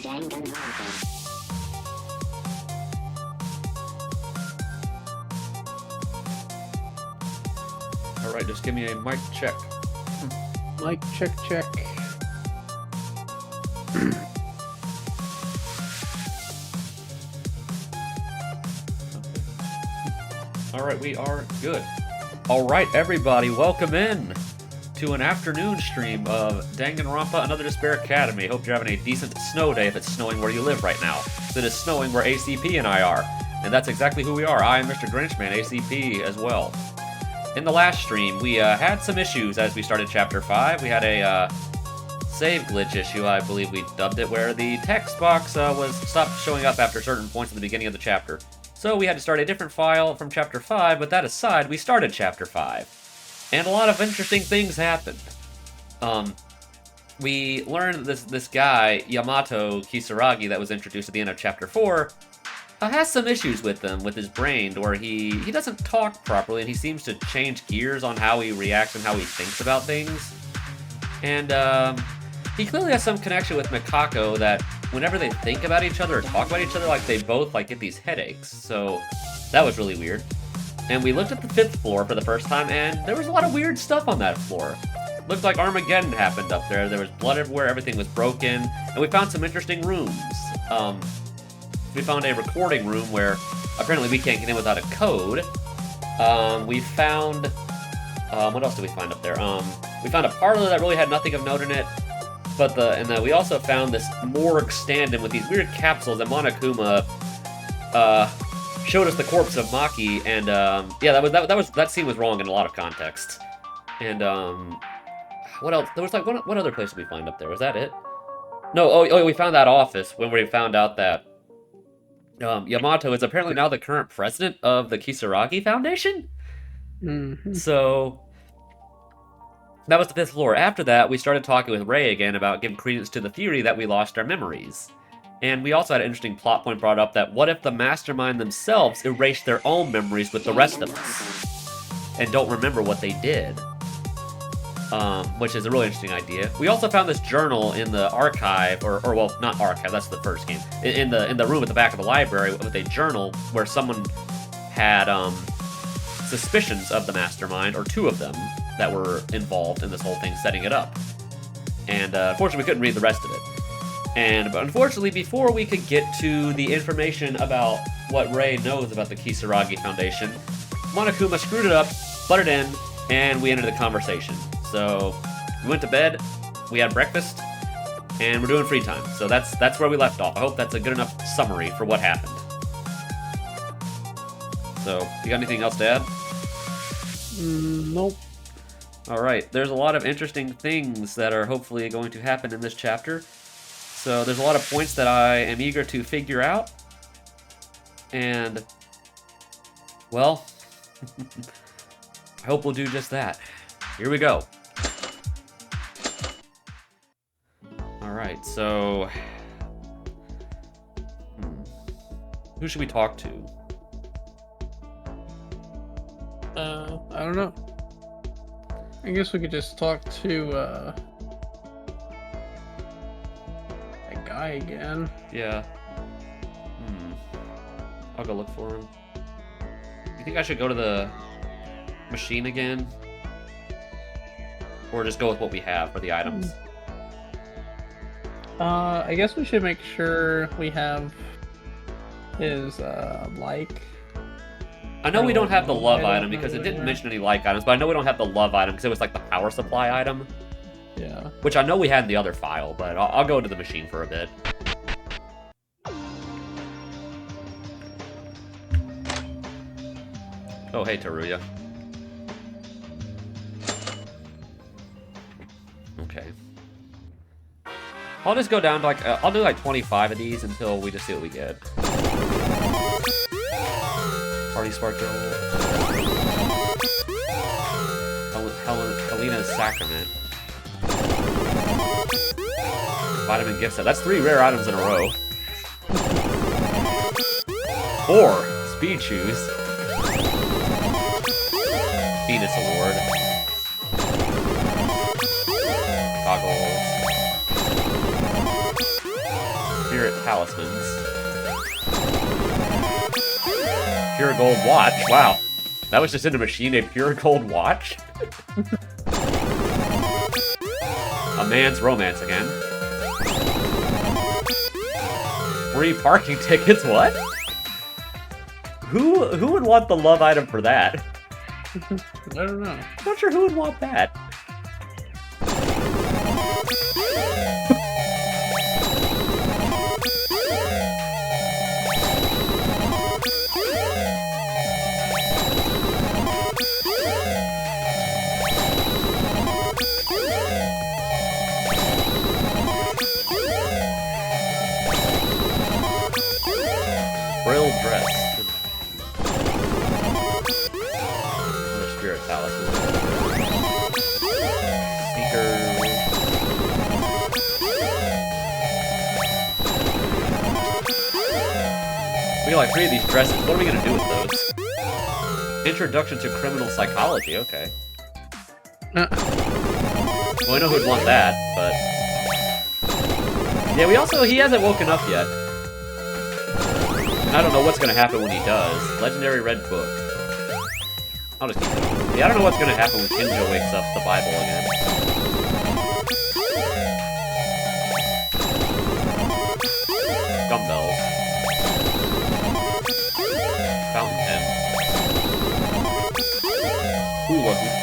Danganronpa. Alright, just give me a mic check. Mic check check. Alright, we are good. Alright, everybody, welcome in to an afternoon stream of Danganronpa Another Despair Academy. Hope you're having a decent snow day if it's snowing where you live right now. It is snowing where ACP and I are. And that's exactly who we are. I am Mr. Grinchman, ACP as well. In the last stream, we had some issues as we started Chapter 5. We had a save glitch issue, I believe we dubbed it, where the text box was stopped showing up after certain points at the beginning of the chapter. So we had to start a different file from Chapter 5, but that aside, we started Chapter 5. And a lot of interesting things happened. We learned that this guy, Yamato Kisaragi, that was introduced at the end of Chapter 4, has some issues with him, with his brain, where he doesn't talk properly, and he seems to change gears on how he reacts and how he thinks about things. And he clearly has some connection with Mikako that whenever they think about each other or talk about each other, like they both get these headaches. So that was really weird. And we looked at the 5th floor for the first time, and there was a lot of weird stuff on that floor. Looked like Armageddon happened up there. There was blood everywhere, everything was broken, and we found some interesting rooms. We found a recording room where apparently we can't get in without a code. We found... what else did we find up there? We found a parlor that really had nothing of note in it. But we also found this morgue stand-in with these weird capsules, and Monokuma showed us the corpse of Maki, and yeah, that scene was wrong in a lot of context. And what else? There was what other place did we find up there? Was that it? No, oh, we found that office when we found out that Yamato is apparently now the current president of the Kisaragi Foundation. Mm-hmm. So that was the 5th floor. After that, we started talking with Ray again about giving credence to the theory that we lost our memories. And we also had an interesting plot point brought up that what if the mastermind themselves erased their own memories with the rest of us and don't remember what they did? Which is a really interesting idea. We also found this journal in the archive, or well, not archive, that's the first game. In the room at the back of the library with a journal where someone had suspicions of the mastermind, or 2 of them, that were involved in this whole thing, setting it up. And unfortunately, we couldn't read the rest of it. But unfortunately, before we could get to the information about what Ray knows about the Kisaragi Foundation, Monokuma screwed it up, butted in, and we ended the conversation. So we went to bed, we had breakfast, and we're doing free time. So that's where we left off. I hope that's a good enough summary for what happened. So, you got anything else to add? Nope. Alright, there's a lot of interesting things that are hopefully going to happen in this chapter. So there's a lot of points that I am eager to figure out. And, well, I hope we'll do just that. Here we go. Alright, so... who should we talk to? I don't know. I guess we could just talk to, that guy again. Yeah. I'll go look for him. You think I should go to the machine again? Or just go with what we have for the items? I guess we should make sure we have his, like... I know we don't have the love item because it didn't mention any like items, but I know we don't have the love item because it was like the power supply item. Yeah. Which I know we had in the other file, but I'll go to the machine for a bit. Oh, hey, Teruya. Okay. I'll just go down to I'll do 25 of these until we just see what we get. Party Sparkle. Helena's Sacrament. Vitamin Gift Set. That's 3 rare items in a row. 4 Speed Shoes. Venus Award. Goggles. talismans. Pure gold watch. Wow. That was just in a machine, a pure gold watch? A man's romance again. Free parking tickets, what? Who would want the love item for that? I don't know. I'm not sure who would want that. Brill dress. Another spirit talisman. Sneakers. We got like 3 of these dresses. What are we gonna do with those? Introduction to criminal psychology. Okay. Well, I know who'd want that, but yeah, he hasn't woken up yet. I don't know what's gonna happen when he does. Legendary Red Book. I'll just keep going. Yeah, I don't know what's gonna happen when Kinjo wakes up the Bible again. Dumbbells. Fountain pen. Hula hoop.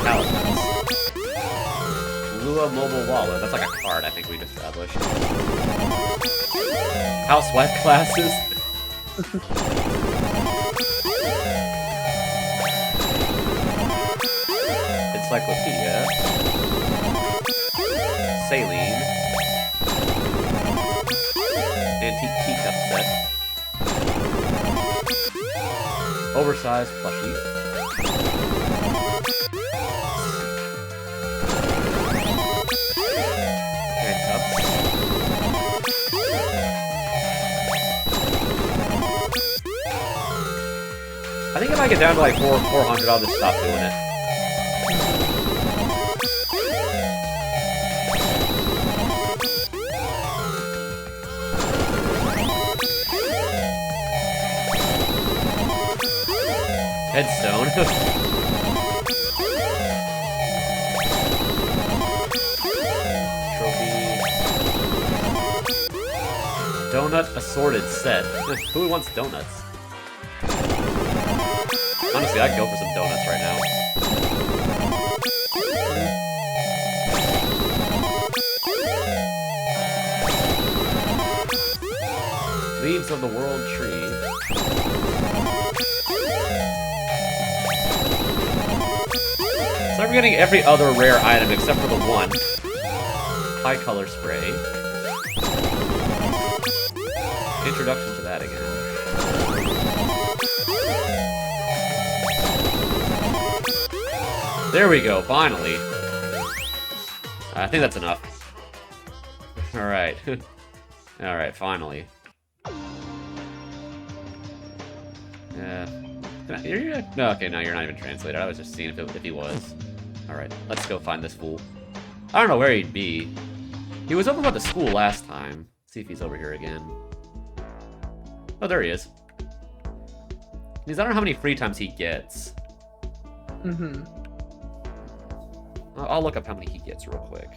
Talismans. Lua Mobile Wallet. That's like a card, I think we've established. Housewife classes. Encyclopedia. Saline. Antique teacup set. Oversized plushie. I think if I get down to like 400, I'll just stop doing it. Headstone. Trophy. Donut assorted set. Who wants donuts? Honestly, I'd go for some donuts right now. Leaves of the World Tree. So I'm getting every other rare item except for the one. High color spray. Introduction to that again. There we go, finally. I think that's enough. Alright. Alright, finally. No, okay, no, you're not even translated. I was just seeing if he was. Alright, let's go find this fool. I don't know where he'd be. He was over by the school last time. See if he's over here again. Oh, there he is. Because I don't know how many free times he gets. Mm-hmm. I'll look up how many he gets real quick.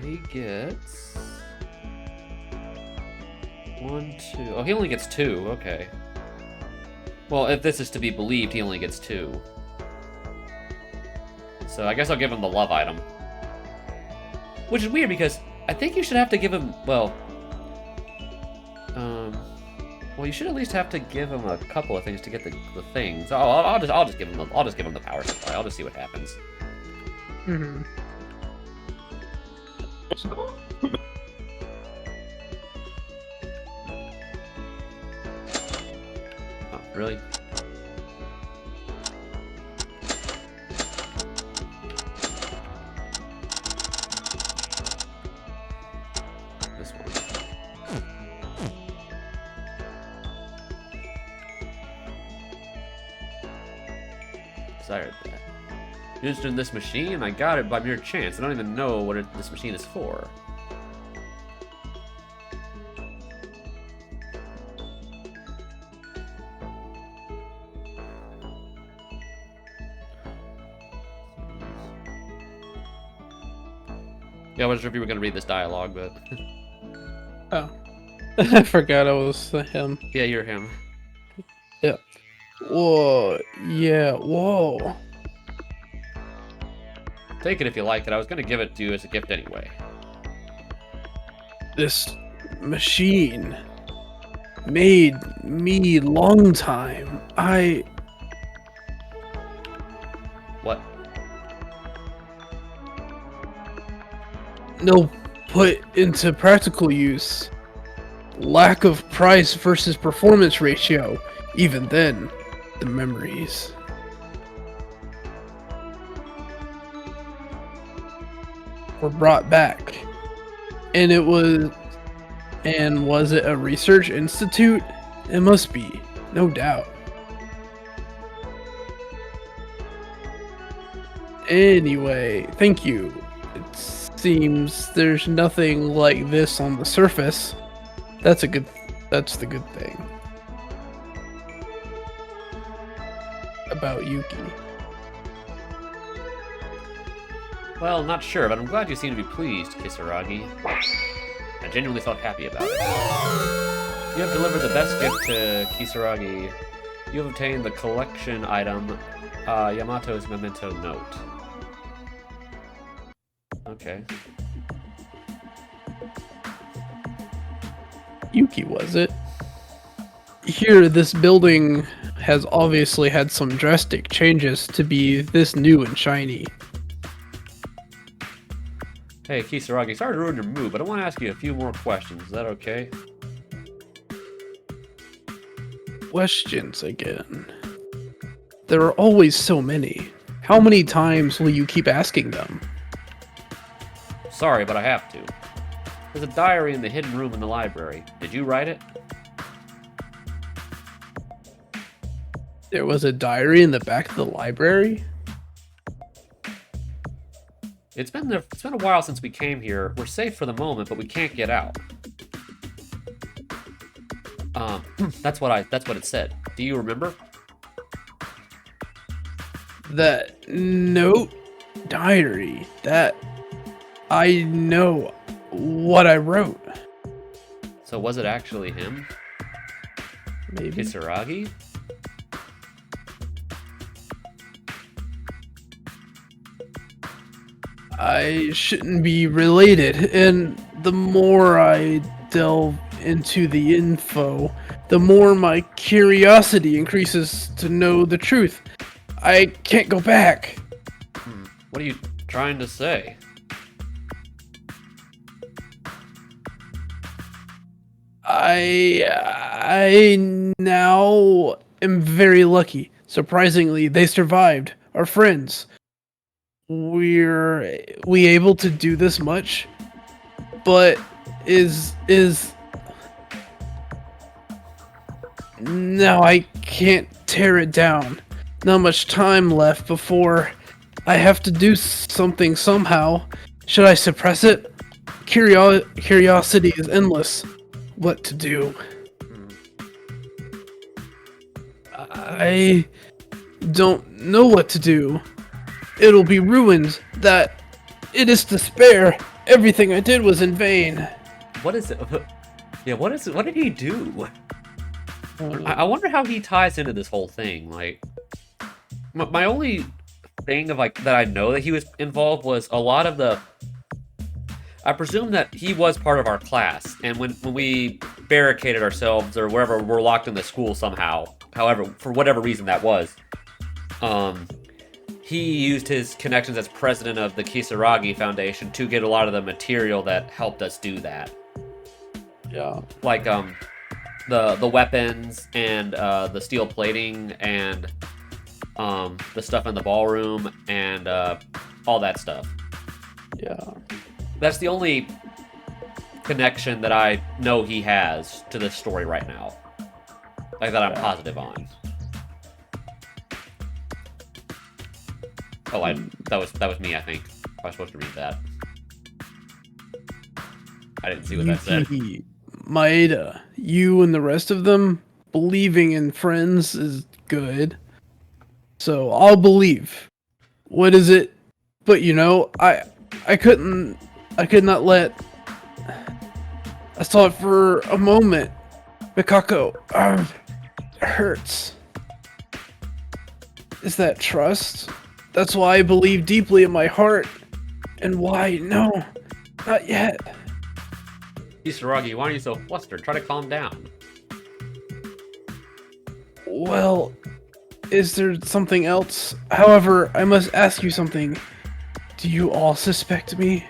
He gets 1, 2. Oh, he only gets 2. Okay. Well, if this is to be believed, he only gets 2. So I guess I'll give him the love item. Which is weird because I think you should have to give him, well, you should at least have to give him a couple of things to get the things. I'll just give him the power supply. I'll just see what happens. Mm-hmm. Really? This one. Desired that. Interested in this machine? I got it by mere chance. I don't even know what this machine is for. Yeah, I wasn't sure if you were going to read this dialogue, but... Oh. I forgot I was him. Yeah, you're him. Yeah. Whoa. Yeah. Whoa. Take it if you like it. I was going to give it to you as a gift anyway. This machine made me long time. What? No, put into practical use. Lack of price versus performance ratio. Even then, the memories. Were brought back. And was it a research institute? It must be, no doubt. Anyway, thank you. It seems there's nothing like this on the surface. That's the good thing. About Yuki. Well, not sure, but I'm glad you seem to be pleased, Kisaragi. I genuinely felt happy about it. You have delivered the best gift to Kisaragi. You have obtained the collection item, Yamato's memento note. Okay. Yuki, was it? Here, this building has obviously had some drastic changes to be this new and shiny. Hey, Kisaragi, sorry to ruin your mood, but I want to ask you a few more questions. Is that okay? Questions again. There are always so many. How many times will you keep asking them? Sorry, but I have to. There's a diary in the hidden room in the library. Did you write it? There was a diary in the back of the library? It's been a while since we came here. We're safe for the moment, but we can't get out. That's what it said. Do you remember? That note diary. That I know what I wrote. So was it actually him? Maybe. Kisaragi? I shouldn't be related, and the more I delve into the info, the more my curiosity increases to know the truth. I can't go back. What are you trying to say? I now am very lucky. Surprisingly, they survived. Our friends. We able to do this much? But is now I can't tear it down. Not much time left before I have to do something somehow. Should I suppress it? Curiosity is endless. What to do? I don't know what to do. It'll be ruined. That it is despair. Everything I did was in vain. What is it? Yeah, what is it? What did he do? I wonder how he ties into this whole thing. Like, my only thing of like that I know that he was involved was a lot of the. I presume that he was part of our class, and when we barricaded ourselves or wherever we're locked in the school somehow, however, for whatever reason that was, he used his connections as president of the Kisaragi Foundation to get a lot of the material that helped us do that. Yeah. Like, the the weapons and the steel plating and the stuff in the ballroom and all that stuff. Yeah. That's the only connection that I know he has to this story right now. Like that I'm positive on. Oh, that was me, I think. I was supposed to read that. I didn't see what that said. Yuki, Maeda, you and the rest of them believing in friends is good. So I'll believe. What is it? But you know, I could not let. I saw it for a moment. Mikako, it hurts. Is that trust? That's why I believe deeply in my heart. And why? No, not yet. Kisaragi, why are you so flustered? Try to calm down. Well, is there something else? However, I must ask you something. Do you all suspect me?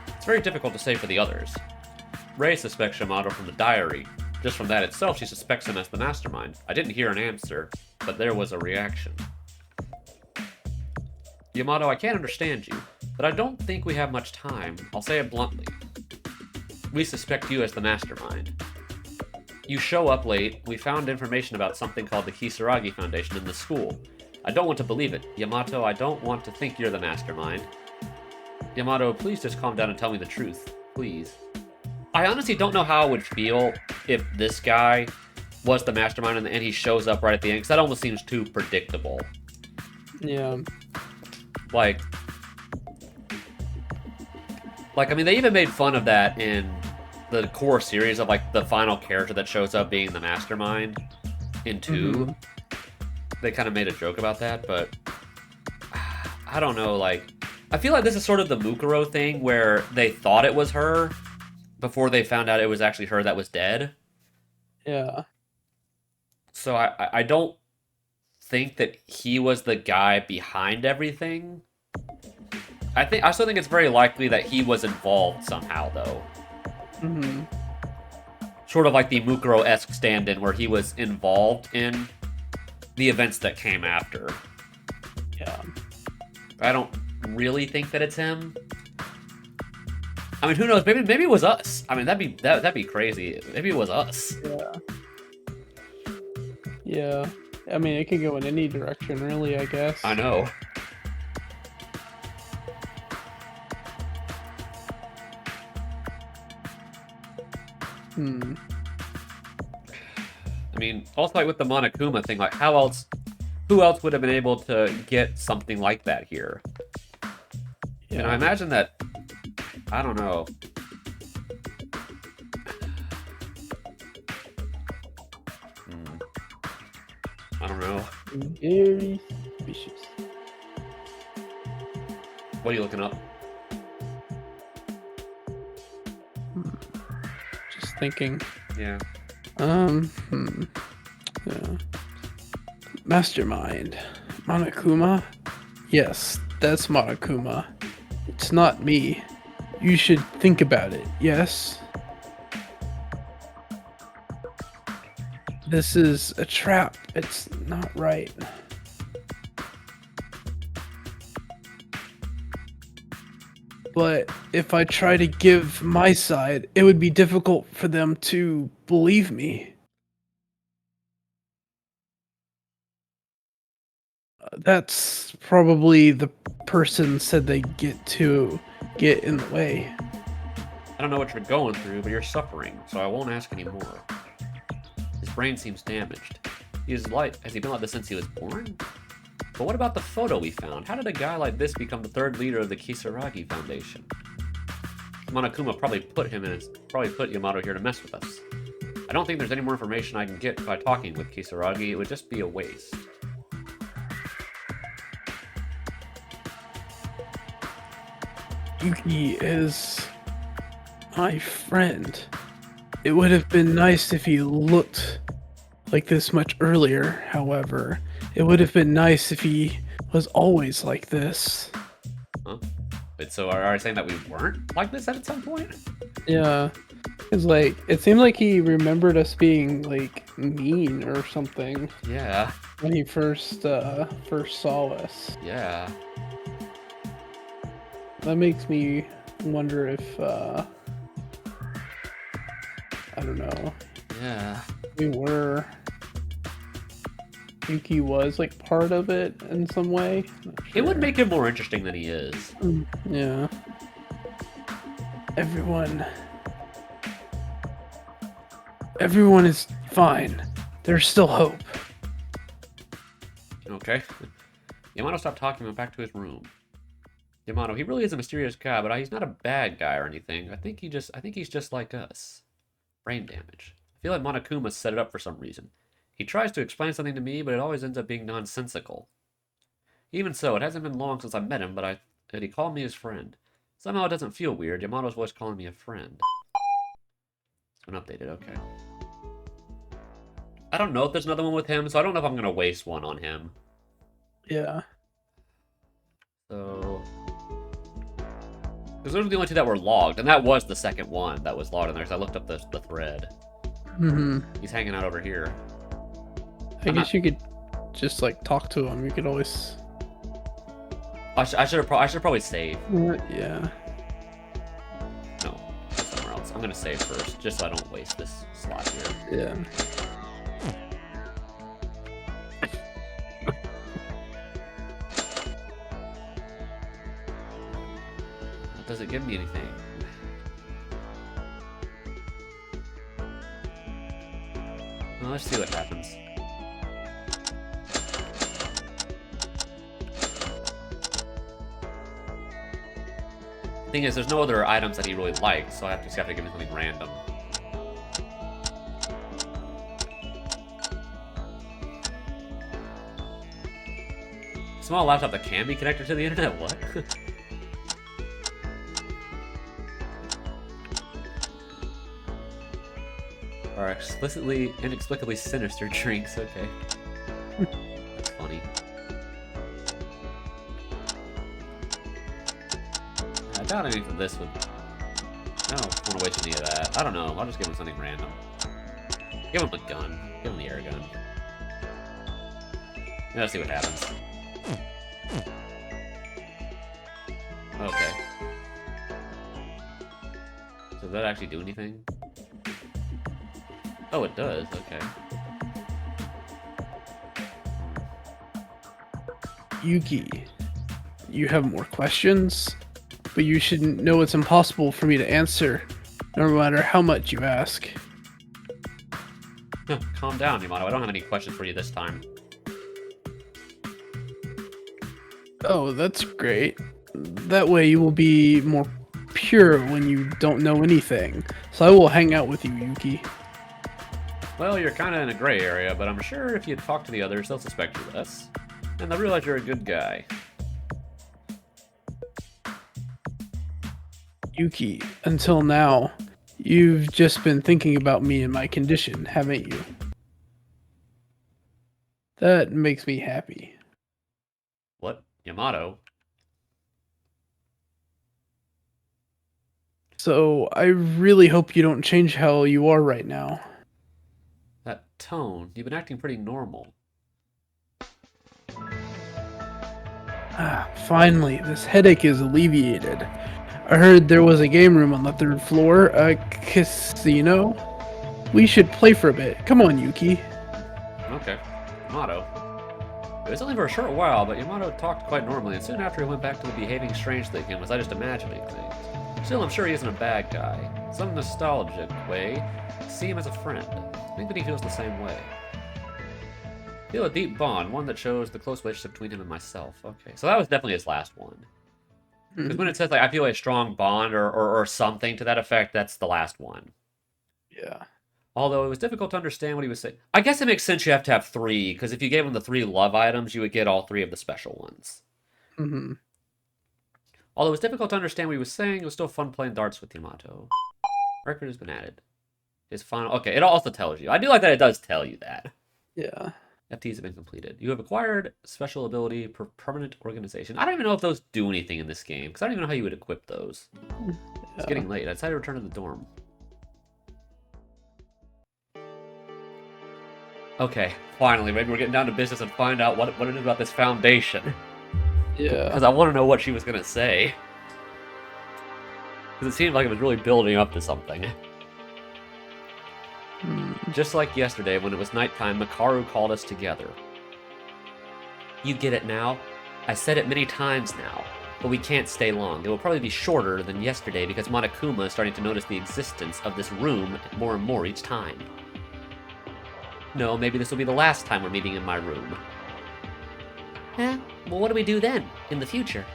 It's very difficult to say for the others. Rei suspects Yamato from the diary. Just from that itself, she suspects him as the mastermind. I didn't hear an answer, but there was a reaction. Yamato, I can't understand you, but I don't think we have much time. I'll say it bluntly. We suspect you as the mastermind. You show up late. We found information about something called the Kisaragi Foundation in the school. I don't want to believe it. Yamato, I don't want to think you're the mastermind. Yamato, please just calm down and tell me the truth. Please. I honestly don't know how I would feel if this guy was the mastermind and he shows up right at the end, because that almost seems too predictable. Yeah. Like, I mean, they even made fun of that in the core series of, like, the final character that shows up being the mastermind in 2. Mm-hmm. They kind of made a joke about that, but I don't know, like, I feel like this is sort of the Mukuro thing where they thought it was her before they found out it was actually her that was dead. Yeah. So I don't think that he was the guy behind everything. I still think it's very likely that he was involved somehow, though. Mm-hmm. Sort of like the Mukuro-esque stand-in where he was involved in the events that came after. Yeah. I don't really think that it's him. I mean, who knows? Maybe it was us. I mean, that'd be crazy. Maybe it was us. Yeah. Yeah. I mean, it could go in any direction, really, I guess. I know. I mean, also like with the Monokuma thing, like who else would have been able to get something like that here? Yeah. And I imagine that, I don't know. I don't know. Very suspicious. What are you looking up? Just thinking. Yeah. Yeah. Mastermind. Monokuma? Yes, that's Monokuma. It's not me. You should think about it, yes? This is a trap. It's not right. But if I try to give my side, it would be difficult for them to believe me. That's probably the person said they get in the way. I don't know what you're going through, but you're suffering, so I won't ask anymore. His brain seems damaged. Has he been like this since he was born? But what about the photo we found? How did a guy like this become the third leader of the Kisaragi Foundation? Monokuma probably put Yamato here to mess with us. I don't think there's any more information I can get by talking with Kisaragi. It would just be a waste. Yuki is my friend. It would have been nice if he looked like this much earlier, however. It would have been nice if he was always like this. Huh? But so are you saying that we weren't like this at some point? Yeah. It's like it seemed like he remembered us being like mean or something Yeah. when he first saw us. Yeah. That makes me wonder if I don't know. Yeah. We were. Yuki was like part of it in some way. Not It would sure. make him more interesting than he is. Yeah. Everyone is fine. There's still hope. Okay. Yamato stopped talking and went back to his room. Yamato, he really is a mysterious guy, but he's not a bad guy or anything. I think he's just like us. Brain damage. I feel like Monokuma set it up for some reason. He tries to explain something to me, but it always ends up being nonsensical. Even so, it hasn't been long since I met him, but he called me his friend. Somehow it doesn't feel weird. Yamato's voice calling me a friend. Unupdated, okay. I don't know if there's another one with him, so I don't know if I'm gonna waste one on him. Yeah. So, because those were the only two that were logged, and that was the second one that was logged in there. Because I looked up the thread. He's hanging out over here. I guess you could just like talk to him. You could always. I should probably save. Yeah. No, somewhere else. I'm gonna save first, just so I don't waste this slot here. Yeah. Does it give me anything? Well, let's see what happens. Thing is, there's no other items that he really likes, so I just have to give him something random. Small laptop that can be connected to the internet? What? Or inexplicably sinister drinks, okay. That's funny. I doubt any of this would... I don't want to waste any of that. I don't know, I'll just give him something random. Give him a gun. Give him the air gun. Let's see what happens. Okay. So does that actually do anything? Oh, it does. Okay. Yuki, you have more questions, but you should know it's impossible for me to answer, no matter how much you ask. Calm down, Yamato. I don't have any questions for you this time. Oh, that's great. That way you will be more pure when you don't know anything. So I will hang out with you, Yuki. Well, you're kind of in a gray area, but I'm sure if you talk to the others, they'll suspect you less. And they'll realize you're a good guy. Yuki, until now, you've just been thinking about me and my condition, haven't you? That makes me happy. What? Yamato? So I really hope you don't change how you are right now. That tone. You've been acting pretty normal. Ah, finally, this headache is alleviated. I heard there was a game room on the third floor, a casino. We should play for a bit. Come on, Yuki. Okay. Yamato. It was only for a short while, but Yamato talked quite normally, and soon after he went back to the behaving strangely again. Was I just imagining things? Still, I'm sure he isn't a bad guy. Some nostalgic way. See him as a friend. I think that he feels the same way. Feel a deep bond, one that shows the close relationship between him and myself. Okay, so that was definitely his last one. Because when it says, like, I feel a strong bond or something to that effect, that's the last one. Yeah. Although it was difficult to understand what he was saying. I guess it makes sense you have to have 3, because if you gave him the 3 love items, you would get all 3 of the special ones. Mm-hmm. Although it was difficult to understand what he was saying, it was still fun playing darts with Yamato. Record has been added. His final... Okay, it also tells you. I do like that it does tell you that. Yeah. FTs have been completed. You have acquired special ability per permanent organization. I don't even know if those do anything in this game, because I don't even know how you would equip those. It's getting late. I decided to return to the dorm. Okay, finally, maybe we're getting down to business and find out what it is about this foundation. Yeah. Because I want to know what she was going to say. Because it seemed like it was really building up to something. Just like yesterday, when it was nighttime, Makaru called us together. You get it now? I said it many times now, but we can't stay long. It will probably be shorter than yesterday because Monokuma is starting to notice the existence of this room more and more each time. No, maybe this will be the last time we're meeting in my room. Eh, well, what do we do then, in the future?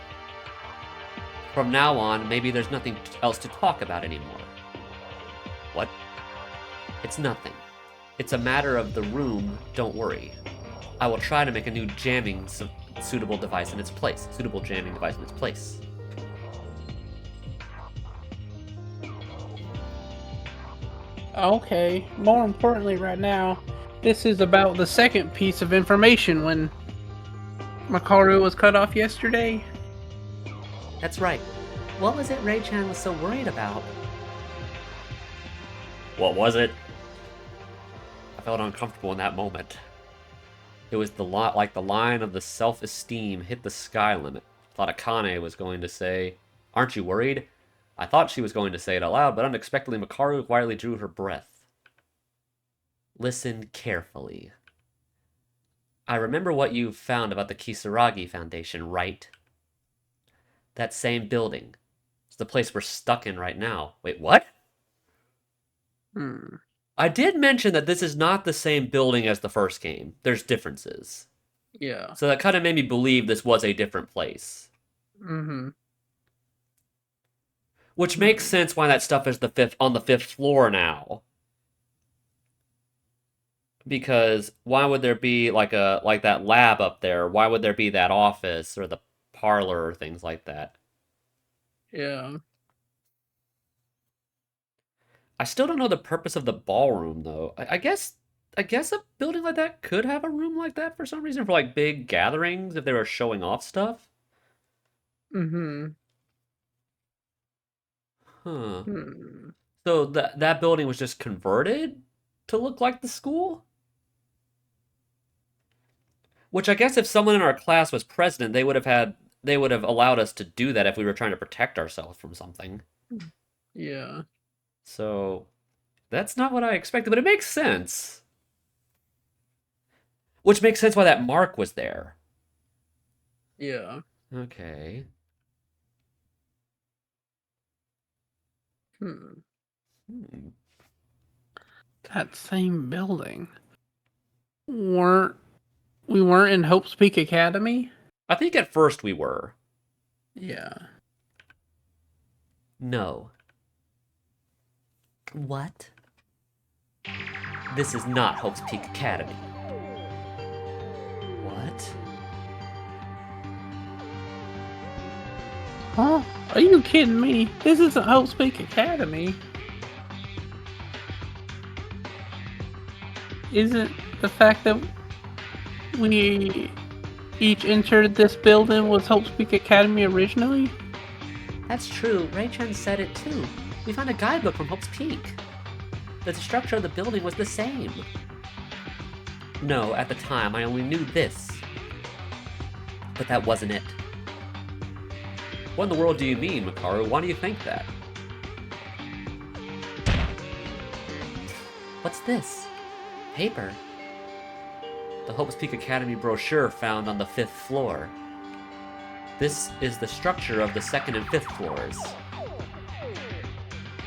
From now on, maybe there's nothing else to talk about anymore. What? It's nothing. It's a matter of the room, don't worry. I will try to make a new suitable device in its place. Suitable jamming device in its place. Okay, more importantly right now, this is about the second piece of information when Makaru was cut off yesterday. That's right. What was it Ray-chan was so worried about? What was it? I felt uncomfortable in that moment. It was like the line of the self-esteem hit the sky limit. Thought Akane was going to say, "Aren't you worried?" I thought she was going to say it out loud, but unexpectedly Makaru quietly drew her breath. Listen carefully. I remember what you found about the Kisaragi Foundation, right? That same building. It's the place we're stuck in right now. Wait, what? I did mention that this is not the same building as the first game. There's differences. Yeah. So that kind of made me believe this was a different place. Which makes sense why that stuff is on the fifth floor now. Because why would there be like that lab up there? Why would there be that office or the parlor or things like that? Yeah. I still don't know the purpose of the ballroom though. I guess a building like that could have a room like that for some reason for like big gatherings if they were showing off stuff. Huh. So that building was just converted to look like the school? Which I guess if someone in our class was president, they would have allowed us to do that if we were trying to protect ourselves from something. Yeah. So that's not what I expected, but it makes sense. Which makes sense why that mark was there. Yeah. Okay. That same building. We weren't in Hope's Peak Academy? I think at first we were. Yeah. No. What? This is not Hope's Peak Academy. What? Huh? Are you kidding me? This isn't Hope's Peak Academy. Isn't the fact that we each entered this building was Hope's Peak Academy originally? That's true. Ray-chan said it too. We found a guidebook from Hope's Peak. The structure of the building was the same. No, at the time, I only knew this. But that wasn't it. What in the world do you mean, Makaru? Why do you think that? What's this? Paper. The Hope's Peak Academy brochure found on the 5th floor. This is the structure of the 2nd and 5th floors.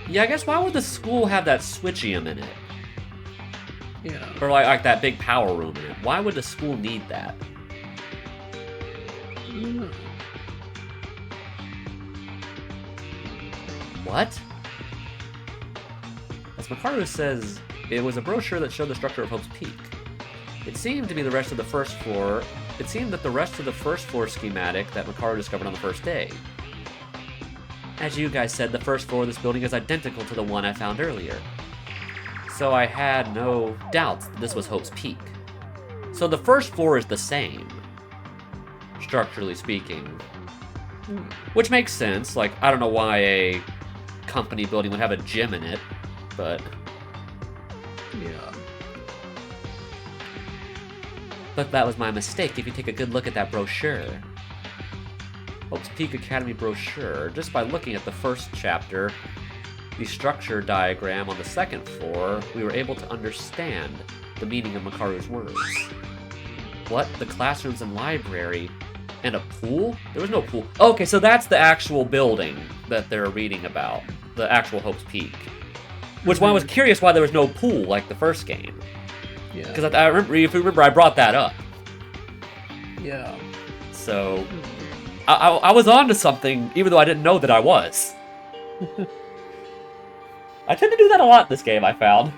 Yeah, I guess why would the school have that switchium in it? Yeah. Or like that big power room in it? Why would the school need that? What? As Makaru says, it was a brochure that showed the structure of Hope's Peak. It seemed to be the rest of the first floor. It seemed that the rest of the first floor schematic that Makaru discovered on the first day. As you guys said, the first floor of this building is identical to the one I found earlier. So I had no doubts that this was Hope's Peak. So the first floor is the same, structurally speaking. Which makes sense. Like, I don't know why a company building would have a gym in it, but... Yeah. But that was my mistake. If you take a good look at that brochure, Hope's Peak Academy brochure, just by looking at the first chapter, the structure diagram on the second floor, we were able to understand the meaning of Makaru's words. What? The classrooms and library and a pool? There was no pool. Okay, so that's the actual building that they're reading about. The actual Hope's Peak. Which one I was curious why there was no pool like the first game. Yeah. Because I remember, if you remember, I brought that up. Yeah. So, I was onto something, even though I didn't know that I was. I tend to do that a lot in this game, I found.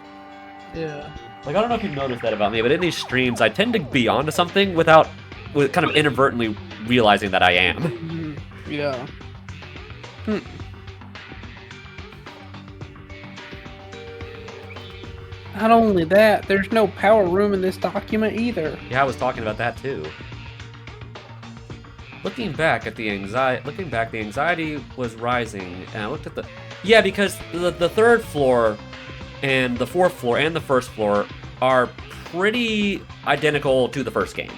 Yeah. Like, I don't know if you've noticed that about me, but in these streams, I tend to be onto something with kind of inadvertently realizing that I am. Yeah. Not only that, there's no power room in this document either. Yeah, I was talking about that too. Looking back, the anxiety was rising, and I looked at the... Yeah, because the third floor and the fourth floor and the first floor are pretty identical to the first game.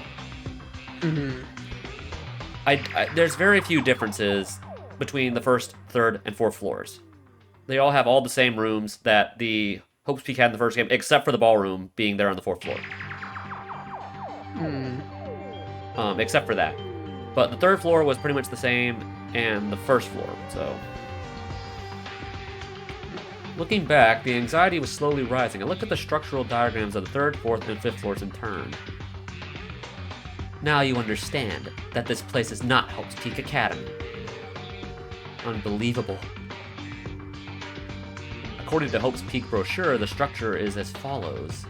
There's very few differences between the first, third, and fourth floors. They all have all the same rooms that the Hope's Peak had in the first game, except for the ballroom being there on the fourth floor. Except for that. But the third floor was pretty much the same, and the first floor, so... Looking back, the anxiety was slowly rising. I looked at the structural diagrams of the third, fourth, and fifth floors in turn. Now you understand that this place is not Hope's Peak Academy. Unbelievable. According to Hope's Peak brochure, the structure is as follows.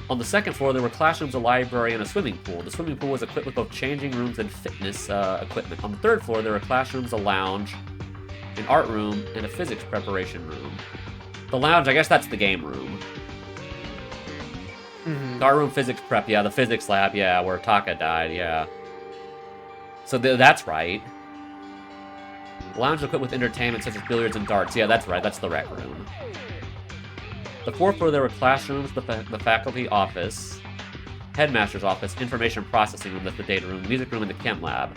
On the second floor, there were classrooms, a library, and a swimming pool. The swimming pool was equipped with both changing rooms and fitness equipment. On the third floor, there were classrooms, a lounge, an art room, and a physics preparation room. The lounge, I guess that's the game room. The art room, physics prep, yeah. The physics lab, yeah, where Taka died, yeah. So that's right. Lounge equipped with entertainment such as billiards and darts. Yeah, that's right. That's the rec room. The fourth floor, there were classrooms, the faculty office, headmaster's office, information processing room, that's the data room, the music room, and the chem lab.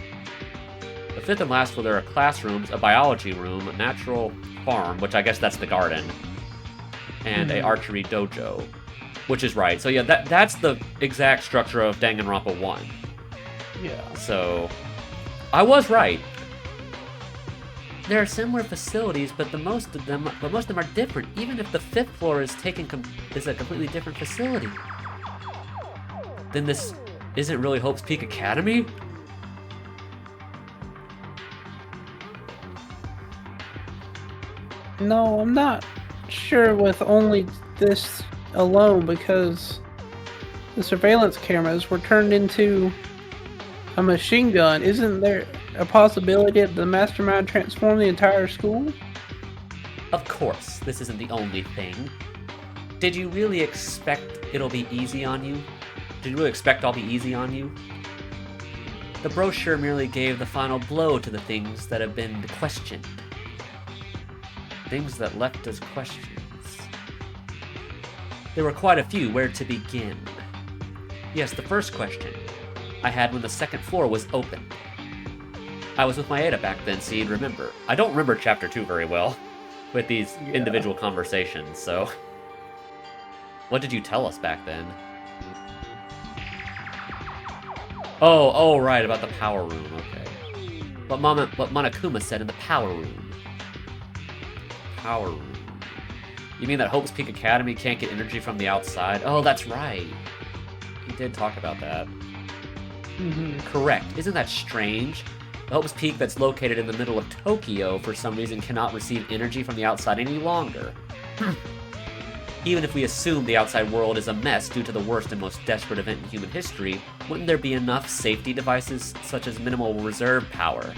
The fifth and last floor, there are classrooms, a biology room, a natural farm, which I guess that's the garden, and a archery dojo, which is right. So yeah, that's the exact structure of Danganronpa 1. Yeah. So, I was right. There are similar facilities, but most of them are different. Even if the fifth floor is a completely different facility, then this isn't really Hope's Peak Academy. No, I'm not sure with only this alone, because the surveillance cameras were turned into a machine gun. Isn't there a possibility that the mastermind transformed the entire school? Of course, this isn't the only thing. Did you really expect it'll be easy on you? Did you really expect I'll be easy on you? The brochure merely gave the final blow to the things that have been questioned. Things that left us questions. There were quite a few. Where to begin? Yes, the first question I had when the second floor was open. I was with Maeda back then, so you'd remember. I don't remember Chapter 2 very well with these individual conversations, so... What did you tell us back then? Oh, right, about the power room, okay. What Monokuma said in the power room. Power room. You mean that Hope's Peak Academy can't get energy from the outside? Oh, that's right. He did talk about that. Correct. Isn't that strange? The Hope's Peak that's located in the middle of Tokyo for some reason cannot receive energy from the outside any longer. Even if we assume the outside world is a mess due to the worst and most desperate event in human history, wouldn't there be enough safety devices such as minimal reserve power?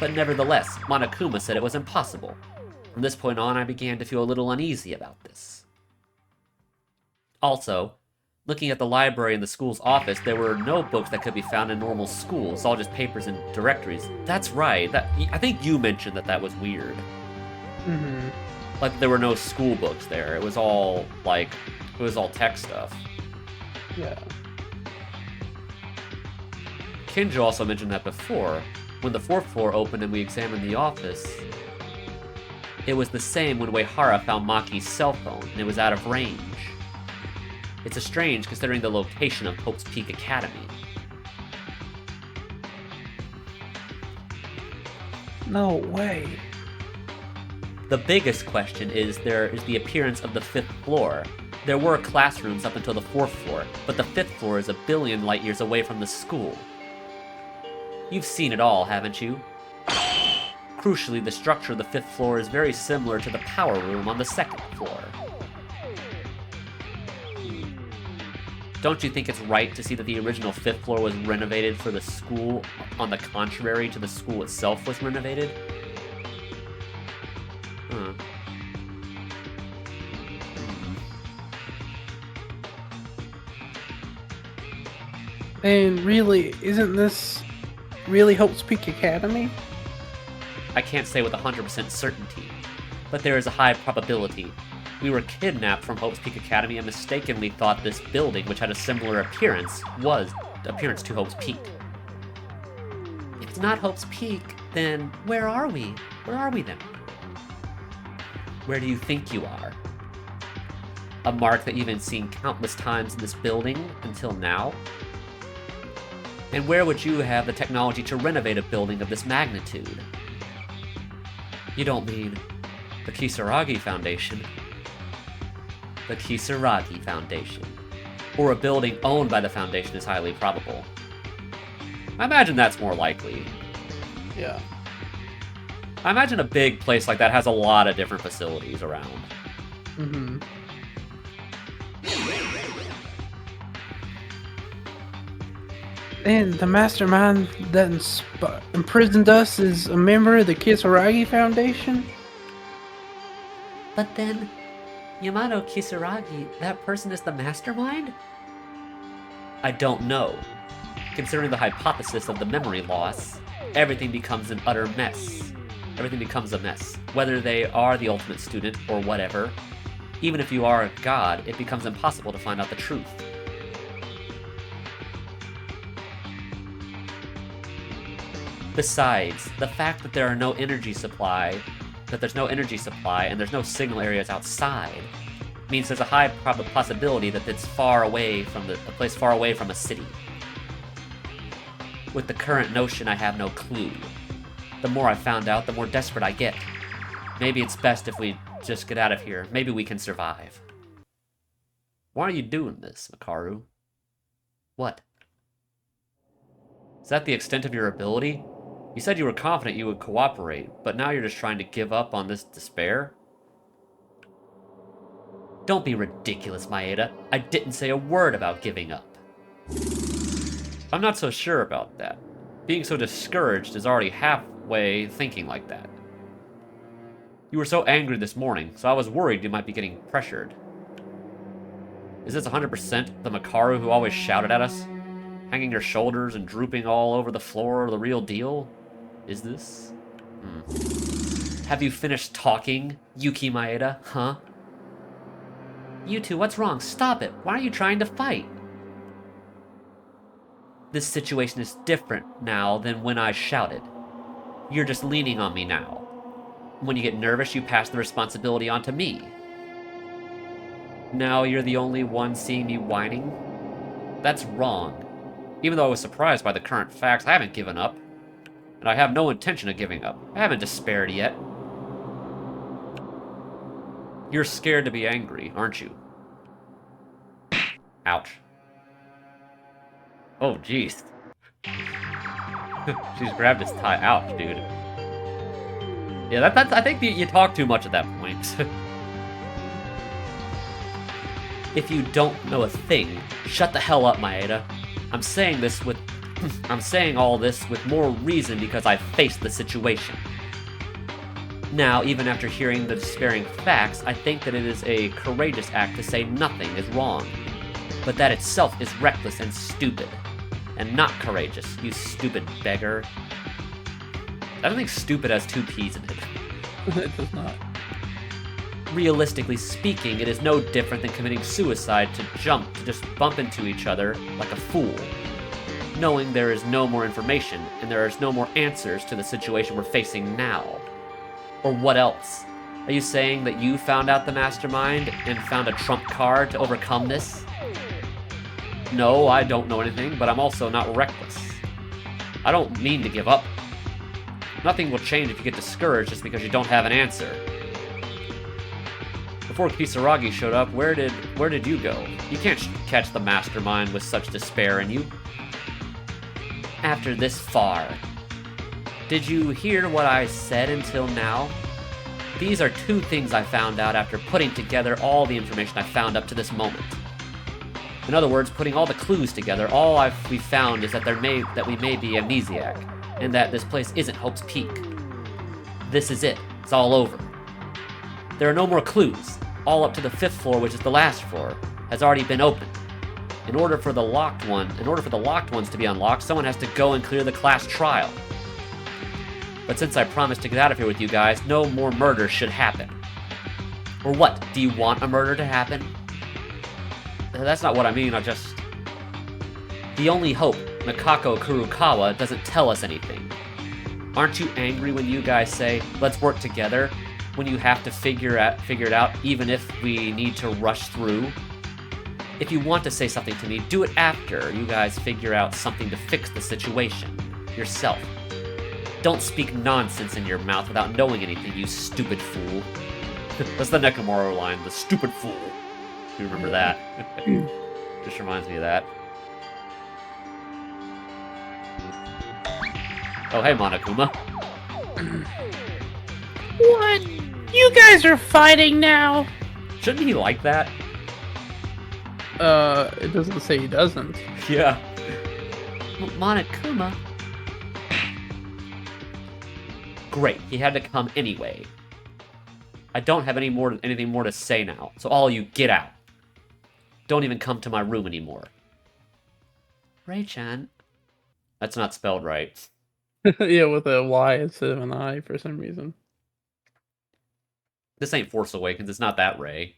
But nevertheless, Monokuma said it was impossible. From this point on, I began to feel a little uneasy about this. Also, looking at the library in the school's office, there were no books that could be found in normal schools, all just papers and directories. That's right, I think you mentioned that was weird. Like, there were no school books there. It was all, tech stuff. Yeah. Kinjo also mentioned that before. When the 4th floor opened and we examined the office, it was the same when Uehara found Maki's cell phone, and it was out of range. It's strange considering the location of Hope's Peak Academy. No way. The biggest question is the appearance of the 5th floor. There were classrooms up until the 4th floor, but the 5th floor is a billion light years away from the school. You've seen it all, haven't you? Crucially, the structure of the 5th floor is very similar to the power room on the 2nd floor. Don't you think it's right to see that the original 5th floor was renovated for the school, on the contrary to the school itself was renovated? Huh. And really, isn't this really Hope's Peak Academy? I can't say with 100% certainty, but there is a high probability. We were kidnapped from Hope's Peak Academy and mistakenly thought this building, which had a similar appearance, was appearance to Hope's Peak. If it's not Hope's Peak, then where are we? Where are we then? Where do you think you are? A mark that you've been seen countless times in this building until now? And where would you have the technology to renovate a building of this magnitude? You don't mean the Kisaragi Foundation? The Kisaragi Foundation. Or a building owned by the Foundation is highly probable. I imagine that's more likely. Yeah. I imagine a big place like that has a lot of different facilities around. Mm-hmm. And the mastermind that imprisoned us is a member of the Kisaragi Foundation? But then, Yamato Kisaragi, that person is the mastermind? I don't know. Considering the hypothesis of the memory loss, everything becomes an utter mess. Everything becomes a mess. Whether they are the ultimate student or whatever, even if you are a god, it becomes impossible to find out the truth. Besides, the fact that there's no energy supply and there's no signal areas outside means there's a high possibility that it's far away from a place far away from a city. With the current notion, I have no clue. The more I found out, the more desperate I get. Maybe it's best if we just get out of here. Maybe we can survive. Why are you doing this, Makaru? What? Is that the extent of your ability? You said you were confident you would cooperate, but now you're just trying to give up on this despair? Don't be ridiculous, Maeda. I didn't say a word about giving up. I'm not so sure about that. Being so discouraged is already halfway thinking like that. You were so angry this morning, so I was worried you might be getting pressured. Is this 100% the Makaru who always shouted at us? Hanging your shoulders and drooping all over the floor, the real deal? Is this? Have you finished talking, Yuki Maeda, huh? You two, what's wrong? Stop it! Why are you trying to fight? This situation is different now than when I shouted. You're just leaning on me now. When you get nervous, you pass the responsibility onto me. Now you're the only one seeing me whining? That's wrong. Even though I was surprised by the current facts, I haven't given up. And I have no intention of giving up. I haven't despaired yet. You're scared to be angry, aren't you? Ouch. Oh, jeez. She's grabbed his tie. Ouch, dude. Yeah, that's. I think you talk too much at that point. If you don't know a thing, shut the hell up, Maeda. I'm saying all this with more reason because I've faced the situation. Now, even after hearing the despairing facts, I think that it is a courageous act to say nothing is wrong. But that itself is reckless and stupid. And not courageous, you stupid beggar. I don't think stupid has two P's in it. It does not. Realistically speaking, it is no different than committing suicide to just bump into each other like a fool. knowing there is no more information and there is no more answers to the situation we're facing now? Or what else? Are you saying that you found out the mastermind and found a trump card to overcome this? No, I don't know anything, but I'm also not reckless. I don't mean to give up. Nothing will change if you get discouraged just because you don't have an answer. Before Kisaragi showed up, where did you go? You can't catch the mastermind with such despair in you. After this far. Did you hear what I said until now? These are two things I found out after putting together all the information I found up to this moment. In other words, putting all the clues together, all we found is that we may be amnesiac, and that this place isn't Hope's Peak. This is it. It's all over. There are no more clues. All up to the 5th floor, which is the last floor, has already been opened. In order for the locked ones to be unlocked, someone has to go and clear the class trial. But since I promised to get out of here with you guys, no more murders should happen. Or what? Do you want a murder to happen? That's not what I mean, The only hope, Mikako Kurukawa, doesn't tell us anything. Aren't you angry when you guys say, let's work together, when you have to figure it out, even if we need to rush through? If you want to say something to me, do it after you guys figure out something to fix the situation. Yourself. Don't speak nonsense in your mouth without knowing anything, you stupid fool. That's the Nekomaru line, the stupid fool. You remember that? Just reminds me of that. Oh, hey, Monokuma. What? You guys are fighting now? Shouldn't he like that? It doesn't say he doesn't. Yeah. Monokuma? Great, he had to come anyway. I don't have anything more to say now, so all of you get out. Don't even come to my room anymore. Ray-chan. That's not spelled right. Yeah, with a Y instead of an I for some reason. This ain't Force Awakens, it's not that Ray.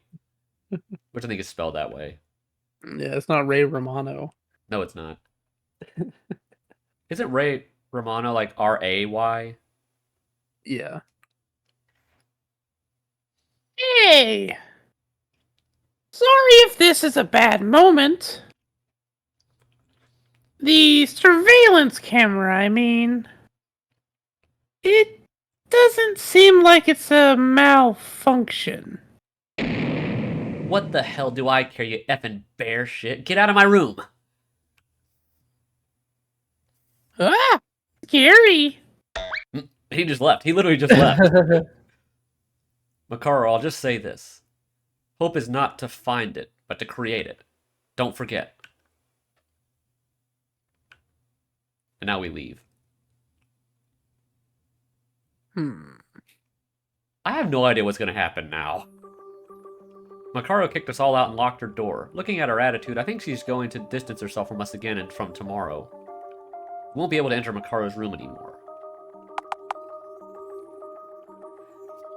Which I think is spelled that way. Yeah, it's not Ray Romano. No, it's not. Isn't Ray Romano like R-A-Y? Yeah. Hey! Sorry if this is a bad moment. The surveillance camera, I mean. It doesn't seem like it's a malfunction. What the hell do I care, you effing bear shit? Get out of my room! Ah! Scary! He just left. He literally just left. Makaru, I'll just say this. Hope is not to find it, but to create it. Don't forget. And now we leave. I have no idea what's going to happen now. Makaru kicked us all out and locked her door. Looking at her attitude, I think she's going to distance herself from us again and from tomorrow. We won't be able to enter Makaru's room anymore.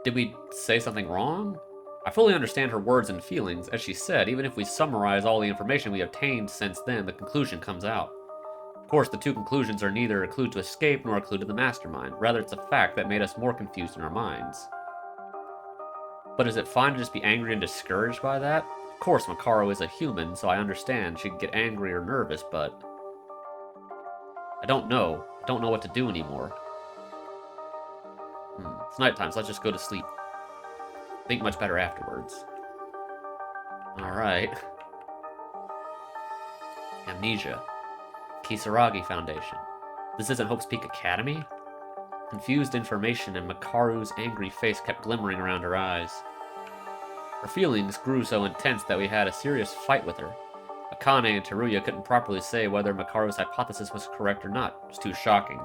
Did we say something wrong? I fully understand her words and feelings. As she said, even if we summarize all the information we obtained since then, the conclusion comes out. Of course, the two conclusions are neither a clue to escape nor a clue to the mastermind. Rather, it's a fact that made us more confused in our minds. But is it fine to just be angry and discouraged by that? Of course, Makaru is a human, so I understand she could get angry or nervous, but... I don't know. I don't know what to do anymore. It's nighttime, so let's just go to sleep. Think much better afterwards. Alright. Amnesia. Kisaragi Foundation. This isn't Hope's Peak Academy? Confused information and Makaru's angry face kept glimmering around her eyes. Her feelings grew so intense that we had a serious fight with her. Akane and Teruya couldn't properly say whether Makaru's hypothesis was correct or not. It was too shocking.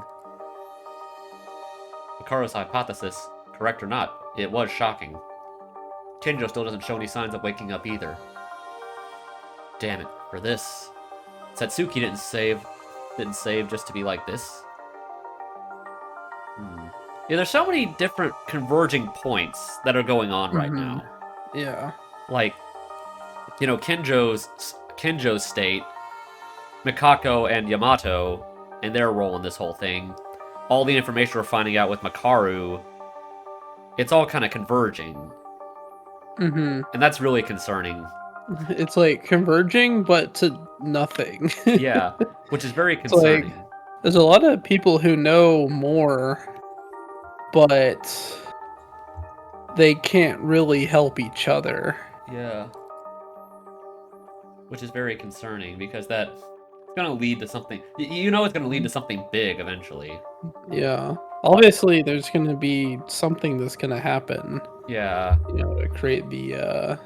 Makaru's hypothesis, correct or not, it was shocking. Kenjo still doesn't show any signs of waking up either. Damn it, for this. Satsuki didn't save just to be like this. Yeah, there's so many different converging points that are going on right now. Yeah. Like, you know, Kenjo's state Mikako and Yamato and their role in this whole thing, all the information we're finding out with Makaru, it's all kind of converging. Mm-hmm. And that's really concerning. It's like converging, but to nothing. Yeah, which is very concerning. Like, there's a lot of people who know more, but they can't really help each other. Yeah. Which is very concerning because that's going to lead to something. You know it's going to lead to something big eventually. Yeah. Obviously, there's going to be something that's going to happen. Yeah. To create the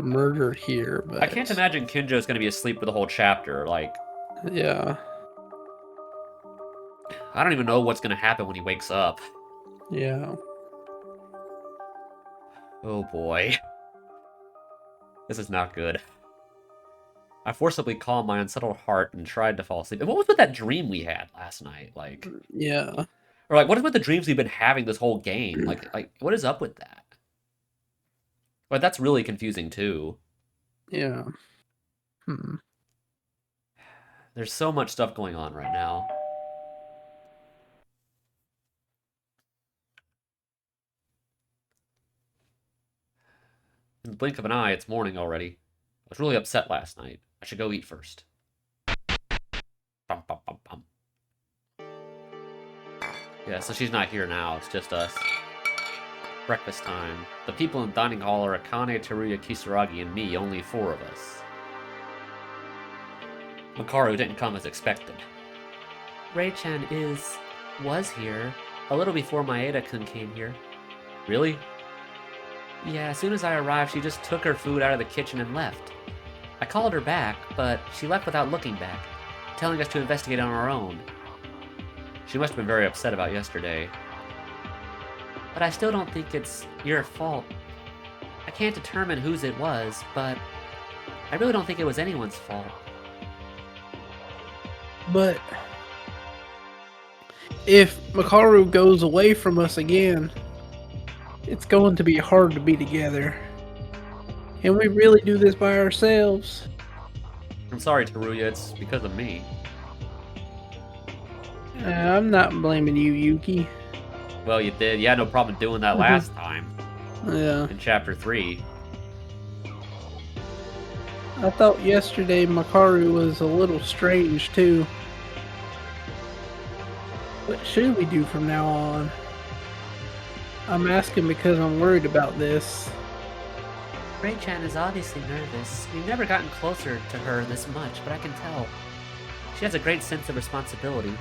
murder here, but I can't imagine Kinjo's going to be asleep for the whole chapter. Like, yeah. I don't even know what's going to happen when he wakes up. Yeah. Oh boy. This is not good. I forcibly calmed my unsettled heart and tried to fall asleep. And what was with that dream we had last night? Like, yeah. Or like, what is with the dreams we've been having this whole game? Like, what is up with that? But that's really confusing too. Yeah. There's so much stuff going on right now. In the blink of an eye, it's morning already. I was really upset last night. I should go eat first. Bum, bum, bum, bum. Yeah, so she's not here now. It's just us. Breakfast time. The people in the dining hall are Akane, Teruya, Kisaragi, and me. Only 4 of us. Makaru didn't come as expected. Rei-chan was here a little before Maeda-kun came here. Really? Yeah, as soon as I arrived, she just took her food out of the kitchen and left. I called her back, but she left without looking back, telling us to investigate on our own. She must have been very upset about yesterday. But I still don't think it's your fault. I can't determine whose it was, but I really don't think it was anyone's fault. But if Makaru goes away from us again, it's going to be hard to be together. Can we really do this by ourselves? I'm sorry, Teruya, it's because of me. I'm not blaming you, Yuki. Well, you did. You had no problem doing that last time. Yeah. In Chapter 3. I thought yesterday Makaru was a little strange, too. What should we do from now on? I'm asking because I'm worried about this. Rei-chan is obviously nervous. We've never gotten closer to her this much, but I can tell. She has a great sense of responsibility.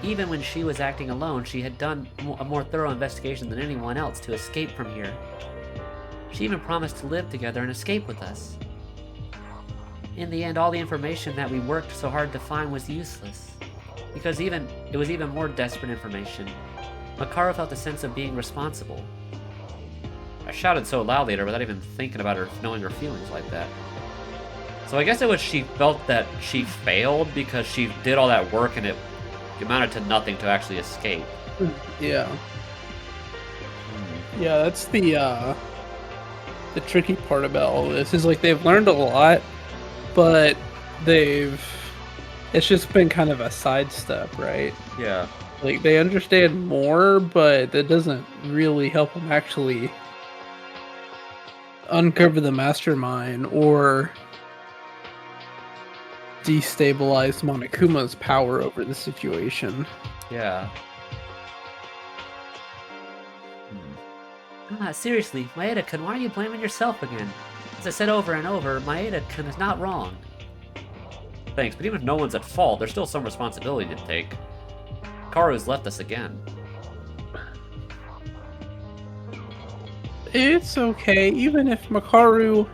Even when she was acting alone, she had done a more thorough investigation than anyone else to escape from here. She even promised to live together and escape with us. In the end, all the information that we worked so hard to find was useless. Because it was even more desperate information. Makaru felt a sense of being responsible. I shouted so loudly at her without even thinking about her knowing her feelings like that. So I guess it was she felt that she failed because she did all that work and it amounted to nothing to actually escape. Yeah. Yeah, that's the tricky part about all this is like they've learned a lot, but it's just been kind of a sidestep, right? Yeah. Like they understand more, but that doesn't really help them actually uncover the mastermind or destabilize Monokuma's power over the situation. Yeah. Seriously, Maeda-kun, why are you blaming yourself again? As I said over and over, Maeda-kun is not wrong. Thanks, but even if no one's at fault, there's still some responsibility to take. Karu's left us again. It's okay. Even if Makaru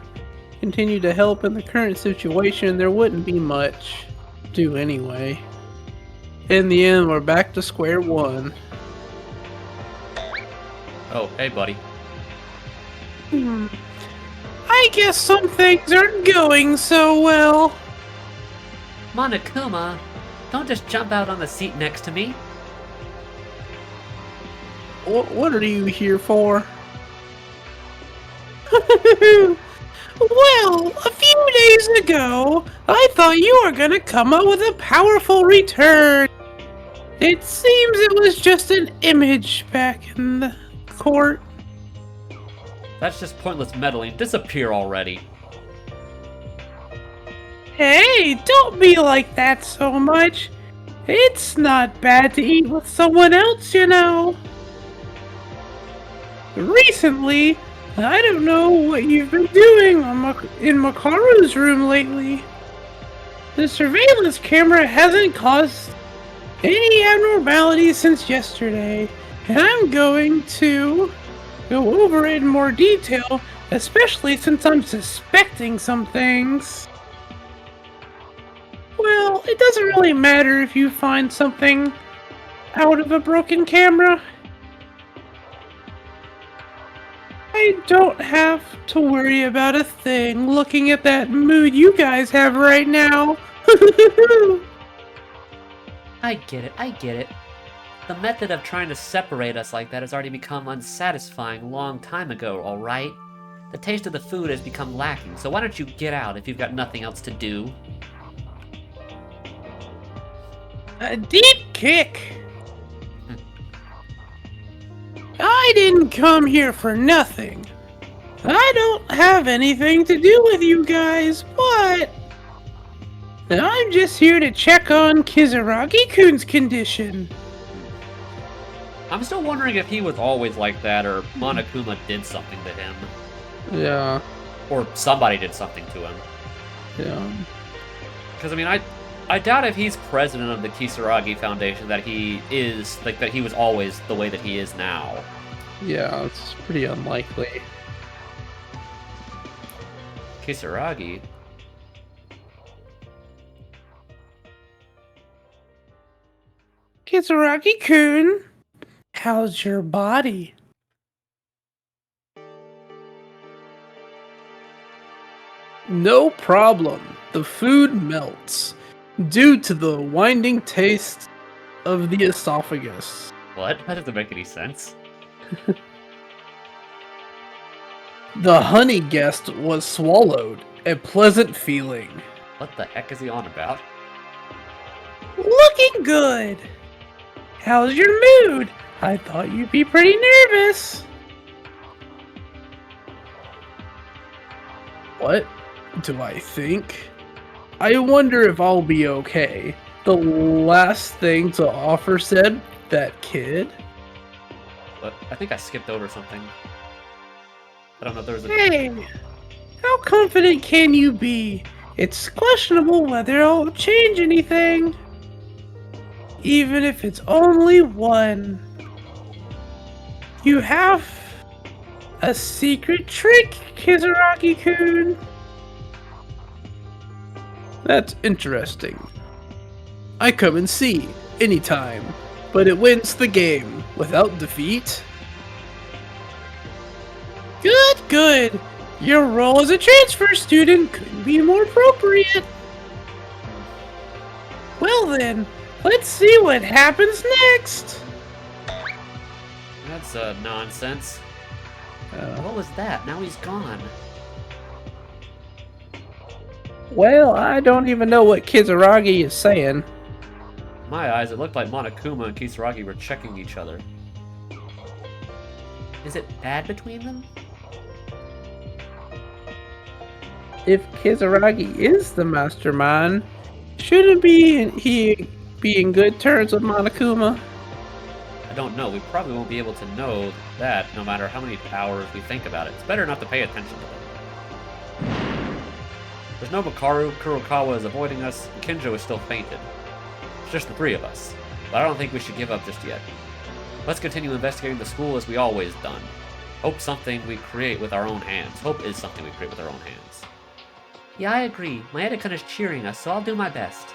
continued to help in the current situation, there wouldn't be much to do anyway. In the end, we're back to square one. Oh, hey, buddy. I guess some things aren't going so well. Monokuma, don't just jump out on the seat next to me. What are you here for? Well, a few few days ago, I thought you were gonna come up with a powerful return. It seems it was just an image back in the court. That's just pointless meddling. Disappear already. Hey, don't be like that so much. It's not bad to eat with someone else, you know. Recently, I don't know what you've been doing in Makaru's room lately. The surveillance camera hasn't caused any abnormalities since yesterday, and I'm going to go over it in more detail, especially since I'm suspecting some things. Well, it doesn't really matter if you find something out of a broken camera. I don't have to worry about a thing looking at that mood you guys have right now. I get it. The method of trying to separate us like that has already become unsatisfying a long time ago, alright? The taste of the food has become lacking, so why don't you get out if you've got nothing else to do? A deep kick. I didn't come here for nothing. I don't have anything to do with you guys, but I'm just here to check on Kizaragi-kun's condition. I'm still wondering if he was always like that, or Monokuma did something to him. Yeah. Or somebody did something to him. Yeah. Because, I mean, I doubt if he's president of the Kisaragi Foundation that he is, like, that he was always the way that he is now. Yeah, it's pretty unlikely. Kisaragi? Kizaragi-kun, how's your body? No problem. The food melts due to the winding taste of the esophagus. What? That doesn't make any sense. The honey guest was swallowed. A pleasant feeling. What the heck is he on about? Looking good. How's your mood? I thought you'd be pretty nervous. What do I think? I wonder if I'll be okay. The last thing to offer said, that kid. But I think I skipped over something. I don't know if there was a... Hey, how confident can you be? It's questionable whether it'll change anything. Even if it's only one. You have a secret trick, Kizaragi-kun. That's interesting. I come and see, anytime, but it wins the game without defeat. Good. Your role as a transfer student couldn't be more appropriate. Well then, let's see what happens next. That's nonsense. What was that? Now he's gone. Well, I don't even know what Kizaragi is saying. In my eyes, it looked like Monokuma and Kisaragi were checking each other. Is it bad between them? If Kizaragi is the mastermind, shouldn't he be in good terms with Monokuma? I don't know. We probably won't be able to know that no matter how many hours we think about it. It's better not to pay attention to them. There's no Makaru, Kurokawa is avoiding us, and Kinjo is still fainted. It's just the three of us. But I don't think we should give up just yet. Let's continue investigating the school as we always done. Hope something we create with our own hands. Hope is something we create with our own hands. Yeah, I agree. My Edicon is cheering us, so I'll do my best.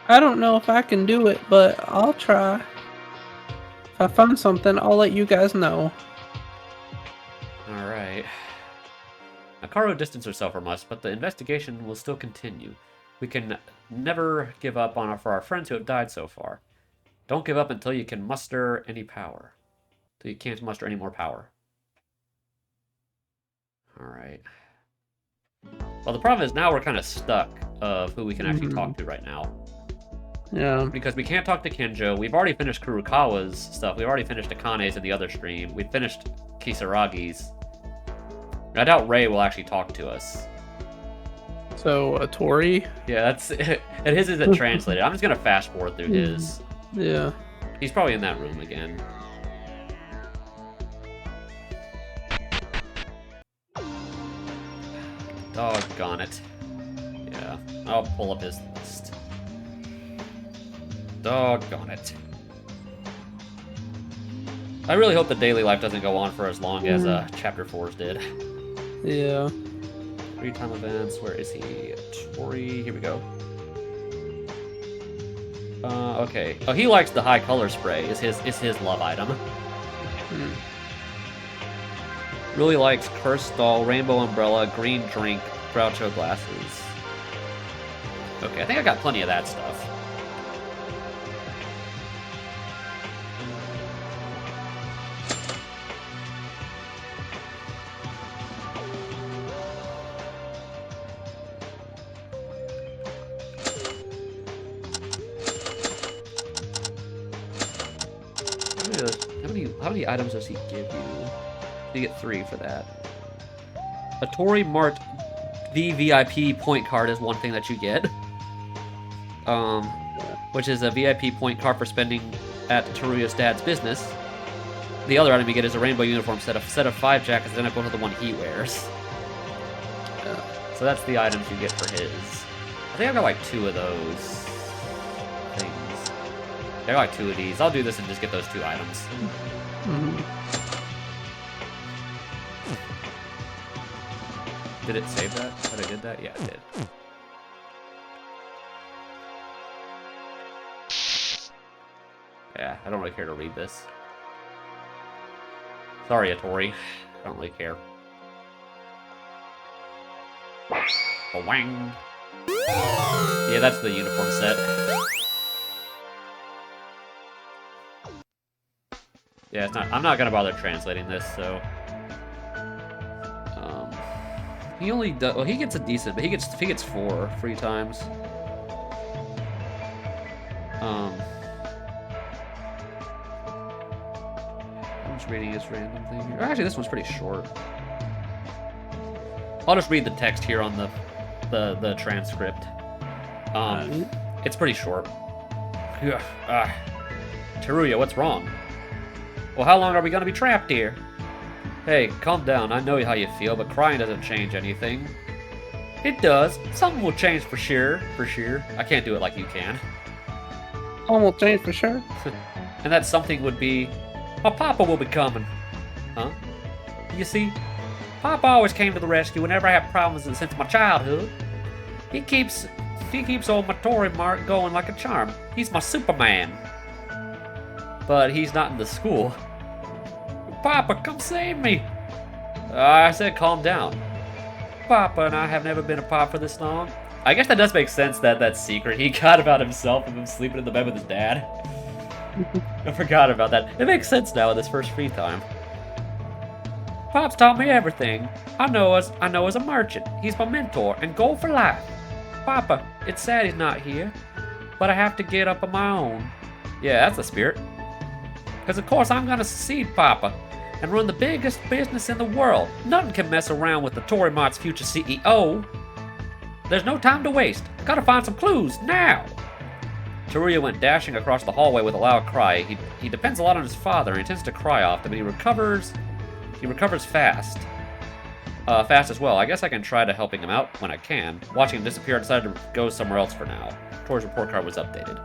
I don't know if I can do it, but I'll try. If I find something, I'll let you guys know. Alright. Makaru distanced herself from us, but the investigation will still continue. We can never give up on for our friends who have died so far. Don't give up until you can muster any power. Until you can't muster any more power. Alright. Well, the problem is now we're kind of stuck of who we can actually talk to right now. Yeah. Because we can't talk to Kenjo. We've already finished Kurukawa's stuff. We've already finished Akane's in the other stream. We've finished Kisaragi's. I doubt Ray will actually talk to us. So, Tori? Yeah, that's... And his isn't translated. I'm just going to fast forward through his. Yeah. He's probably in that room again. Doggone it. Yeah, I'll pull up his list. Doggone it. I really hope the daily life doesn't go on for as long as Chapter 4's did. Yeah. Free time events, where is he? Tori, here we go. Okay. Oh, he likes the high color spray, is his love item. Really likes Cursed Doll, Rainbow Umbrella, Green Drink, Groucho Glasses. Okay, I think I got plenty of that stuff. How many items does he give you? You get 3 for that. A Tori Mart VVIP point card is one thing that you get. Which is a VIP point card for spending at Teruya's dad's business. The other item you get is a rainbow uniform set of 5 jackets identical to the one he wears. So that's the items you get for his. I think I got like 2 of those things. I got like 2 of these. I'll do this and just get those 2 items. Did it save that? That I did that? Yeah, it did. Yeah, I don't really care to read this. Sorry, Atori. I don't really care. Wang. Yeah, that's the uniform set. Yeah, it's not. I'm not gonna bother translating this, so. He only does. Well, he gets a decent, but he gets 4 free times. I'm just reading this random thing here. Actually, this one's pretty short. I'll just read the text here on the transcript. It's pretty short. Teruya, what's wrong? Well, how long are we gonna be trapped here? Hey, calm down. I know how you feel, but crying doesn't change anything. It does. Something will change for sure. For sure. I can't do it like you can. Something will change for sure. And that something would be, my papa will be coming. Huh? You see, Papa always came to the rescue whenever I have problems since my childhood. He keeps old Matori Mark going like a charm. He's my Superman. But he's not in the school. Papa, come save me! I said calm down. Papa and I have never been apart for this long. I guess that does make sense that secret he got about himself of him sleeping in the bed with his dad. I forgot about that. It makes sense now in this first free time. Pop's taught me everything. I know as a merchant. He's my mentor and goal for life. Papa, it's sad he's not here, but I have to get up on my own. Yeah, that's the spirit. Because of course I'm gonna succeed Papa and run the biggest business in the world. Nothing can mess around with the Torimart's future CEO. There's no time to waste. Gotta find some clues now. Teruya went dashing across the hallway with a loud cry. He depends a lot on his father and he tends to cry often, but he recovers fast. Fast as well. I guess I can try to helping him out when I can. Watching him disappear, I decided to go somewhere else for now. Tori's report card was updated.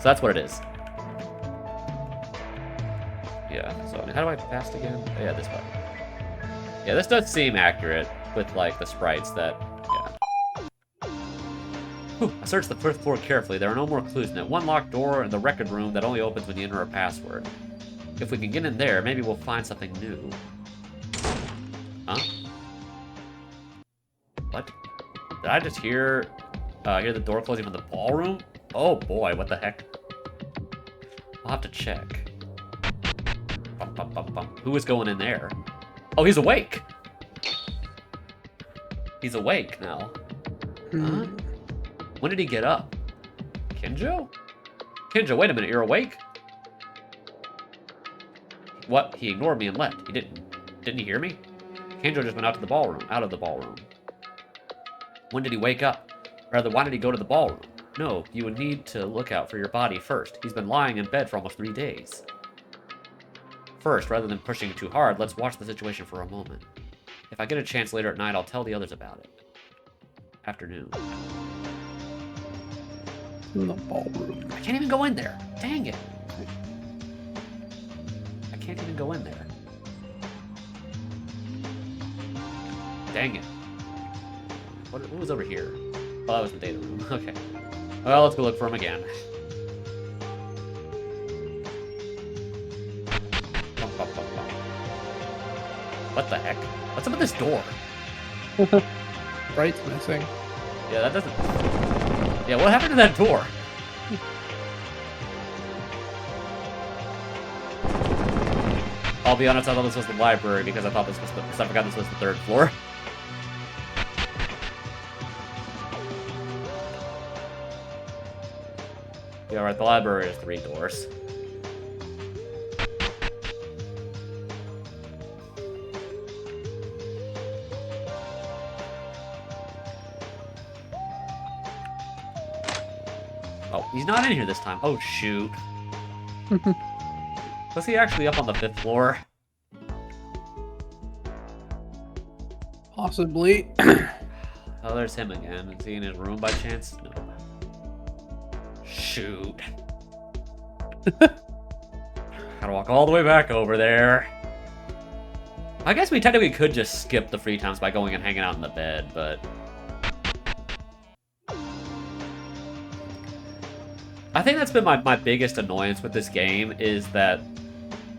So that's what it is. Yeah, so I mean, how do I fast again? Oh, yeah, this button. Yeah, this does seem accurate with, like, the sprites that, yeah. Whew, I searched the first floor carefully. There are no more clues in it. One locked door in the record room that only opens when you enter a password. If we can get in there, maybe we'll find something new. Huh? What? Did I just hear the door closing from the ballroom? Oh boy, what the heck? I'll have to check. Bum, bum, bum, bum. Who is going in there? Oh, he's awake! He's awake now. Hmm. Huh? When did he get up? Kinjo? Kinjo, wait a minute, you're awake? What? He ignored me and left. He didn't. Didn't he hear me? Kinjo just went out of the ballroom. When did he wake up? Rather, why did he go to the ballroom? No, you would need to look out for your body first. He's been lying in bed for almost 3 days. First, rather than pushing too hard, let's watch the situation for a moment. If I get a chance later at night, I'll tell the others about it. Afternoon. In the ballroom. I can't even go in there. Dang it. I can't even go in there. Dang it. What was over here? Oh, that was the data room. Okay. Well, let's go look for him again. What the heck? What's up with this door? Bright's missing. Yeah, that doesn't... Yeah, what happened to that door? I'll be honest, I thought this was the library because I thought this was the... Because I forgot this was the 3rd floor. Yeah, right, the library has 3 doors. Oh, he's not in here this time. Oh, shoot. Was he actually up on the 5th floor? Possibly. Oh, there's him again. Is he in his room by chance? No. Shoot. Gotta walk all the way back over there. I guess we technically could just skip the free times by going and hanging out in the bed, but... I think that's been my biggest annoyance with this game, is that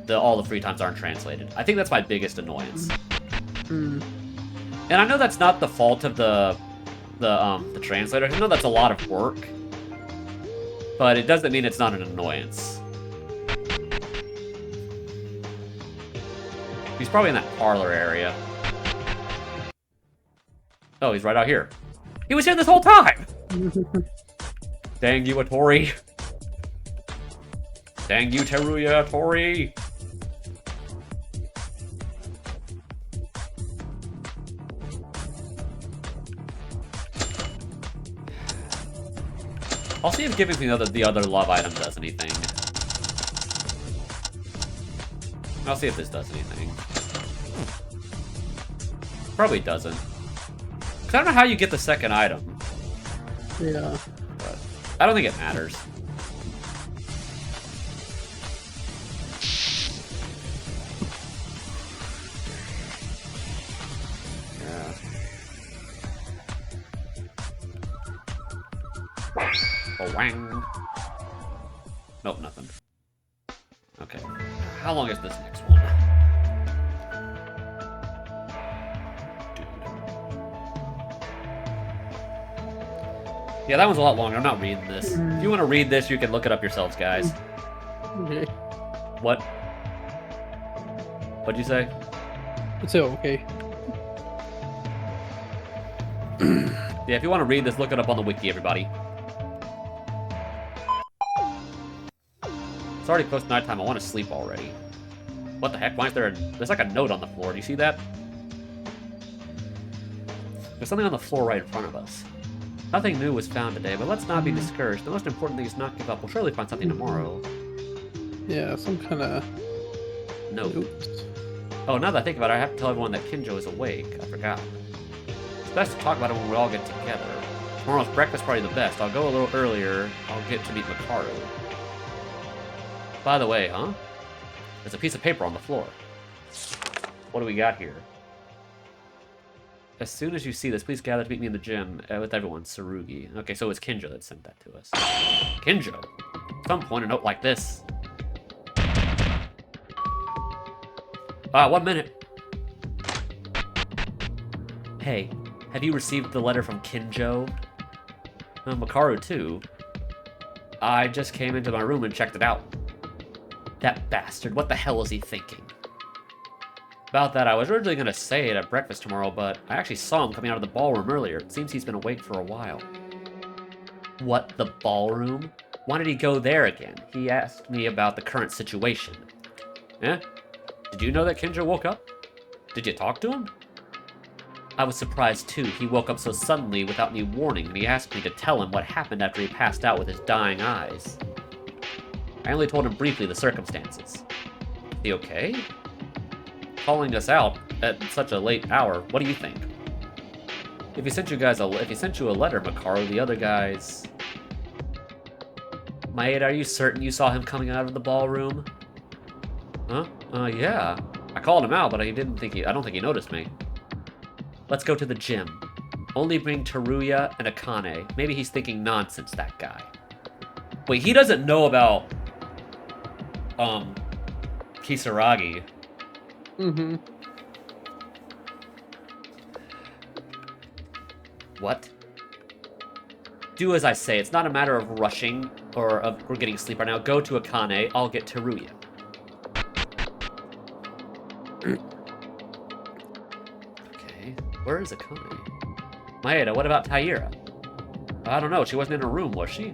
all the free times aren't translated. I think that's my biggest annoyance. Hmm. And I know that's not the fault of the translator. I know that's a lot of work. But it doesn't mean it's not an annoyance. He's probably in that parlor area. Oh, he's right out here. He was here this whole time! Dang you, Atori. Dang you, Teruya Atori. I'll see if giving me the other love item does anything. I'll see if this does anything. Probably doesn't. Because I don't know how you get the second item. Yeah. But I don't think it matters. Yeah. Oh, wang. Nope, nothing. Okay. How long is this next one? Dude. Yeah, that one's a lot longer. I'm not reading this. If you want to read this, you can look it up yourselves, guys. Okay. What? What'd you say? It's okay. Yeah, if you want to read this, look it up on the wiki, everybody. It's already close to nighttime. I want to sleep already. What the heck? Why is there there's like a note on the floor. Do you see that? There's something on the floor right in front of us. Nothing new was found today, but let's not be discouraged. The most important thing is not give up. We'll surely find something tomorrow. Yeah, some kind of Note. Oh, now that I think about it, I have to tell everyone that Kinjo is awake. I forgot. It's best to talk about it when we all get together. Tomorrow's breakfast probably the best. I'll go a little earlier. I'll get to meet Makaru. By the way, huh? There's a piece of paper on the floor. What do we got here? As soon as you see this, please gather to meet me in the gym with everyone. Tsurugi. Okay, so it's Kinjo that sent that to us. Kinjo? At some point, a note like this. 1 minute. Hey, have you received the letter from Kinjo? Makaru, too. I just came into my room and checked it out. That bastard, what the hell is he thinking? About that, I was originally going to say it at breakfast tomorrow, but I actually saw him coming out of the ballroom earlier. It seems he's been awake for a while. What, the ballroom? Why did he go there again? He asked me about the current situation. Eh? Did you know that Kinjo woke up? Did you talk to him? I was surprised too. He woke up so suddenly without any warning, and he asked me to tell him what happened after he passed out with his dying eyes. I only told him briefly the circumstances. He okay? Calling us out at such a late hour, what do you think? If he sent you a letter, Makaru, the other guys... Maeda, are you certain you saw him coming out of the ballroom? Huh? Yeah. I called him out, but I don't think he noticed me. Let's go to the gym. Only bring Teruya and Akane. Maybe he's thinking nonsense, that guy. Wait, he doesn't know about... Kisaragi. Mm-hmm. What? Do as I say. It's not a matter of rushing or of we're getting sleep right now. Go to Akane. I'll get Teruya. Okay. Where is Akane? Maeda, what about Taira? I don't know. She wasn't in her room, was she?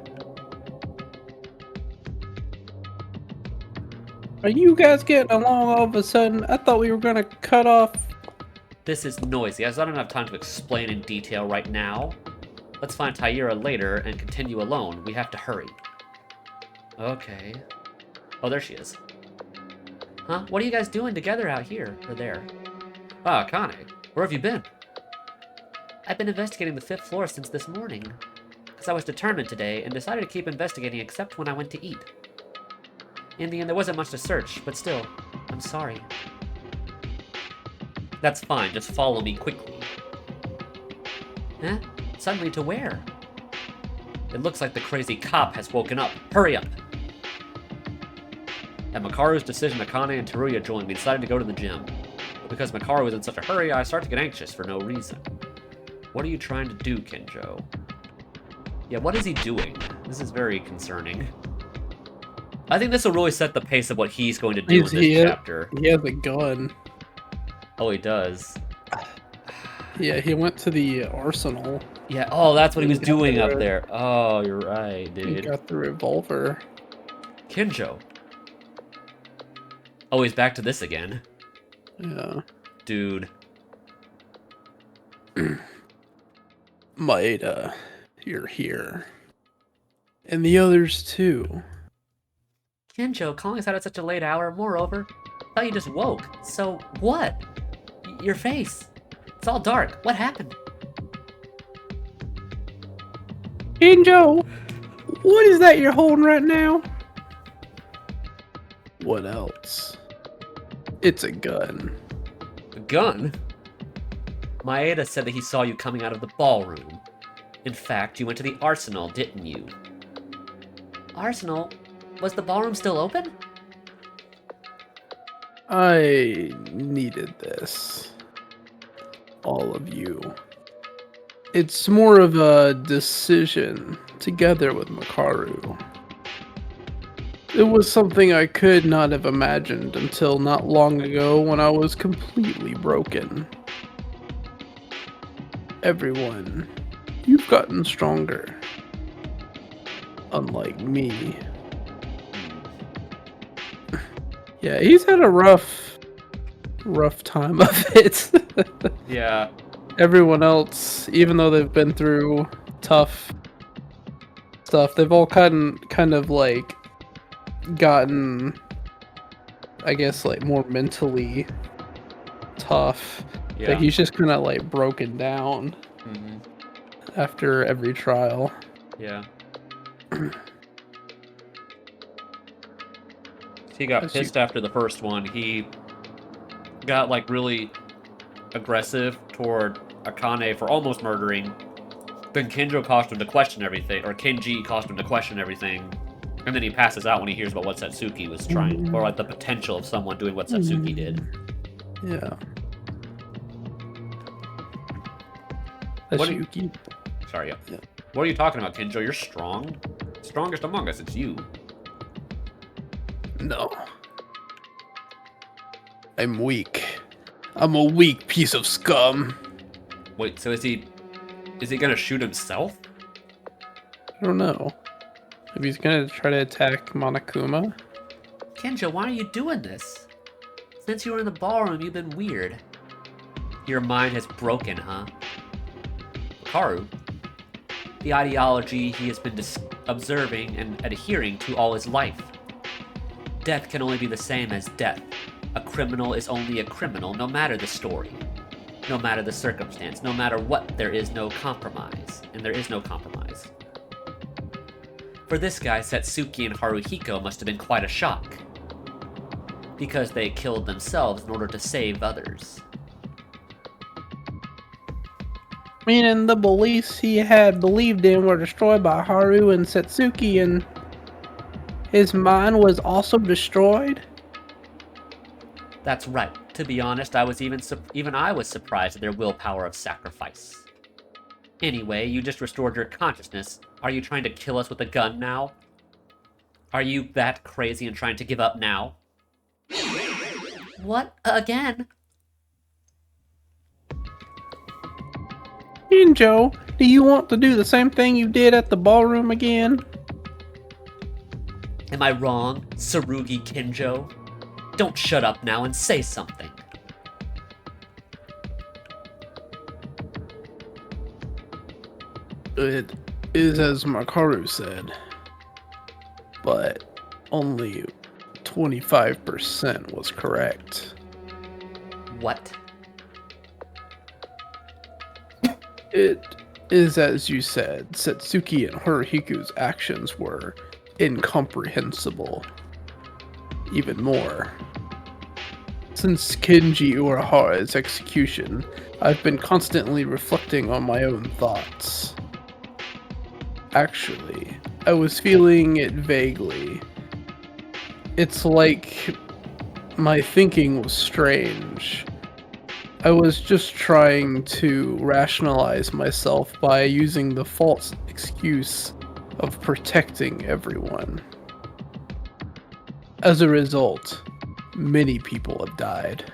Are you guys getting along all of a sudden? I thought we were gonna cut off. This is noisy. I don't have time to explain in detail right now. Let's find Taira later and continue alone. We have to hurry. Okay. Oh, there she is. Huh? What are you guys doing together out here? Or there? Ah, Akane. Where have you been? I've been investigating the 5th floor since this morning. Because I was determined today and decided to keep investigating except when I went to eat. In the end, there wasn't much to search, but still, I'm sorry. That's fine, just follow me quickly. Huh? Suddenly to where? It looks like the crazy cop has woken up. Hurry up! At Makaru's decision, Akane and Teruya joined. We decided to go to the gym. But because Makaru was in such a hurry, I started to get anxious for no reason. What are you trying to do, Kinjo? Yeah, what is he doing? This is very concerning. I think this will really set the pace of what he's going to do in this chapter. He has a gun. Oh, he does. Yeah, he went to the arsenal. Yeah, oh, that's what he was doing up there. Oh, you're right, dude. He got the revolver. Kinjo. Oh, he's back to this again. Yeah. Dude. Maeda, you're here. And the others too. Kinjo, calling us out at such a late hour. Moreover, I thought you just woke. So, what? Your face. It's all dark. What happened? Kinjo, what is that you're holding right now? What else? It's a gun. A gun? Maeda said that he saw you coming out of the ballroom. In fact, you went to the arsenal, didn't you? Arsenal? Was the ballroom still open? I needed this. All of you. It's more of a decision together with Makaru. It was something I could not have imagined until not long ago when I was completely broken. Everyone, you've gotten stronger. Unlike me. Yeah, he's had a rough time of it. Yeah. Everyone else, even though they've been through tough stuff, they've all kind of like gotten, I guess, like more mentally tough. Yeah. But he's just kind of like broken down after every trial. Yeah. He got pissed after the first one. He got like really aggressive toward Akane for almost murdering. Then Kinjo caused him to question everything, or Kenji caused him to question everything. And then he passes out when he hears about what Satsuki was trying, or like the potential of someone doing what Satsuki did. Yeah. Satsuki. Sorry, yeah. What are you talking about, Kinjo? You're strong. Strongest among us, it's you. No. I'm weak. I'm a weak piece of scum. Wait, so is he gonna shoot himself? I don't know. Maybe he's gonna try to attack Monokuma? Kenjo, why are you doing this? Since you were in the ballroom, you've been weird. Your mind has broken, huh? Karu, the ideology he has been observing and adhering to all his life. Death can only be the same as death. A criminal is only a criminal, no matter the story, no matter the circumstance, no matter what, there is no compromise. And there is no compromise. For this guy, Setsuki and Haruhiko must have been quite a shock, because they killed themselves in order to save others. Meaning the beliefs he had believed in were destroyed by Haru and Setsuki, and his mind was also destroyed? That's right. To be honest, I was even I was surprised at their willpower of sacrifice. Anyway, you just restored your consciousness. Are you trying to kill us with a gun now? Are you that crazy and trying to give up now? What? Again? Kenjo, do you want to do the same thing you did at the ballroom again? Am I wrong, Tsurugi Kinjo? Don't shut up now and say something. It is as Makaru said, but only 25% was correct. What? It is as you said, Setsuki and Haruhiko's actions were incomprehensible. Even more. Since Kenji Urahara's execution, I've been constantly reflecting on my own thoughts. Actually, I was feeling it vaguely. It's like my thinking was strange. I was just trying to rationalize myself by using the false excuse of protecting everyone. As a result, many people have died.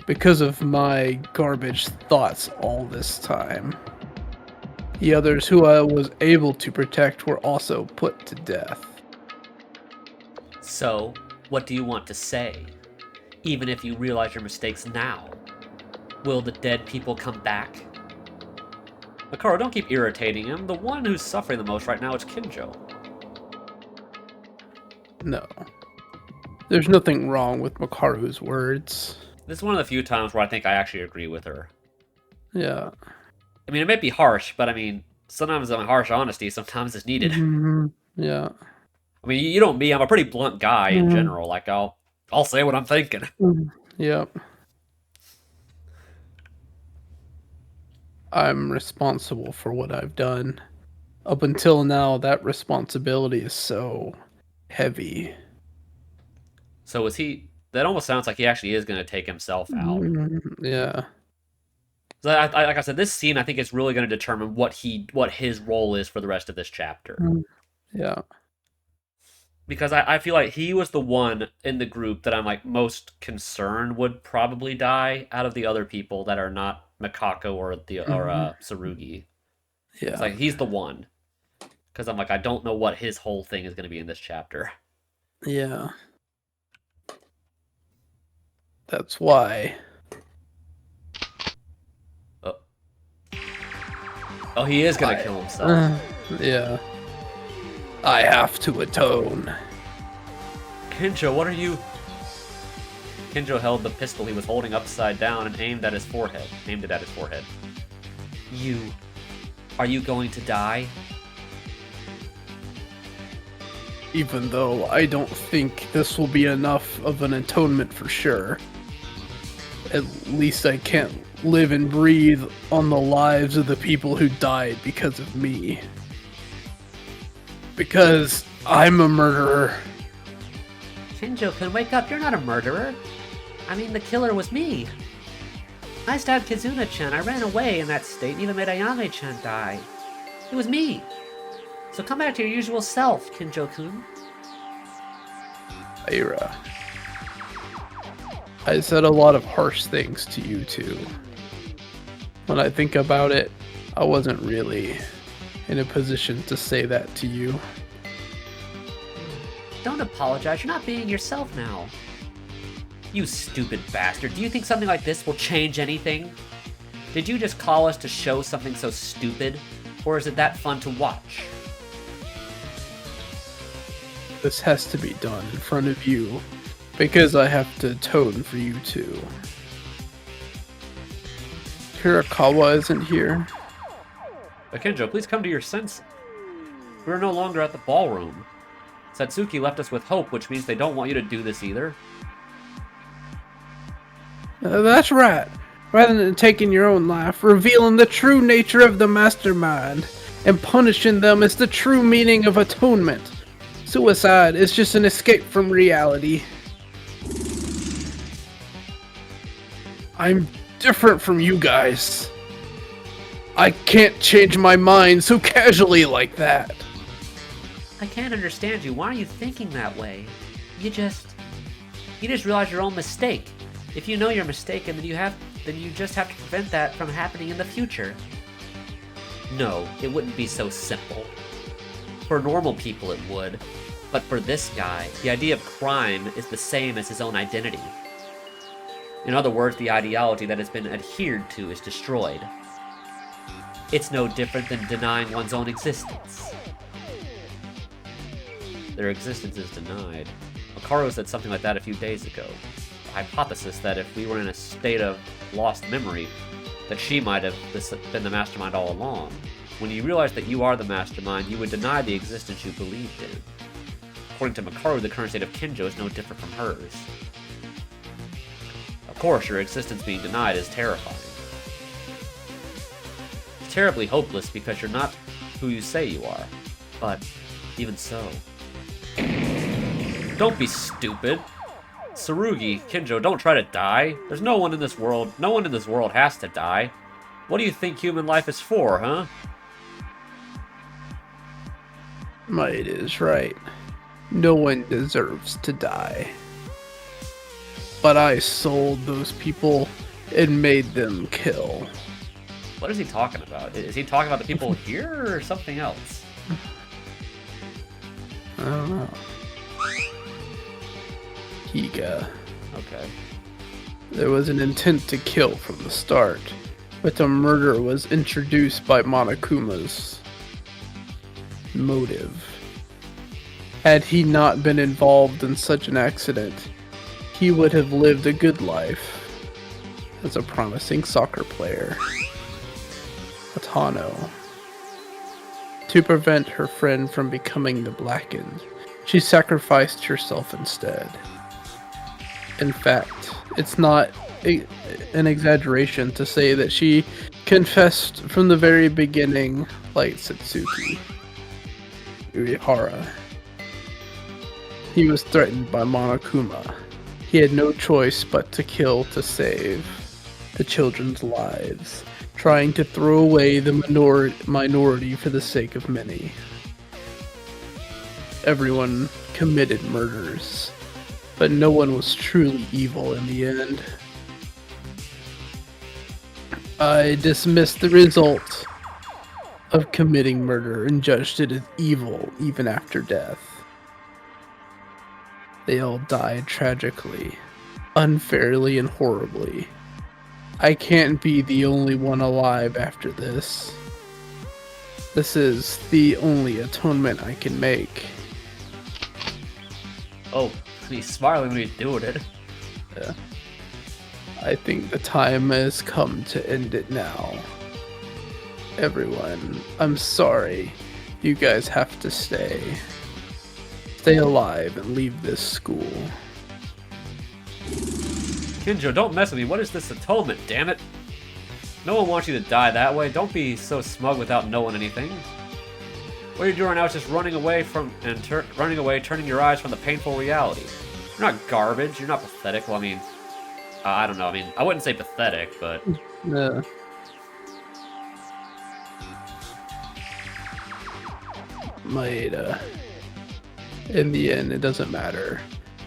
Because of my garbage thoughts all this time. The others who I was able to protect were also put to death. So, what do you want to say? Even if you realize your mistakes now, will the dead people come back? Makaru, don't keep irritating him. The one who's suffering the most right now is Kinjo. No. There's nothing wrong with Makaru's words. This is one of the few times where I think I actually agree with her. Yeah. I mean, it may be harsh, but I mean, sometimes harsh honesty sometimes is needed. Mm-hmm. Yeah. I mean, you know me, I'm a pretty blunt guy in general. Like, I'll say what I'm thinking. Yeah. I'm responsible for what I've done. Up until now, that responsibility is so heavy. So is he... That almost sounds like he actually is going to take himself out. Yeah. So like I said, this scene I think is really going to determine what his role is for the rest of this chapter. Yeah. Because I feel like he was the one in the group that I'm like most concerned would probably die out of the other people that are not Mikako or Tsurugi. Yeah. It's like he's the one. Because I'm like, I don't know what his whole thing is going to be in this chapter. Yeah. That's why. Oh, he is going to kill himself. Yeah. I have to atone. Kinjo, what are you... Kinjo held the pistol he was holding upside down and aimed it at his forehead. Are you going to die? Even though I don't think this will be enough of an atonement for sure. At least I can't live and breathe on the lives of the people who died because of me. Because I'm a murderer. Kinjo-kun, wake up. You're not a murderer. I mean, the killer was me. I stabbed Kizuna-chan. I ran away in that state and even made Ayame-chan die. It was me. So come back to your usual self, Kinjo-kun. Ira. I said a lot of harsh things to you two. When I think about it, I wasn't really in a position to say that to you. Don't apologize, you're not being yourself now. You stupid bastard, do you think something like this will change anything? Did you just call us to show something so stupid? Or is it that fun to watch? This has to be done in front of you, because I have to atone for you two. Hirakawa isn't here. Akinjo, please come to your senses. We're no longer at the ballroom. Satsuki left us with hope, which means they don't want you to do this either. That's right. Rather than taking your own life, revealing the true nature of the mastermind, and punishing them is the true meaning of atonement. Suicide is just an escape from reality. I'm different from you guys. I can't change my mind so casually like that. I can't understand you. Why are you thinking that way? You just realize your own mistake. If you know you're mistaken, then you just have to prevent that from happening in the future. No, it wouldn't be so simple. For normal people it would, but for this guy, the idea of crime is the same as his own identity. In other words, the ideology that has been adhered to is destroyed. It's no different than denying one's own existence. Their existence is denied. Makaru said something like that a few days ago. The hypothesis that if we were in a state of lost memory, that she might have been the mastermind all along. When you realize that you are the mastermind, you would deny the existence you believed in. According to Makaru, the current state of Kinjo is no different from hers. Of course, your existence being denied is terrifying. It's terribly hopeless because you're not who you say you are. But, even so... Don't be stupid. Tsurugi, Kinjo, don't try to die. There's no one in this world has to die. What do you think human life is for, huh? Might is right. No one deserves to die. But I sold those people and made them kill. What is he talking about? Is he talking about the people here or something else? I don't know. Higa. Okay. There was an intent to kill from the start, but the murder was introduced by Monokuma's motive. Had he not been involved in such an accident, he would have lived a good life as a promising soccer player. Atano. To prevent her friend from becoming the Blackened, she sacrificed herself instead. In fact, it's not an exaggeration to say that she confessed from the very beginning, like Satsuki. Urihara. He was threatened by Monokuma. He had no choice but to kill to save the children's lives, trying to throw away the minority for the sake of many. Everyone committed murders, but no one was truly evil in the end. I dismissed the result of committing murder and judged it as evil even after death. They all died tragically, unfairly and horribly. I can't be the only one alive after this. This is the only atonement I can make. Oh, he's smiling when he's doing it. Yeah. I think the time has come to end it now. Everyone, I'm sorry. You guys have to stay. Stay alive and leave this school. Kinjo, don't mess with me. What is this atonement, damn it? No one wants you to die that way. Don't be so smug without knowing anything. What you're doing now is just running away, turning your eyes from the painful reality. You're not garbage. You're not pathetic. Well, I mean, I don't know. I mean, I wouldn't say pathetic, but... Yeah. Maeda. In the end, it doesn't matter.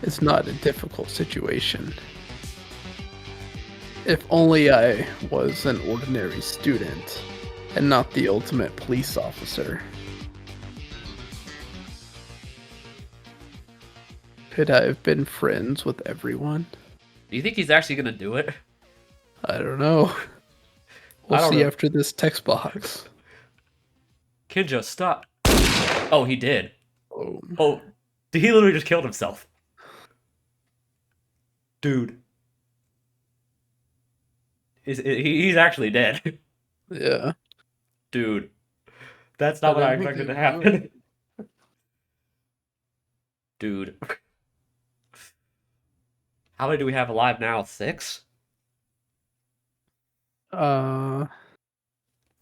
It's not a difficult situation. If only I was an ordinary student and not the ultimate police officer. Could I have been friends with everyone? Do you think he's actually gonna do it? I don't know. We'll I don't see know. after this text box. Kinjo, stop. Oh, he did. Oh, Oh, he literally just killed himself. Dude. He's actually dead. yeah. Dude. That's not what I didn't think expected to they happen. Dude. How many do we have alive now? 6? Uh,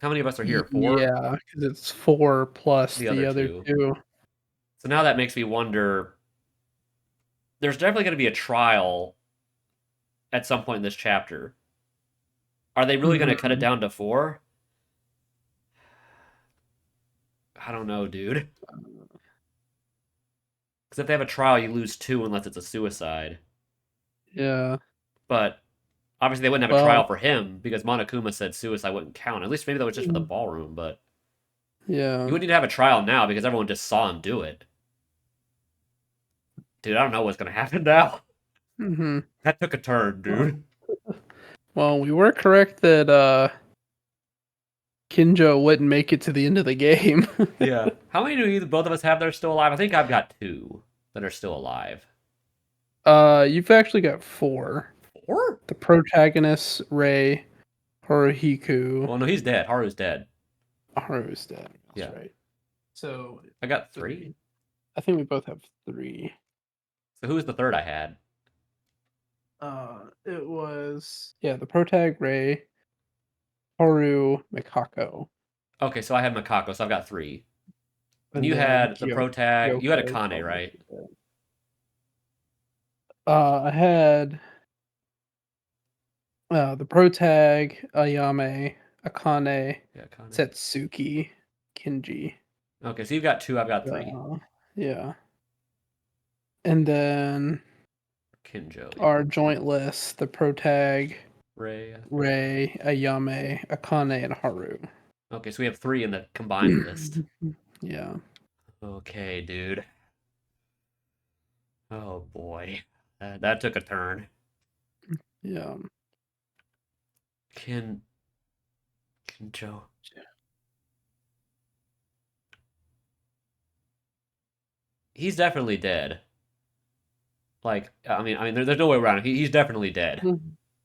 How many of us are here? 4? yeah, because it's 4 plus The the other other 2. 2. So now that makes me wonder. There's definitely going to be a trial at some point in this chapter. Are they really going to cut it down to 4? I don't know, dude. Because if they have a trial, you lose 2 unless it's a suicide. Yeah. But obviously, they wouldn't have a Well, trial for him because Monokuma said suicide wouldn't count. At least maybe that was just for the ballroom, but yeah. you wouldn't need to have a trial now because everyone just saw him do it. Dude, I don't know what's going to happen now. Mm-hmm. That took a turn, dude. Well, we were correct that Kinjo wouldn't make it to the end of the game. Yeah. How many do both of us have that are still alive? I think I've got 2 that are still alive. You've actually got 4. 4? The protagonist, Rei, Haruhiku. Well, no, he's dead. Haru's dead. Haru's dead. That's Yeah. right. So I got 3. I think we both have 3. So who was the third I had? It was the protag Rei, Haru, Mikako. Okay, so I had Makako, so I've got 3. And you then had the protag. You had Kyoko, Akane, right? I had the protag, Ayame, Akane, Yeah, Akane. Setsuki, Kinji. Okay, so you've got 2, I've got 3. Yeah. And then Kinjo. our joint list, the protag, Rei. Ayame, Akane, and Haru. Okay, so we have 3 in the combined list. Yeah. Okay, dude. Oh boy. That took a turn. Yeah. Kinjo. He's definitely dead. Like, I mean, there's no way around it. He's definitely dead.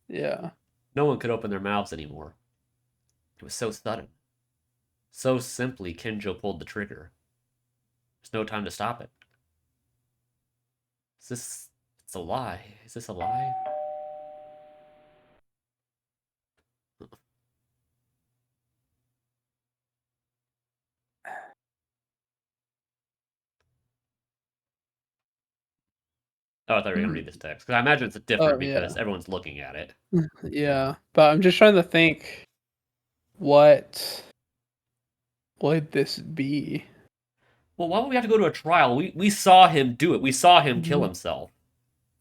Yeah. No one could open their mouths anymore. It was so sudden. So simply, Kinjo pulled the trigger. There's no time to stop it. Is this... It's a lie. Is this a lie? Oh, I thought you were going to read this text. Because I imagine it's different because everyone's looking at it. Yeah. But I'm just trying to think, what would this be? Well, why would we have to go to a trial? We saw him do it. We saw him kill himself.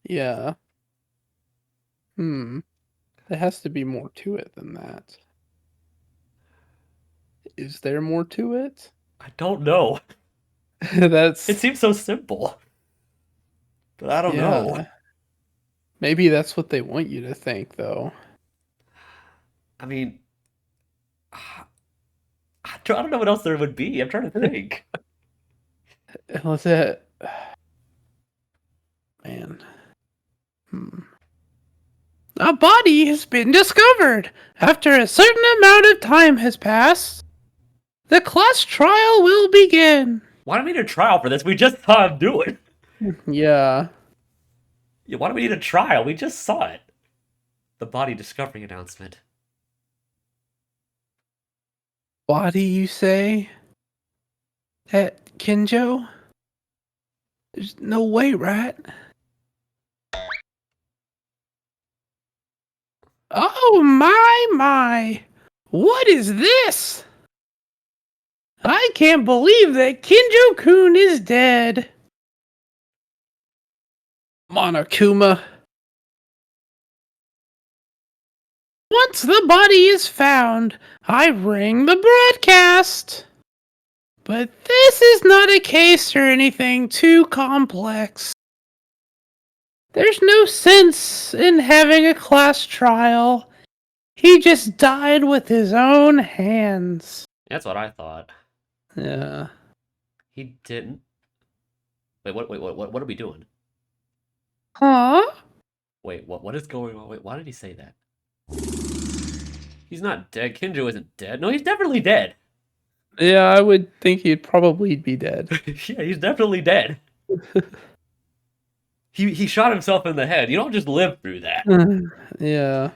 Yeah. There has to be more to it than that. Is there more to it? I don't know. It seems so simple. But I don't know. Maybe that's what they want you to think, though. I mean, I don't know what else there would be. I'm trying to think. What's that? Man. A body has been discovered. After a certain amount of time has passed, the class trial will begin. Why do we need a trial for this? We just saw him do it. Yeah. Why do we need a trial? We just saw it. The body discovery announcement. Body, you say? That Kinjo? There's no way, right? Oh my! What is this? I can't believe that Kinjo-kun is dead. Monokuma. Once the body is found, I ring the broadcast. But this is not a case or anything too complex. There's no sense in having a class trial. He just died with his own hands. That's what I thought. Yeah. He didn't. Wait, what are we doing? Huh? Wait, what is going on? Wait, why did he say that? He's not dead. Kinjo isn't dead. No, he's definitely dead. Yeah, I would think he'd probably be dead. Yeah, he's definitely dead. He shot himself in the head. You don't just live through that. Yeah.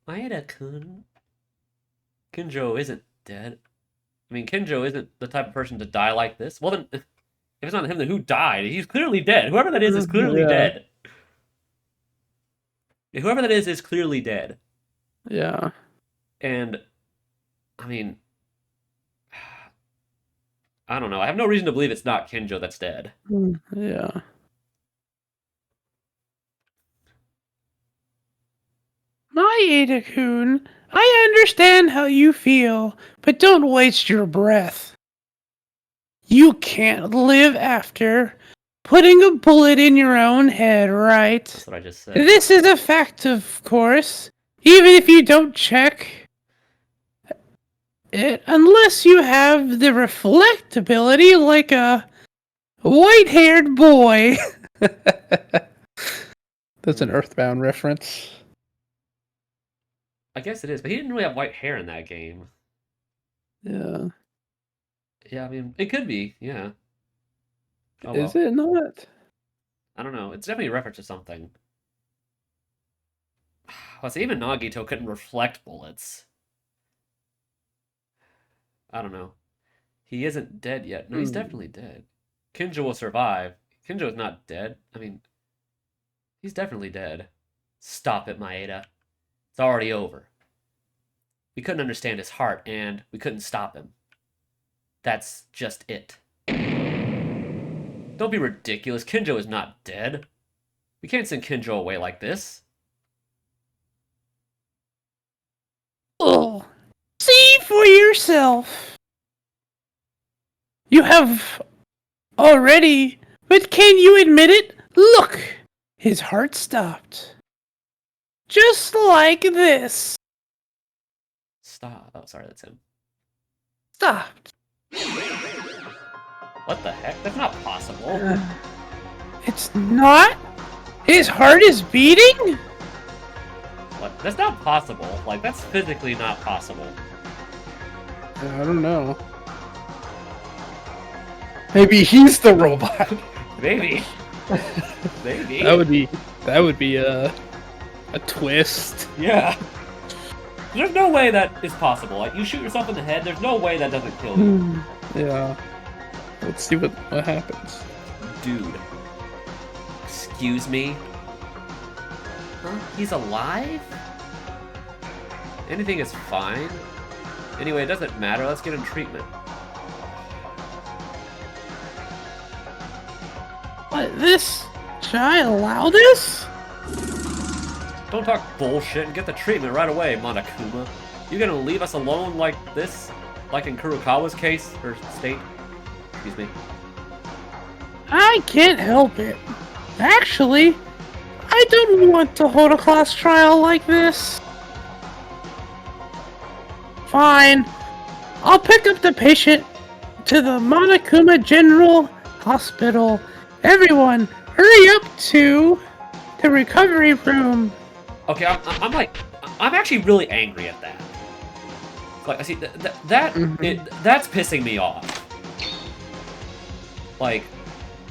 Maeda-kun. Kinjo isn't dead. I mean, Kinjo isn't the type of person to die like this. Well, then, if it's not him, then who died? He's clearly dead. Whoever that is clearly dead. Whoever that is clearly dead. Yeah. And, I mean, I don't know. I have no reason to believe it's not Kinjo that's dead. Yeah. Maeda-kun, I understand how you feel, but don't waste your breath. You can't live after putting a bullet in your own head, right? That's what I just said. This is a fact, of course, even if you don't check it, unless you have the reflect ability like a white-haired boy. That's an Earthbound reference. I guess it is, but he didn't really have white hair in that game. Yeah. Yeah, I mean, it could be, yeah. Oh, Is it not? I don't know. It's definitely a reference to something. Well, see, even Nagito couldn't reflect bullets. I don't know. He isn't dead yet. No, he's definitely dead. Kinjo will survive. Kinjo is not dead. I mean, he's definitely dead. Stop it, Maeda. It's already over. We couldn't understand his heart, and we couldn't stop him. That's just it. Don't be ridiculous. Kinjo is not dead. We can't send Kinjo away like this. Oh, see for yourself. You have already, but can you admit it? Look, his heart stopped. Just like this. Stop. Oh, sorry, that's him. Stopped. What the heck? That's not possible. It's not? His heart is beating? What? That's not possible. Like, that's physically not possible. I don't know. Maybe he's the robot. Maybe. Maybe. That would be a twist. Yeah. There's no way that is possible. Like, you shoot yourself in the head, there's no way that doesn't kill you. Yeah. Let's see what happens. Dude. Excuse me? Huh? He's alive? Anything is fine. Anyway, it doesn't matter. Let's get him treatment. What, this? Should I allow this? Don't talk bullshit and get the treatment right away, Monokuma. You gonna leave us alone like this? Like in Kurokawa's case? Or state? Excuse me. I can't help it. Actually, I don't want to hold a class trial like this. Fine. I'll pick up the patient to the Monokuma General Hospital. Everyone, hurry up to the recovery room. Okay, I'm actually really angry at that. Like, I see that's pissing me off. Like,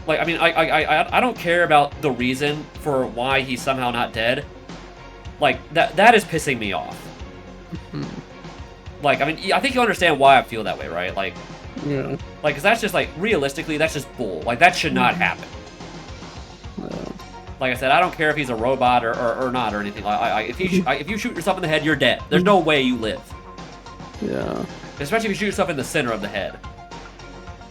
I mean, I don't care about the reason for why he's somehow not dead. Like, that is pissing me off. Like, I mean, I think you understand why I feel that way, right? Like, Yeah. like, cause that's just like realistically, that's just bull. Like, that should not happen. Like I said, I don't care if he's a robot or not or anything. If you shoot yourself in the head, you're dead. There's no way you live. Yeah. Especially if you shoot yourself in the center of the head.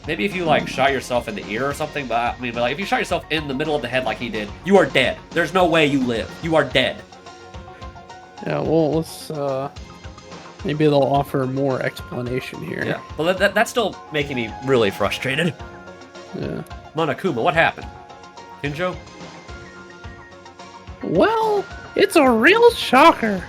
Maybe if you like shot yourself in the ear or something, but I mean, like if you shot yourself in the middle of the head like he did, you are dead. There's no way you live. You are dead. Yeah, well, let's, maybe they'll offer more explanation here. Yeah, but that's still making me really frustrated. Yeah. Monokuma, what happened? Kinjo? Well, it's a real shocker.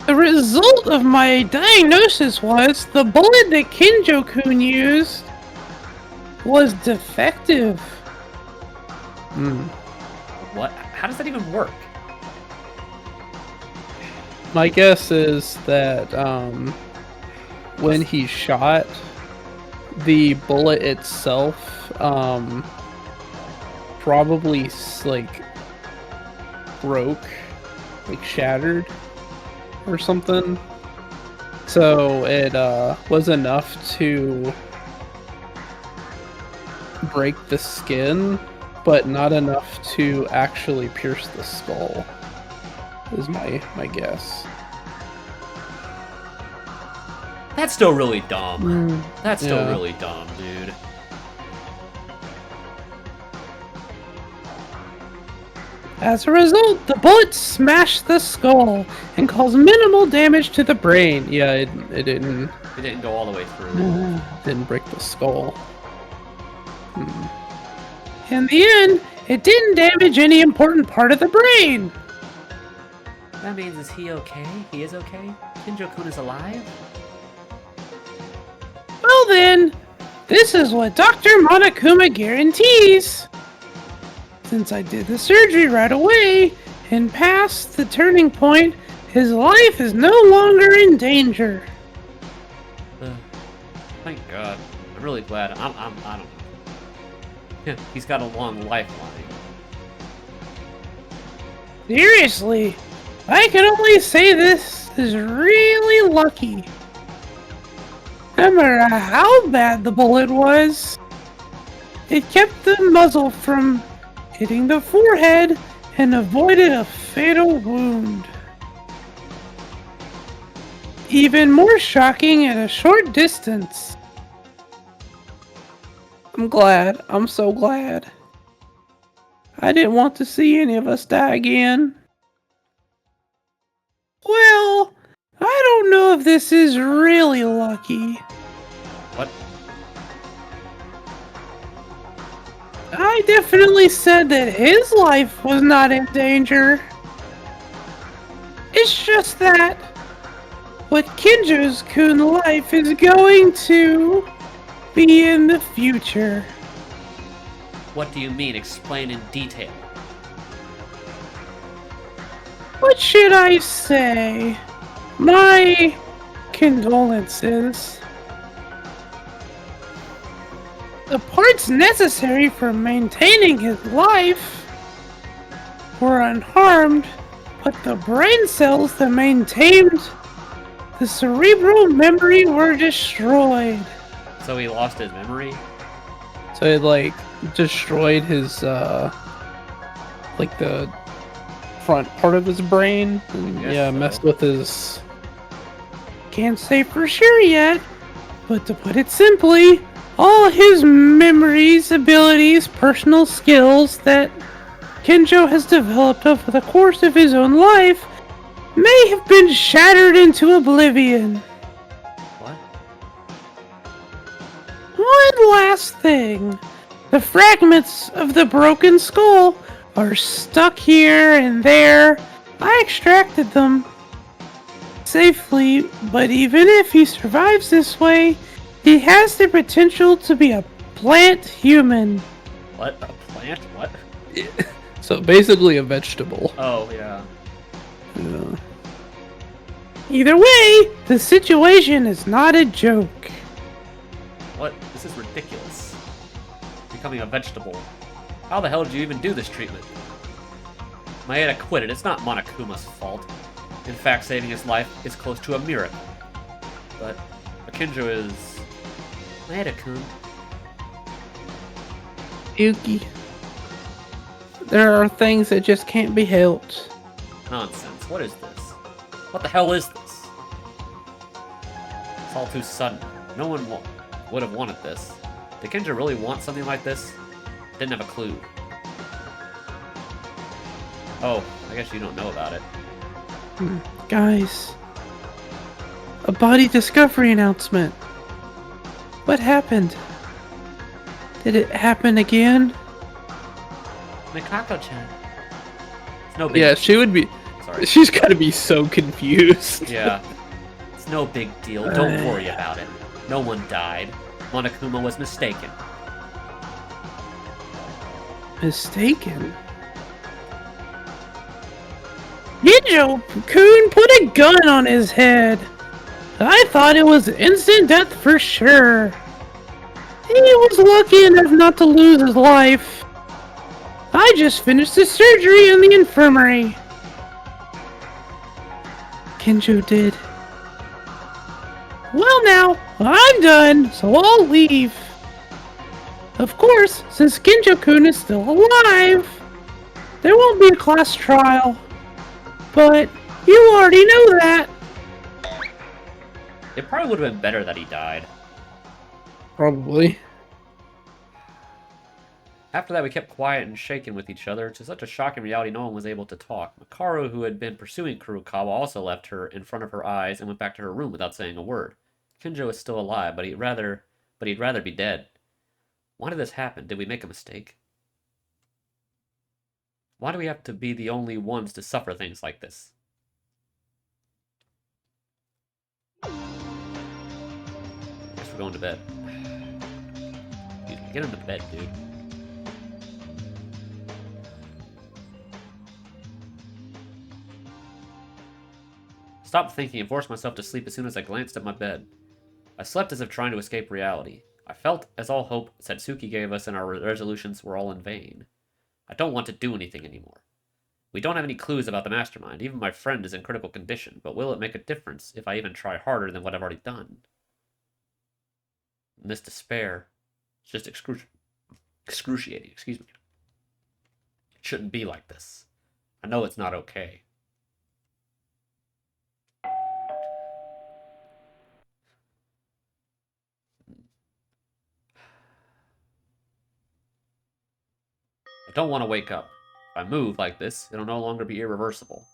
The result of my diagnosis was the bullet that Kinjo-kun used was defective. What? How does that even work? My guess is that when he shot, the bullet itself probably like broke, like shattered or something. So it was enough to break the skin, but not enough to actually pierce the skull, is my guess. That's still really dumb. That's still Yeah. really dumb, dude. As a result, the bullet smashed the skull and caused minimal damage to the brain. Yeah, it didn't It didn't go all the way through. didn't break the skull. In the end, it didn't damage any important part of the brain. That means, is he okay? He is okay? Kinjo-kun is alive? Well then, this is what Dr. Monokuma guarantees. Since I did the surgery right away and passed the turning point, his life is no longer in danger. Thank God. I'm really glad. I don't know. Yeah, he's got a long lifeline. Seriously, I can only say this is really lucky. No matter how bad the bullet was, it kept the muzzle from hitting the forehead and avoided a fatal wound. Even more shocking at a short distance. I'm glad. I'm so glad. I didn't want to see any of us die again. Well, I don't know if this is really lucky. What? I definitely said that his life was not in danger. It's just that what Kinjo's Kun life is going to be in the future. What do you mean? Explain in detail. What should I say? My condolences. The parts necessary for maintaining his life were unharmed, but the brain cells that maintained the cerebral memory were destroyed. So he lost his memory? So it like destroyed his like the front part of his brain. And, Guess yeah, so. messed with his. Can't say for sure yet, but to put it simply, all his memories, abilities, personal skills that Kinjo has developed over the course of his own life may have been shattered into oblivion. What? One last thing. The fragments of the broken skull are stuck here and there. I extracted them safely, but even if he survives this way, he has the potential to be a plant human. What? A plant? What? So basically a vegetable. Oh, yeah. Yeah. Either way, the situation is not a joke. What? This is ridiculous. Becoming a vegetable. How the hell did you even do this treatment? Maeda quit it. It's not Monokuma's fault. In fact, saving his life is close to a miracle. But Akinjo is... Maeda-kun. Yuki. There are things that just can't be helped. Nonsense. What is this? What the hell is this? It's all too sudden. No one would have wanted this. Did Kendra really want something like this? Didn't have a clue. Oh, I guess you don't know about it. Guys, a body discovery announcement. What happened? Did it happen again? Mikako-chan. It's no big. Yeah, she would be. Sorry. She's gotta be so confused. Yeah. It's no big deal. Don't worry about it. No one died. Monokuma was mistaken. Mistaken? Ninja-kun put a gun on his head. I thought it was instant death for sure. He was lucky enough not to lose his life. I just finished the surgery in the infirmary. Kinjo did. Well now, I'm done, so I'll leave. Of course, since Kinjo-kun is still alive, there won't be a class trial. But you already know that. It probably would have been better that he died. Probably. After that, we kept quiet and shaken with each other. To such a shocking reality, no one was able to talk. Makaru, who had been pursuing Kurokawa, also left her in front of her eyes and went back to her room without saying a word. Kinjo is still alive, but he'd rather be dead. Why did this happen? Did we make a mistake? Why do we have to be the only ones to suffer things like this? Guess we're going to bed. Get into bed, dude. Stopped thinking and forced myself to sleep as soon as I glanced at my bed. I slept as if trying to escape reality. I felt as all hope Satsuki gave us and our resolutions were all in vain. I don't want to do anything anymore. We don't have any clues about the mastermind. Even my friend is in critical condition, but will it make a difference if I even try harder than what I've already done? And this despair is just excruciating. Excuse me. It shouldn't be like this. I know it's not okay. I don't want to wake up. If I move like this, it'll no longer be irreversible.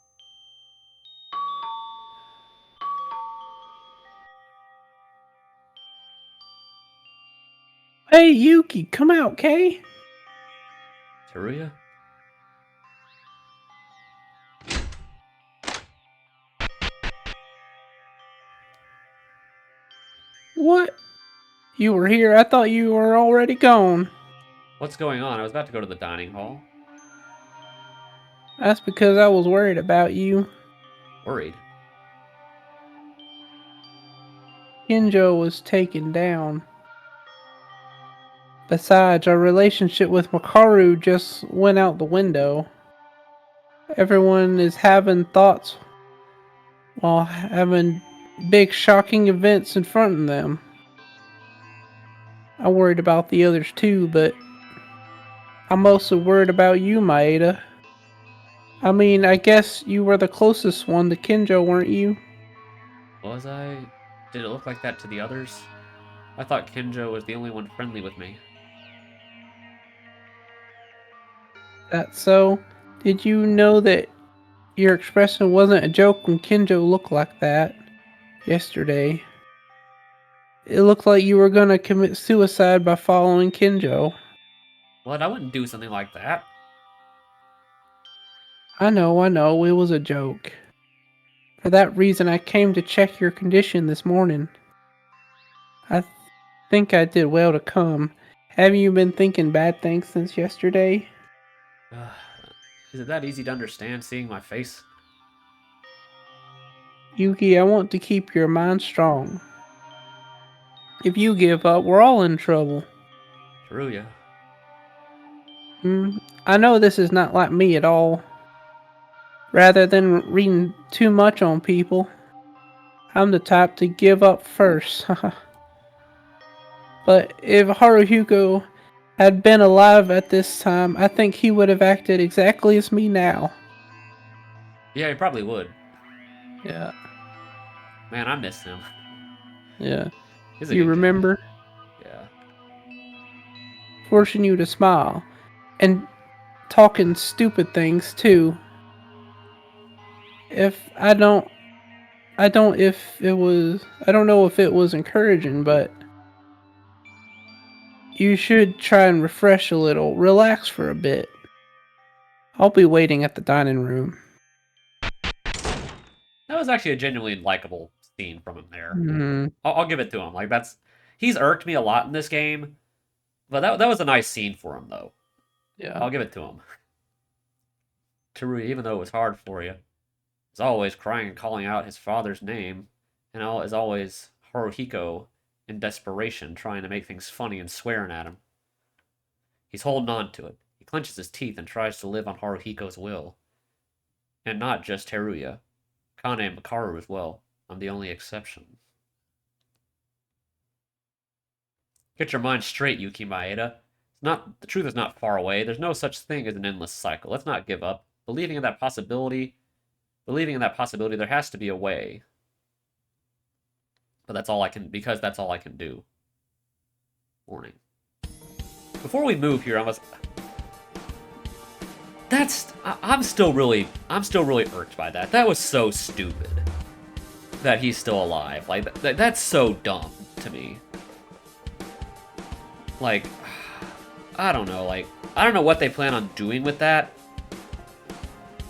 Hey, Yuki, come out, Kay. Teruya? What? You were here? I thought you were already gone. What's going on? I was about to go to the dining hall. That's because I was worried about you. Worried. Kinjo was taken down. Besides, our relationship with Makaru just went out the window. Everyone is having thoughts while having big shocking events in front of them. I worried about the others too, but I'm mostly worried about you, Maeda. I mean, I guess you were the closest one to Kinjo, weren't you? Was I? Did it look like that to the others? I thought Kinjo was the only one friendly with me. That's so? Did you know that your expression wasn't a joke when Kinjo looked like that yesterday? It looked like you were gonna commit suicide by following Kinjo. What? I wouldn't do something like that. I know, it was a joke. For that reason, I came to check your condition this morning. I think I did well to come. Have you been thinking bad things since yesterday? Is it that easy to understand seeing my face? Yuki, I want to keep your mind strong. If you give up, we're all in trouble. Teruya. I know this is not like me at all. Rather than reading too much on people, I'm the type to give up first. But if Haruhiko had been alive at this time, I think he would have acted exactly as me now. Yeah, he probably would. Yeah. Man, I miss him. Yeah. He's a You good remember? character. Forcing you to smile. And talking stupid things, too. If I don't... I don't if it was... I don't know if it was encouraging, but... You should try and refresh a little. Relax for a bit. I'll be waiting at the dining room. That was actually a genuinely likable scene from him there. Hmm. I'll give it to him. Like he's irked me a lot in this game, but that was a nice scene for him though. Yeah. I'll give it to him. Teruya, even though it was hard for you, is always crying and calling out his father's name, and is always Haruhiko in desperation, trying to make things funny and swearing at him. He's holding on to it. He clenches his teeth and tries to live on Haruhiko's will. And not just Teruya. Kane and Makaru as well. I'm the only exception. Get your mind straight, Yuki Maeda. The truth is not far away. There's no such thing as an endless cycle. Let's not give up. Believing in that possibility, there has to be a way. But that's all I can do. Warning. Before we move here, I'm still really irked by that. That was so stupid. That he's still alive. Like that's so dumb to me. Like, I don't know. Like, I don't know what they plan on doing with that.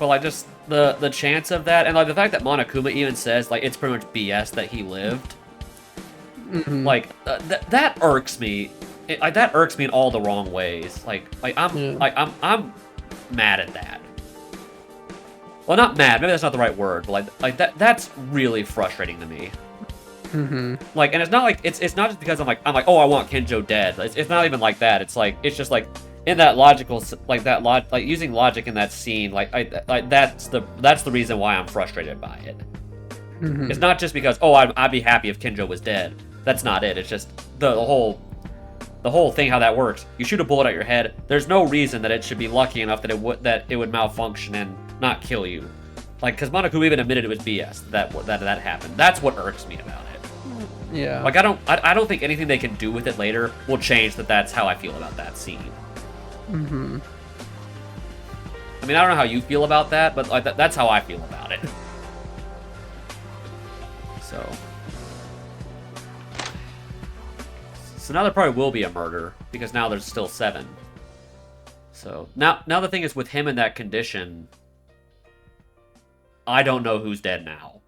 But like, just the chance of that, and like the fact that Monokuma even says like it's pretty much BS that he lived. Mm-hmm. Like that irks me. That irks me in all the wrong ways. I'm mad at that. Well, not mad. Maybe that's not the right word. But like that's really frustrating to me. Mm-hmm. Like, and it's not like it's not just because I'm like oh, I want Kinjo dead. It's not even like that. It's just like in that like using logic in that scene. That's the reason why I'm frustrated by it. Mm-hmm. It's not just because I'd be happy if Kinjo was dead. That's not it. It's just the whole thing, how that works. You shoot a bullet at your head. There's no reason that it should be lucky enough that it would malfunction and not kill you. Like, because Monokuma even admitted it was BS that happened. That's what irks me about it. Yeah. Like, I don't think anything they can do with it later will change that. That's how I feel about that scene. Mm-hmm. I mean, I don't know how you feel about that, but like that's how I feel about it. So now there probably will be a murder, because now there's still 7. So now the thing is, with him in that condition, I don't know who's dead now.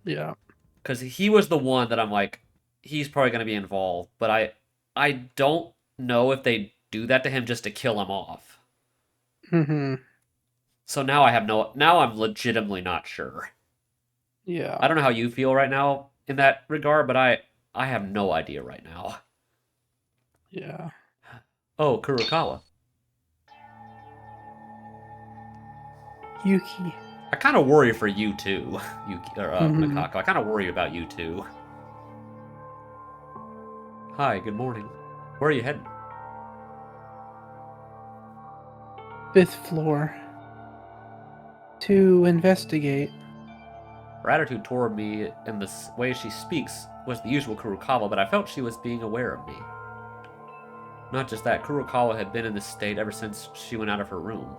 Yeah. Because he was the one that I'm like, he's probably going to be involved, but I don't know if they do that to him just to kill him off. Mm-hmm. So now I'm legitimately not sure. Yeah. I don't know how you feel right now in that regard, but I have no idea right now. Yeah. Oh, Kurokawa. Yuki. I kind of worry for you too, Yuki or Mm-hmm. Mikako. I kind of worry about you too. Hi, good morning. Where are you heading? 5th floor. To investigate. Her attitude toward me and the way she speaks was the usual Kurokawa, but I felt she was being aware of me. Not just that, Kurokawa had been in this state ever since she went out of her room.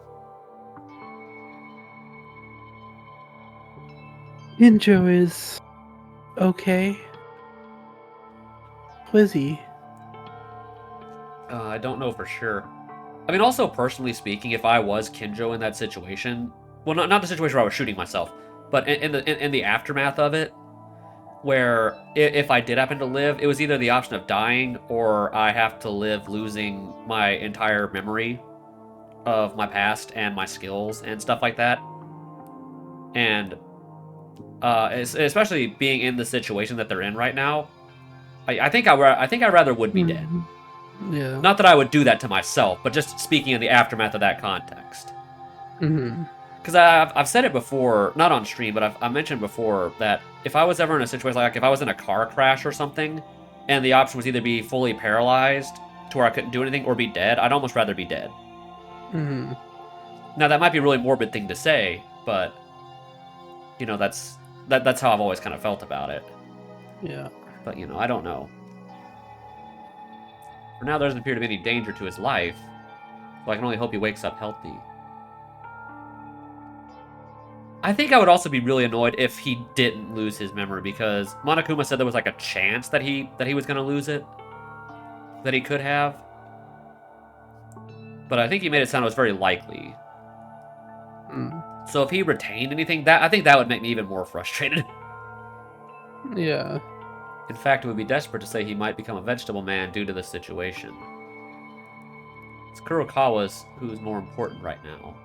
Kinjo is... okay. Quizzy. I don't know for sure. I mean, also personally speaking, if I was Kinjo in that situation, well, not the situation where I was shooting myself, but in the aftermath of it, where if I did happen to live, it was either the option of dying or I have to live losing my entire memory of my past and my skills and stuff like that. And especially being in the situation that they're in right now, I think I rather would be dead. Yeah. Not that I would do that to myself, but just speaking in the aftermath of that context. Mm-hmm. Because I've said it before, not on stream, but I've mentioned before that if I was ever in a situation like if I was in a car crash or something, and the option was either be fully paralyzed to where I couldn't do anything or be dead, I'd almost rather be dead. Mm-hmm. Now that might be a really morbid thing to say, but you know that's how I've always kind of felt about it. Yeah. but, I don't know. For now, there doesn't appear to be any danger to his life, so I can only hope he wakes up healthy. I think I would also be really annoyed if he didn't lose his memory, because Monokuma said there was like a chance that he was going to lose it, that he could have. But I think he made it sound it was very likely. So if he retained anything, I think that would make me even more frustrated. Yeah. In fact, it would be desperate to say he might become a vegetable man due to this situation. It's Kurokawa's who's more important right now.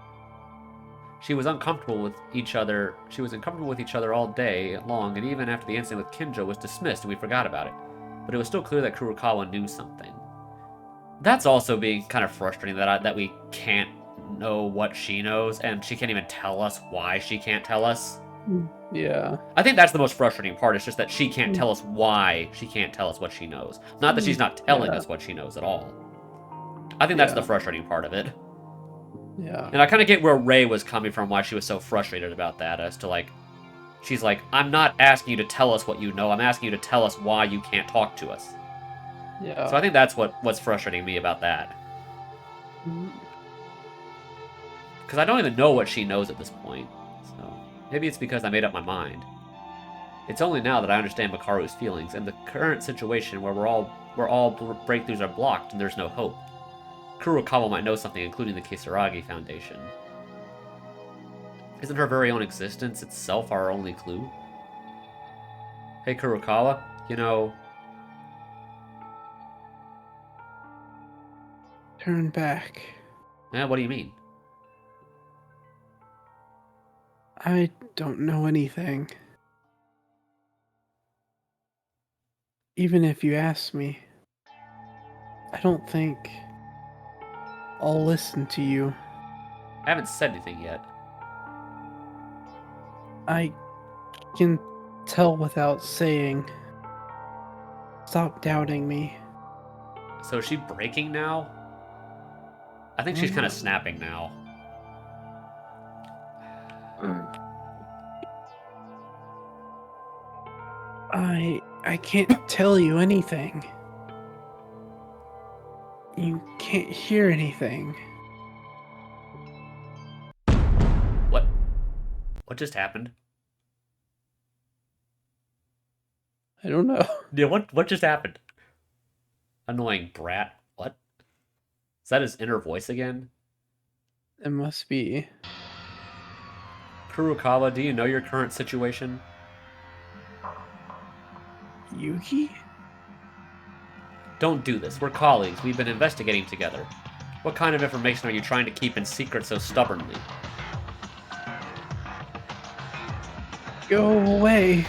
She was uncomfortable with each other. She was uncomfortable with each other all day long, and even after the incident with Kinjo was dismissed and we forgot about it. But it was still clear that Kurokawa knew something. That's also being kind of frustrating that we can't know what she knows, and she can't even tell us why she can't tell us. Yeah. I think that's the most frustrating part. It's just that she can't tell us why she can't tell us what she knows. Not that she's not telling us what she knows at all. I think that's the frustrating part of it. Yeah. And I kind of get where Ray was coming from, why she was so frustrated about that, as to like, she's like, I'm not asking you to tell us what you know, I'm asking you to tell us why you can't talk to us. Yeah. So I think that's what's frustrating me about that. Because I don't even know what she knows at this point. So maybe it's because I made up my mind. It's only now that I understand Makaru's feelings and the current situation where all breakthroughs are blocked and there's no hope. Kurokawa might know something, including the Kisaragi Foundation. Isn't her very own existence itself our only clue? Hey Kurokawa, Turn back. What do you mean? I don't know anything. Even if you ask me, I don't think I'll listen to you. I haven't said anything yet. I can tell without saying. Stop doubting me. So is she breaking now? I think she's kind of snapping now. I can't tell you anything. You can't hear anything. What? What just happened? I don't know. Yeah, what just happened? Annoying brat. What? Is that his inner voice again? It must be. Kurokawa, do you know your current situation? Yuki? Don't do this. We're colleagues. We've been investigating together. What kind of information are you trying to keep in secret so stubbornly? Go away.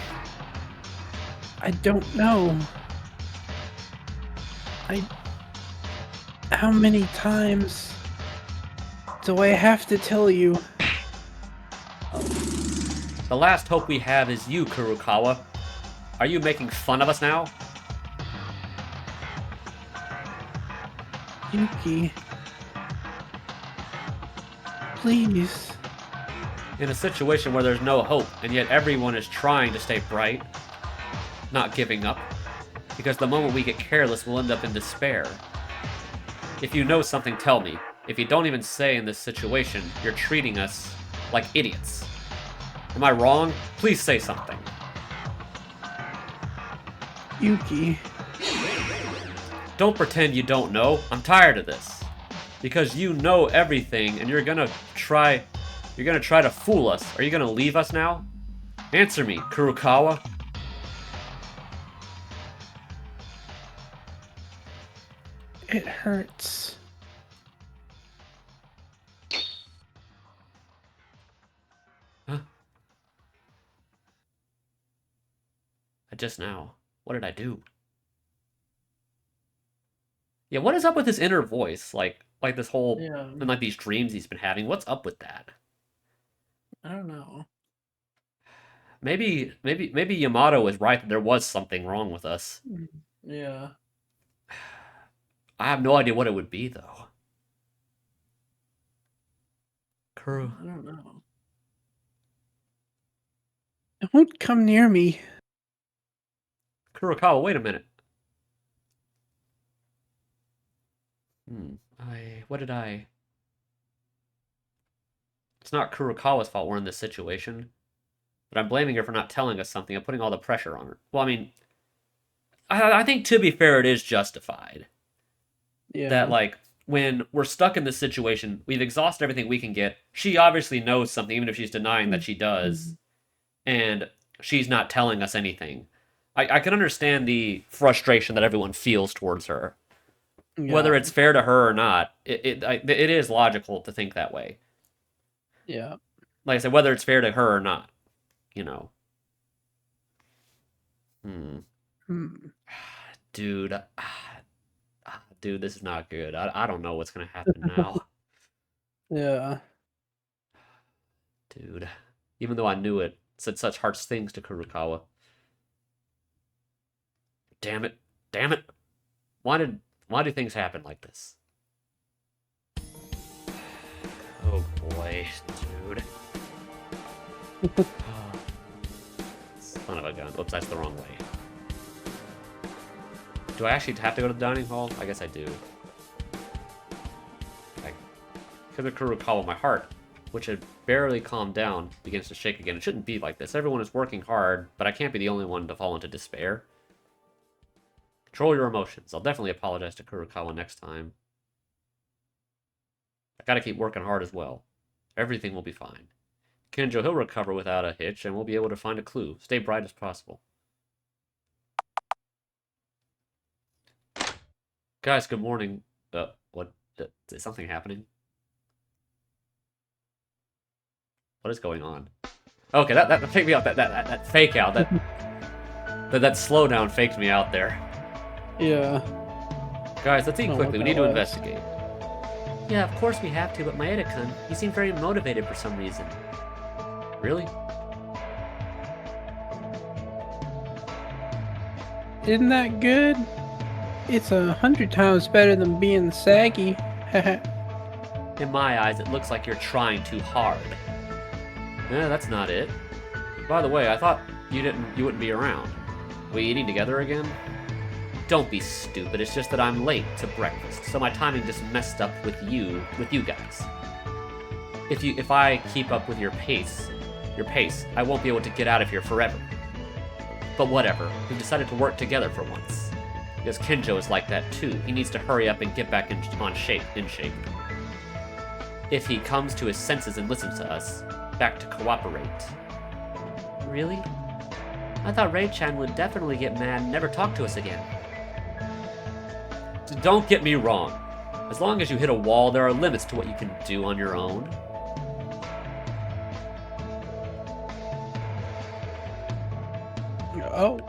I don't know. How many times do I have to tell you? The last hope we have is you, Kurokawa. Are you making fun of us now? Yuki. Please. In a situation where there's no hope, and yet everyone is trying to stay bright, not giving up, because the moment we get careless, we'll end up in despair. If you know something, tell me. If you don't even say in this situation, you're treating us like idiots. Am I wrong? Please say something. Yuki. Don't pretend you don't know. I'm tired of this. Because you know everything, and you're gonna try to fool us. Are you gonna leave us now? Answer me, Kurokawa. It hurts. Huh? Just now. What did I do? Yeah, what is up with his inner voice? Like this whole and like these dreams he's been having. What's up with that? I don't know. Maybe Yamato was right that there was something wrong with us. Yeah. I have no idea what it would be though. I don't know. It won't come near me. Kurokawa, wait a minute. What did I... It's not Kurokawa's fault we're in this situation, but I'm blaming her for not telling us something and putting all the pressure on her. Well, I mean, I think to be fair, it is justified. Yeah. That, like, when we're stuck in this situation, we've exhausted everything we can get. She obviously knows something, even if she's denying that she does, and she's not telling us anything. I can understand the frustration that everyone feels towards her. Yeah. Whether it's fair to her or not, it is logical to think that way. Yeah. Like I said, whether it's fair to her or not, you know. Dude, dude, this is not good. I don't know what's gonna happen now. Yeah. Dude, even though I knew it, said such harsh things to Kurokawa. Damn it. Damn it. Why do things happen like this? Oh boy, dude. Son of a gun. Oops, that's the wrong way. Do I actually have to go to the dining hall? I guess I do. Because of Kurokawa, my heart, which had barely calmed down, begins to shake again. It shouldn't be like this. Everyone is working hard, but I can't be the only one to fall into despair. Control your emotions. I'll definitely apologize to Kurokawa next time. I gotta keep working hard as well. Everything will be fine. Kenjo, he'll recover without a hitch, and we'll be able to find a clue. Stay bright as possible. Guys, good morning. What? Is something happening? What is going on? Okay, that faked me out. That fake out. That slowdown faked me out there. Yeah. Guys, let's eat quickly. We need to investigate. Yeah, of course we have to, but Maeda-kun, you seem very motivated for some reason. Really? Isn't that good? It's 100 times better than being saggy. In my eyes, it looks like you're trying too hard. Yeah, that's not it. By the way, I thought you wouldn't be around. We eating together again? Don't be stupid. It's just that I'm late to breakfast, so my timing just messed up with you guys. If I keep up with your pace, I won't be able to get out of here forever. But whatever. We've decided to work together for once. Because Kenjo is like that too. He needs to hurry up and get back in shape. If he comes to his senses and listens to us, back to cooperate. Really? I thought Ray-chan would definitely get mad and never talk to us again. Don't get me wrong. As long as you hit a wall, there are limits to what you can do on your own. Oh.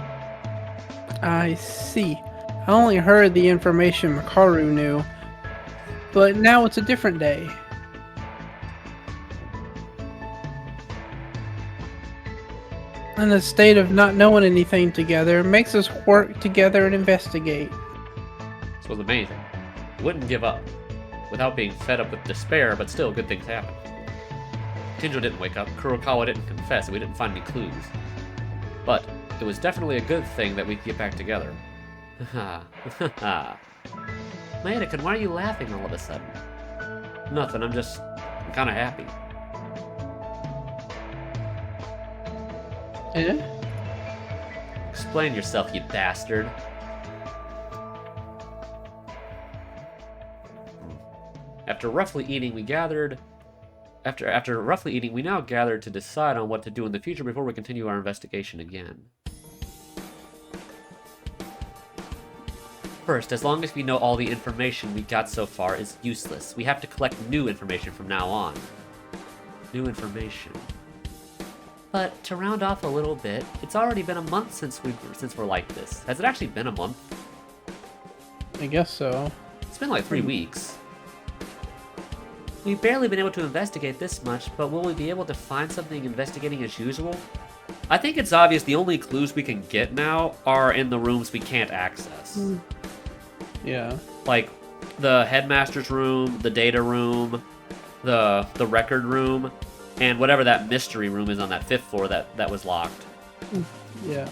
I see. I only heard the information Makaru knew. But now it's a different day. And the state of not knowing anything together makes us work together and investigate. So the main thing, we wouldn't give up. Without being fed up with despair, but still good things happen. Kenjo didn't wake up, Kurokawa didn't confess, and we didn't find any clues. But it was definitely a good thing that we could get back together. Maeda-kun, why are you laughing all of a sudden? Nothing, I'm kind of happy. Eh? Explain yourself, you bastard. After roughly eating, we now gathered to decide on what to do in the future before we continue our investigation again. First, as long as we know all the information we got so far is useless, we have to collect new information from now on. New information. But to round off a little bit, it's already been a month since we're like this. Has it actually been a month? I guess so. It's been like 3 weeks. We've barely been able to investigate this much, but will we be able to find something investigating as usual? I think it's obvious the only clues we can get now are in the rooms we can't access. Yeah. Like the headmaster's room, the data room, the record room, and whatever that mystery room is on that 5th floor that was locked. Yeah.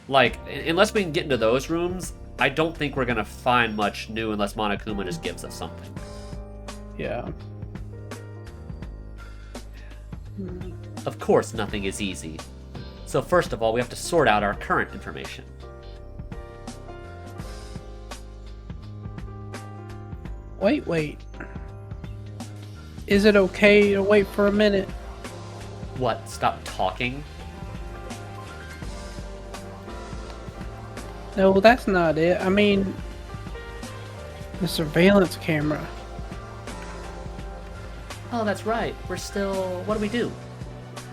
Like, unless we can get into those rooms, I don't think we're gonna find much new unless Monokuma just gives us something. Yeah. Of course, nothing is easy. So first of all, we have to sort out our current information. Wait. Is it okay to wait for a minute? What, stop talking? No, that's not it. I mean, the surveillance camera. Oh, that's right. We're still... What do we do?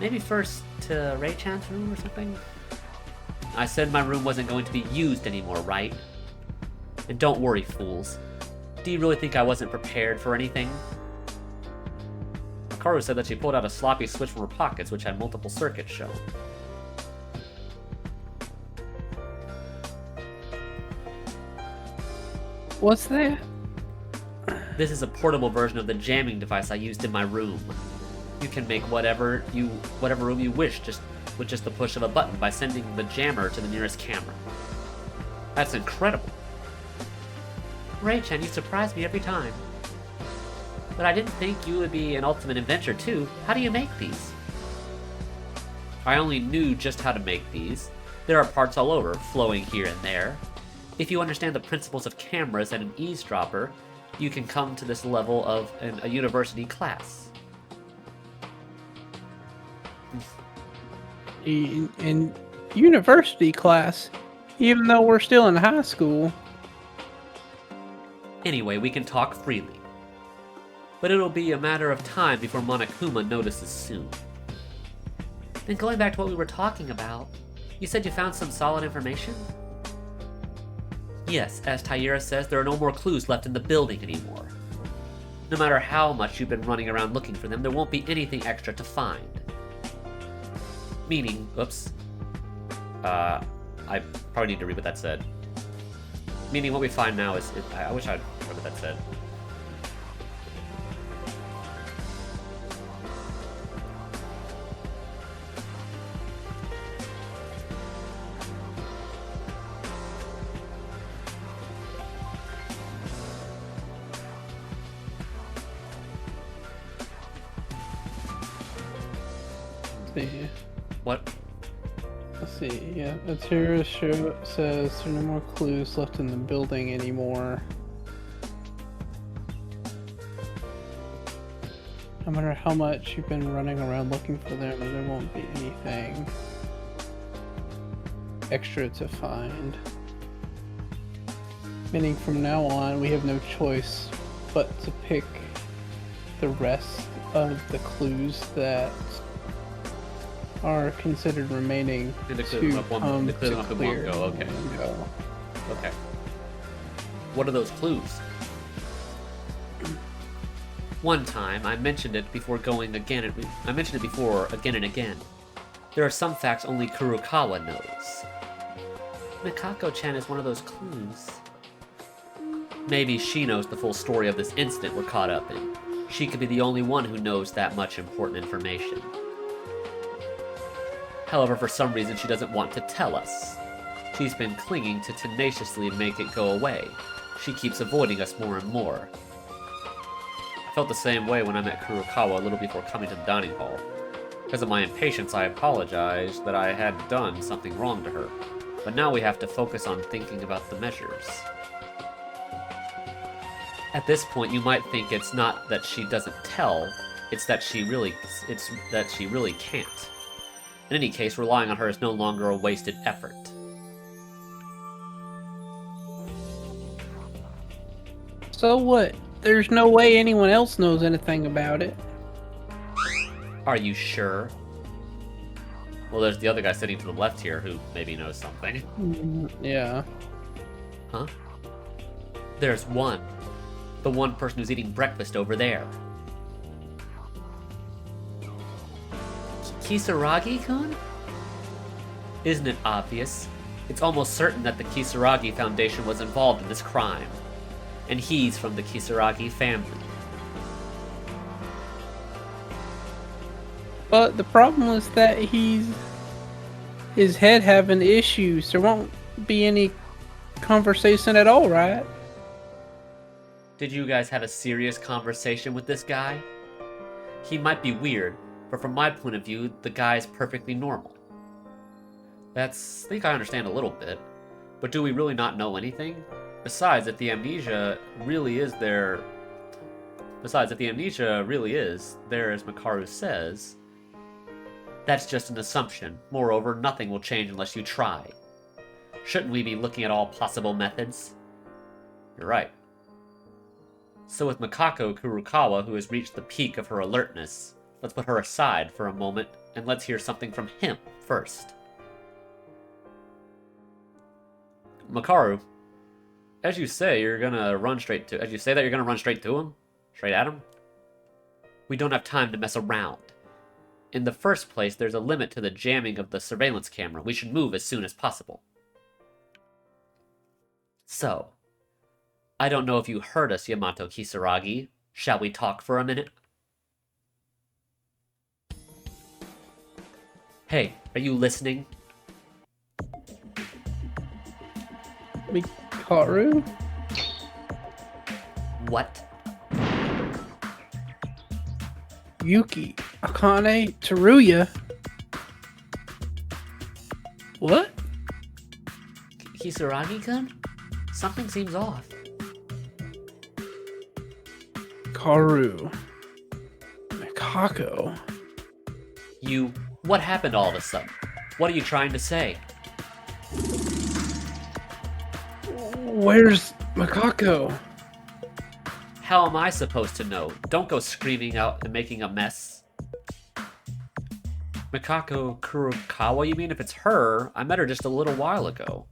Maybe first to Ray-chan's room or something? I said my room wasn't going to be used anymore, right? And don't worry, fools. Do you really think I wasn't prepared for anything? Hikaru said that she pulled out a sloppy switch from her pockets, which had multiple circuits shown. What's that? This is a portable version of the jamming device I used in my room. You can make whatever room you wish with just the push of a button by sending the jammer to the nearest camera. That's incredible. Ray-chan, you surprise me every time. But I didn't think you would be an ultimate inventor too. How do you make these? I only knew just how to make these. There are parts all over, flowing here and there. If you understand the principles of cameras and an eavesdropper, you can come to this level of a university class. In university class, even though we're still in high school. Anyway, we can talk freely. But it'll be a matter of time before Monokuma notices soon. Then going back to what we were talking about, you said you found some solid information? Yes, as Taira says, there are no more clues left in the building anymore. No matter how much you've been running around looking for them, there won't be anything extra to find. Meaning, oops. I probably need to read what that said. Meaning what we find now is, I wish I'd remember what that said. Let's see. What? Let's see. Yeah, Atira says there are no more clues left in the building anymore. No matter how much you've been running around looking for them, there won't be anything extra to find. Meaning from now on, we have no choice but to pick the rest of the clues that are considered remaining To to clear them up come to clear them to up in clear one go, okay. in one go. Okay. What are those clues? One time, I mentioned it before again and again. There are some facts only Kurokawa knows. Mikako-chan is one of those clues. Maybe she knows the full story of this incident we're caught up in. She could be the only one who knows that much important information. However, for some reason, she doesn't want to tell us. She's been clinging to tenaciously make it go away. She keeps avoiding us more and more. I felt the same way when I met Kurokawa a little before coming to the dining hall. Because of my impatience, I apologized that I had done something wrong to her. But now we have to focus on thinking about the measures. At this point, you might think it's not that she doesn't tell, it's that she really can't. In any case, relying on her is no longer a wasted effort. So what? There's no way anyone else knows anything about it. Are you sure? Well, there's the other guy sitting to the left here who maybe knows something. Yeah. Huh? There's one. The one person who's eating breakfast over there. Kisaragi-kun? Isn't it obvious? It's almost certain that the Kisaragi Foundation was involved in this crime. And he's from the Kisaragi family. But the problem is that he's his head having issues. There won't be any conversation at all, right? Did you guys have a serious conversation with this guy? He might be weird, but from my point of view, the guy's perfectly normal. I think I understand a little bit, but do we really not know anything? Besides, if the amnesia really is there, as Makaru says, that's just an assumption. Moreover, nothing will change unless you try. Shouldn't we be looking at all possible methods? You're right. So with Makako Kurukawa, who has reached the peak of her alertness, let's put her aside for a moment, and let's hear something from him first. Makaru, as you say that you're gonna run straight to him? Straight at him? We don't have time to mess around. In the first place, there's a limit to the jamming of the surveillance camera. We should move as soon as possible. So, I don't know if you heard us, Yamato Kisaragi. Shall we talk for a minute? Hey, are you listening? Mikaru? What? Yuki, Akane, Teruya. What? Kisaragi-kun? Something seems off. Karu. Mikako. What happened all of a sudden? What are you trying to say? Where's Mikako? How am I supposed to know? Don't go screaming out and making a mess. Mikako Kurokawa, you mean? If it's her, I met her just a little while ago.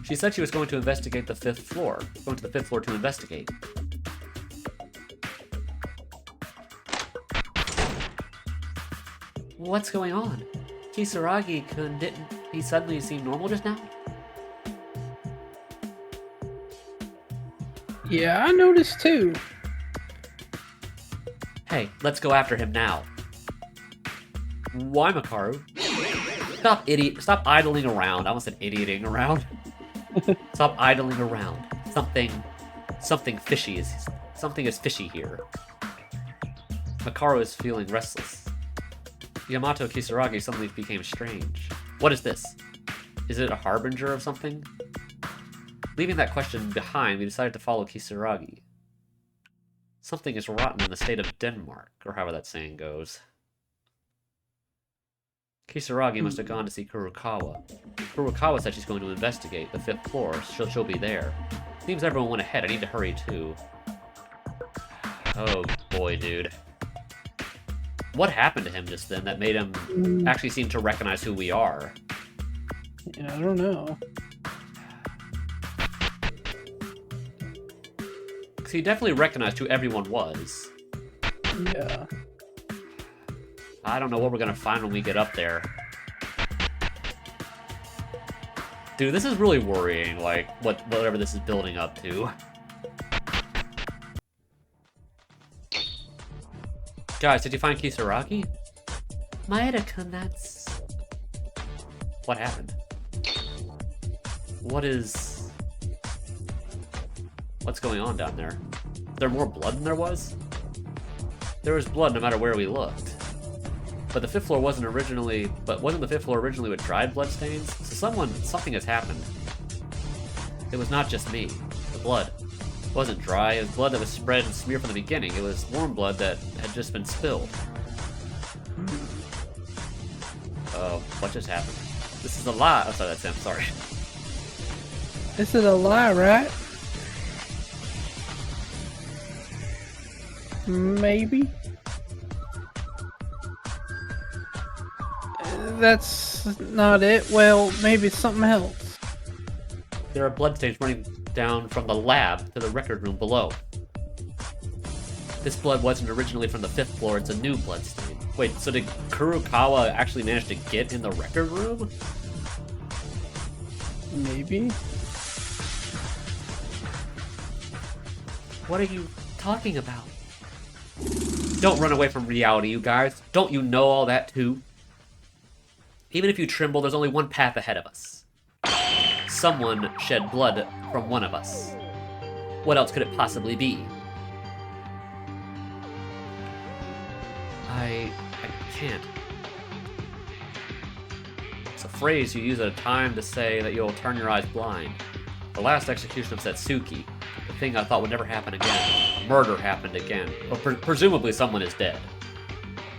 She said she was going to investigate the 5th floor. Going to the 5th floor to investigate. What's going on? Kisaragi-kun, didn't he suddenly seem normal just now? Yeah, I noticed too. Hey, let's go after him now. Why, Makaru? Stop idling around. I almost said idioting around. Stop idling around. Something fishy is fishy here. Makaru is feeling restless. Yamato Kisaragi suddenly became strange. What is this? Is it a harbinger of something? Leaving that question behind, we decided to follow Kisaragi. Something is rotten in the state of Denmark, or however that saying goes. Kisaragi must have gone to see Kurokawa. Kurokawa said she's going to investigate the 5th floor. She'll be there. Seems everyone went ahead. I need to hurry too. Oh boy, dude. What happened to him just then that made him actually seem to recognize who we are? Yeah, I don't know. Because he definitely recognized who everyone was. Yeah. I don't know what we're gonna find when we get up there. Dude, this is really worrying, like, whatever this is building up to. Guys, did you find Kisaragi? Maeda-kun, that's... What happened? What's going on down there? Is there more blood than there was? There was blood no matter where we looked. But the 5th floor wasn't the 5th floor originally with dried blood stains? So something has happened. It was not just me. The blood wasn't dry. It was blood that was spread and smeared from the beginning. It was warm blood that had just been spilled. Oh, what just happened? This is a lie. Oh, sorry, that's him. Sorry. This is a lie, right? Maybe. That's not it. Well, maybe it's something else. There are bloodstains running down from the lab to the record room below. This blood wasn't originally from the 5th floor, it's a new bloodstain. Wait, so did Kurokawa actually manage to get in the record room? Maybe. What are you talking about? Don't run away from reality, you guys. Don't you know all that too? Even if you tremble, there's only one path ahead of us. Someone shed blood from one of us. What else could it possibly be? I can't. It's a phrase you use at a time to say that you'll turn your eyes blind. The last execution of Setsuki, the thing I thought would never happen again. Murder happened again. Well, presumably someone is dead.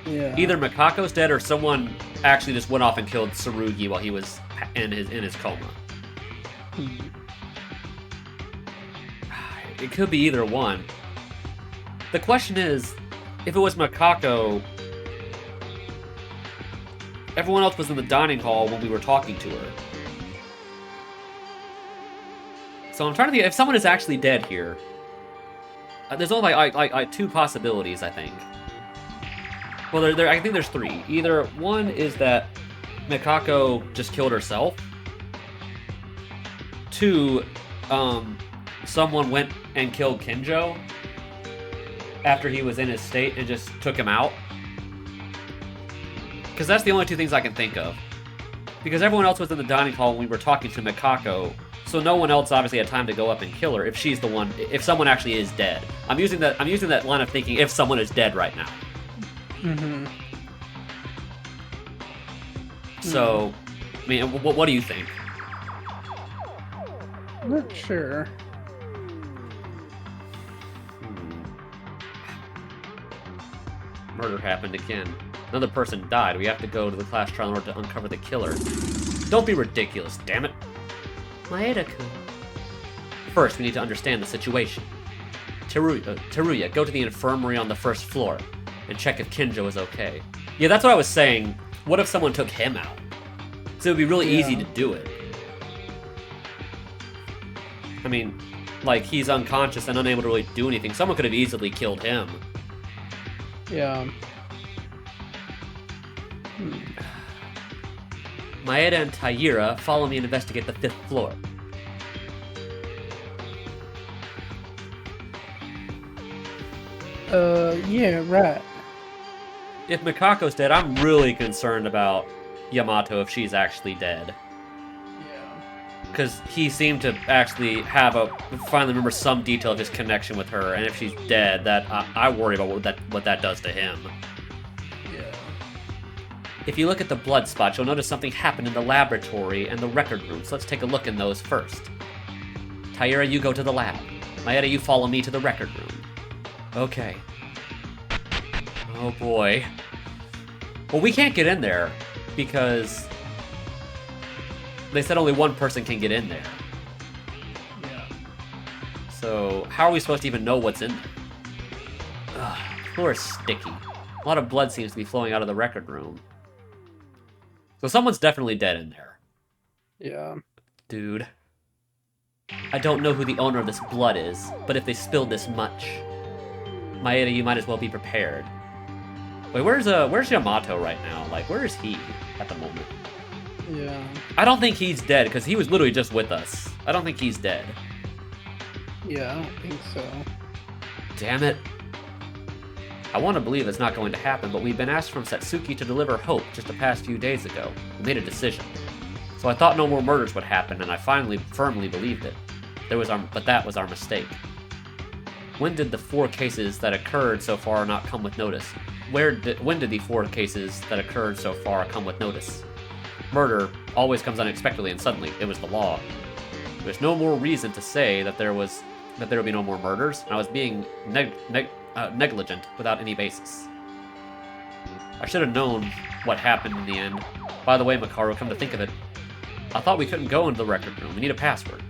Yeah. Either Mikako's dead or someone actually just went off and killed Tsurugi while he was in his coma. It could be either one. The question is, if it was Mikako, everyone else was in the dining hall when we were talking to her. So I'm trying to think, if someone is actually dead here, there's only like two possibilities, I think. Well, I think there's three. Either one is that Mikako just killed herself. Two, someone went and killed Kinjo after he was in his state and just took him out. Because that's the only two things I can think of. Because everyone else was in the dining hall when we were talking to Mikako, so no one else obviously had time to go up and kill her if she's the one, if someone actually is dead. I'm using that line of thinking if someone is dead right now. Mm-hmm. So, I mean, what do you think? I'm not sure. Murder happened again. Another person died. We have to go to the class trial in order to uncover the killer. Don't be ridiculous, damn it. Maeda-kun. First, we need to understand the situation. Teruya, go to the infirmary on the first floor and check if Kinjo is okay. Yeah, that's what I was saying. What if someone took him out? So it would be really easy to do it. I mean, like, he's unconscious and unable to really do anything. Someone could have easily killed him. Yeah. Maeda and Taira, follow me and investigate the 5th floor. Yeah, right. If Mikako's dead, I'm really concerned about Yamato if she's actually dead. Yeah. Because he seemed to actually finally remember some detail of his connection with her, and if she's dead, that I worry about what that does to him. Yeah. If you look at the blood spots, you'll notice something happened in the laboratory and the record room, so let's take a look in those first. Taira, you go to the lab. Maeda, you follow me to the record room. Okay. Oh boy. Well, we can't get in there, because they said only one person can get in there. Yeah. So, how are we supposed to even know what's in there? Ugh, the floor is sticky. A lot of blood seems to be flowing out of the record room. So someone's definitely dead in there. Yeah. Dude. I don't know who the owner of this blood is, but if they spilled this much, Maeda, you might as well be prepared. Wait, where's Yamato right now? Like, where is he at the moment? Yeah. I don't think he's dead, because he was literally just with us. I don't think he's dead. Yeah, I don't think so. Damn it. I want to believe it's not going to happen, but we've been asked from Satsuki to deliver hope just the past few days ago. We made a decision. So I thought no more murders would happen, and I finally firmly believed it. But that was our mistake. When did the 4 cases that occurred so far not come with notice? When did the 4 cases that occurred so far come with notice? Murder always comes unexpectedly and suddenly. It was the law. There's no more reason to say that there would be no more murders, and I was being negligent without any basis. I should have known what happened in the end. By the way, Makaru, come to think of it, I thought we couldn't go into the record room. We need a password.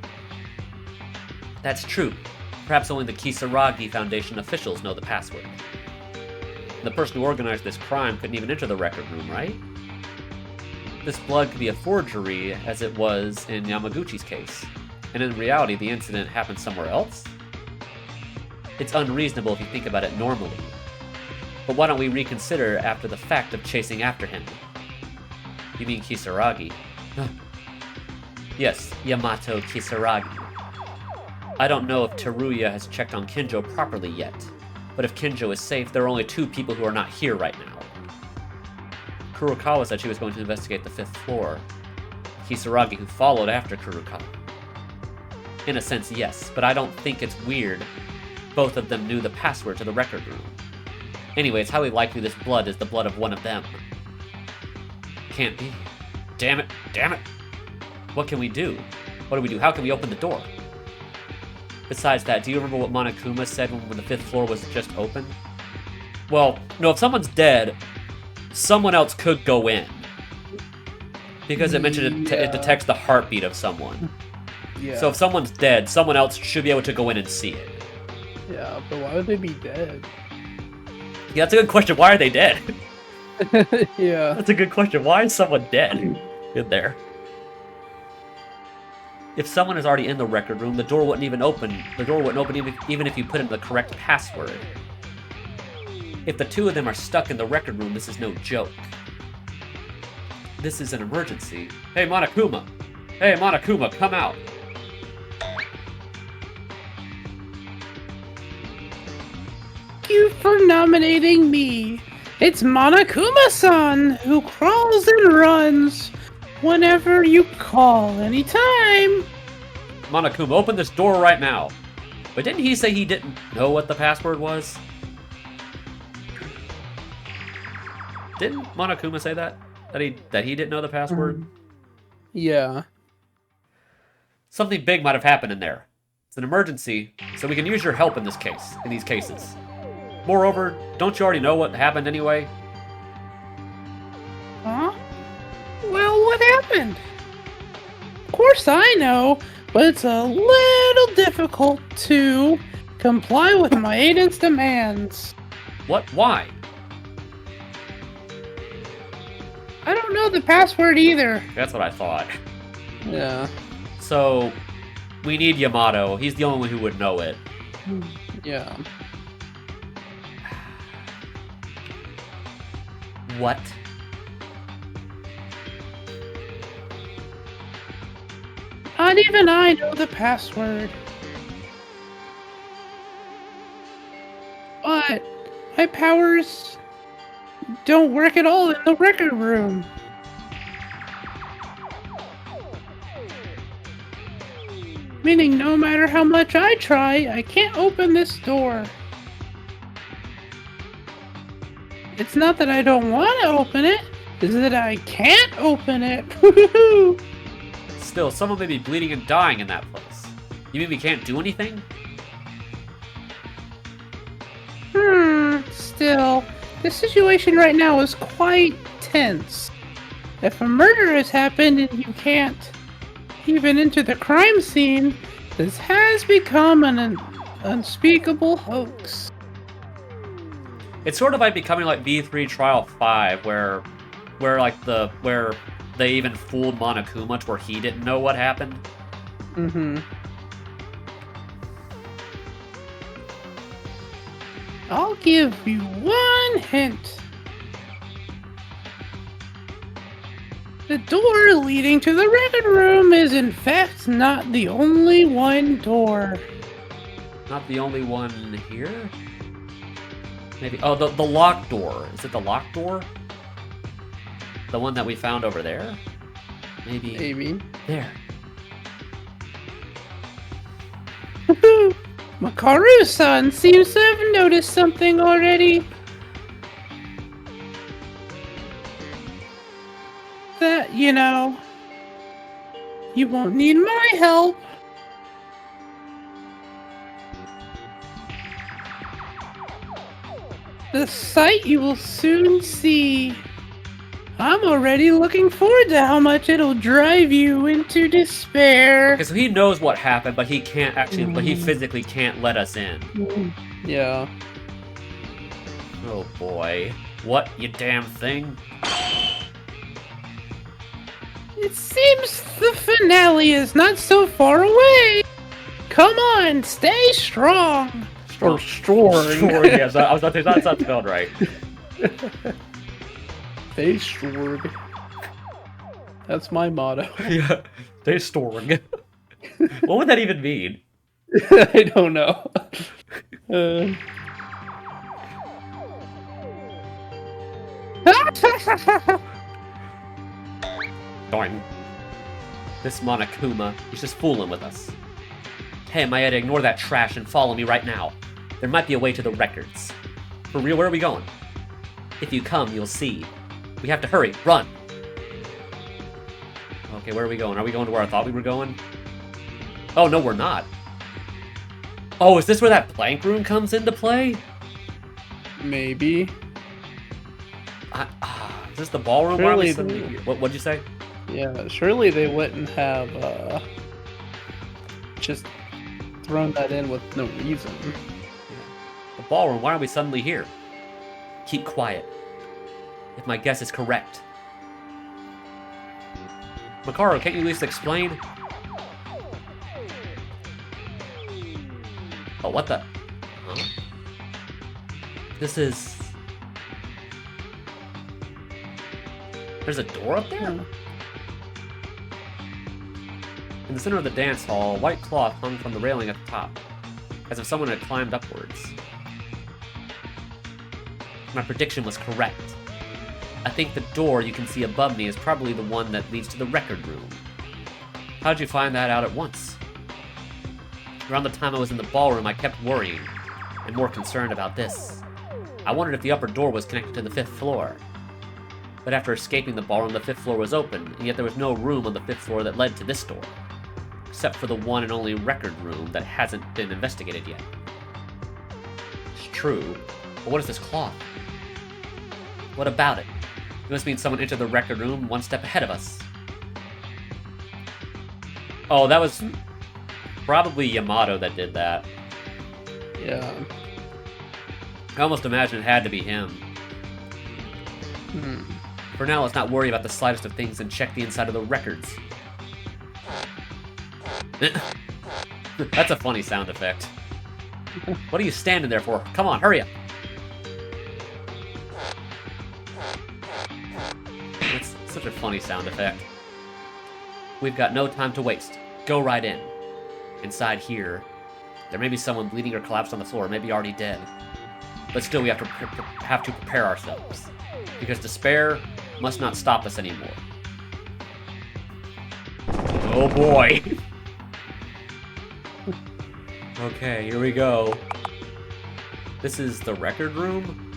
That's true. Perhaps only the Kisaragi Foundation officials know the password. The person who organized this crime couldn't even enter the record room, right? This blood could be a forgery, as it was in Yamaguchi's case. And in reality, the incident happened somewhere else? It's unreasonable if you think about it normally. But why don't we reconsider after the fact of chasing after him? You mean Kisaragi? Yes, Yamato Kisaragi. I don't know if Teruya has checked on Kinjo properly yet, but if Kinjo is safe, there are only 2 people who are not here right now. Kurokawa said she was going to investigate the 5th floor. Kisaragi, who followed after Kurokawa. In a sense, yes, but I don't think it's weird. Both of them knew the password to the record room. Anyway, it's highly likely this blood is the blood of one of them. Can't be. Damn it, damn it. What can we do? What do we do? How can we open the door? Besides that, do you remember what Monokuma said when the 5th floor was just open? Well, no, if someone's dead, someone else could go in. Because it mentioned it detects the heartbeat of someone. Yeah. So if someone's dead, someone else should be able to go in and see it. Yeah, but why would they be dead? Yeah, that's a good question. Why are they dead? Yeah. That's a good question. Why is someone dead in there? If someone is already in the record room, the door wouldn't even open. The door wouldn't open even if you put in the correct password. If the two of them are stuck in the record room, this is no joke. This is an emergency. Hey, Monokuma! Hey, Monokuma, come out! Thank you for nominating me. It's Monokuma-san, who crawls and runs whenever you call anytime. Monokuma, open this door right now. But didn't he say he didn't know what the password was? Didn't Monokuma say that? That he didn't know the password? Yeah. Something big might have happened in there. It's an emergency, so we can use your help in this case, in these cases. Moreover, don't you already know what happened anyway? Huh? Well, what happened? Of course I know, but it's a little difficult to comply with my agent's demands. What? Why? I don't know the password either. That's what I thought. Yeah. So, we need Yamato. He's the only one who would know it. Yeah. What? Not even I know the password. But my powers don't work at all in the record room. Meaning no matter how much I try, I can't open this door. It's not that I don't want to open it, it's that I can't open it. Still, someone may be bleeding and dying in that place. You mean we can't do anything? Still, the situation right now is quite tense. If a murder has happened and you can't even enter the crime scene, this has become an unspeakable hoax. It's sort of like becoming like V3 Trial 5, where they even fooled Monokuma to where he didn't know what happened. Mm-hmm. I'll give you one hint. The door leading to the record room is in fact not the only one door. Not the only one here? Maybe. Oh, the locked door. Is it the locked door? The one that we found over there? Maybe. Maybe. There. Makaru-san seems to have noticed something already. That, you know, you won't need my help. The sight you will soon see. I'm already looking forward to how much it'll drive you into despair. Okay, so he knows what happened, but he can't actually, but he physically can't let us in. Yeah. Oh boy. What, you damn thing? It seems the finale is not so far away. Come on, stay strong. Or strong. Sure, yes. I was not saying that's not spelled right. Stay strong. That's my motto. Yeah. Stay strong. What would that even mean? I don't know. Doing. This Monokuma, he's just fooling with us. Hey, Maeda, ignore that trash and follow me right now. There might be a way to the records. For real, where are we going? If you come, you'll see. We have to hurry. Run! Okay, where are we going? Are we going to where I thought we were going? Oh, no, we're not. Oh, is this where that plank room comes into play? Maybe. Is this the ballroom? Why are we suddenly here? What'd you say? Yeah, surely they wouldn't have just thrown that in with no reason. The ballroom, why are we suddenly here? Keep quiet. If my guess is correct. Makaro, can't you at least explain? Oh, what the? Huh? This is... There's a door up there? In the center of the dance hall, white cloth hung from the railing at the top, as if someone had climbed upwards. My prediction was correct. I think the door you can see above me is probably the one that leads to the record room. How'd you find that out at once? Around the time I was in the ballroom, I kept worrying, and more concerned about this. I wondered if the upper door was connected to the 5th floor. But after escaping the ballroom, the 5th floor was open, and yet there was no room on the 5th floor that led to this door. Except for the one and only record room that hasn't been investigated yet. It's true, but what is this cloth? What about it? It must mean someone entered the record room one step ahead of us. Oh, that was probably Yamato that did that. Yeah. I almost imagine it had to be him. For now, let's not worry about the slightest of things and check the inside of the records. That's a funny sound effect. What are you standing there for? Come on, hurry up! It's such a funny sound effect. We've got no time to waste. Go right in. Inside here, there may be someone bleeding or collapsed on the floor, maybe already dead. But still, we have to prepare ourselves. Because despair must not stop us anymore. Oh boy! Okay, here we go. This is the record room?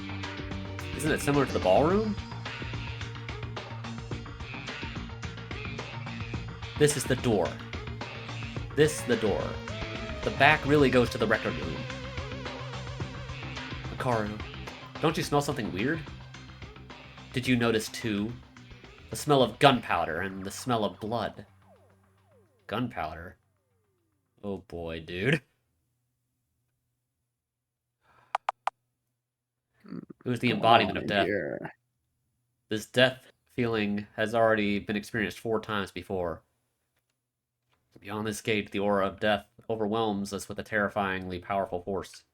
Isn't it similar to the ballroom? This is the door. This the door. The back really goes to the record room. Hikaru, don't you smell something weird? Did you notice too? The smell of gunpowder and the smell of blood. Gunpowder? Oh boy, dude. It was the embodiment of death. Here. This death feeling has already been experienced 4 times before. Beyond this gate, the aura of death overwhelms us with a terrifyingly powerful force.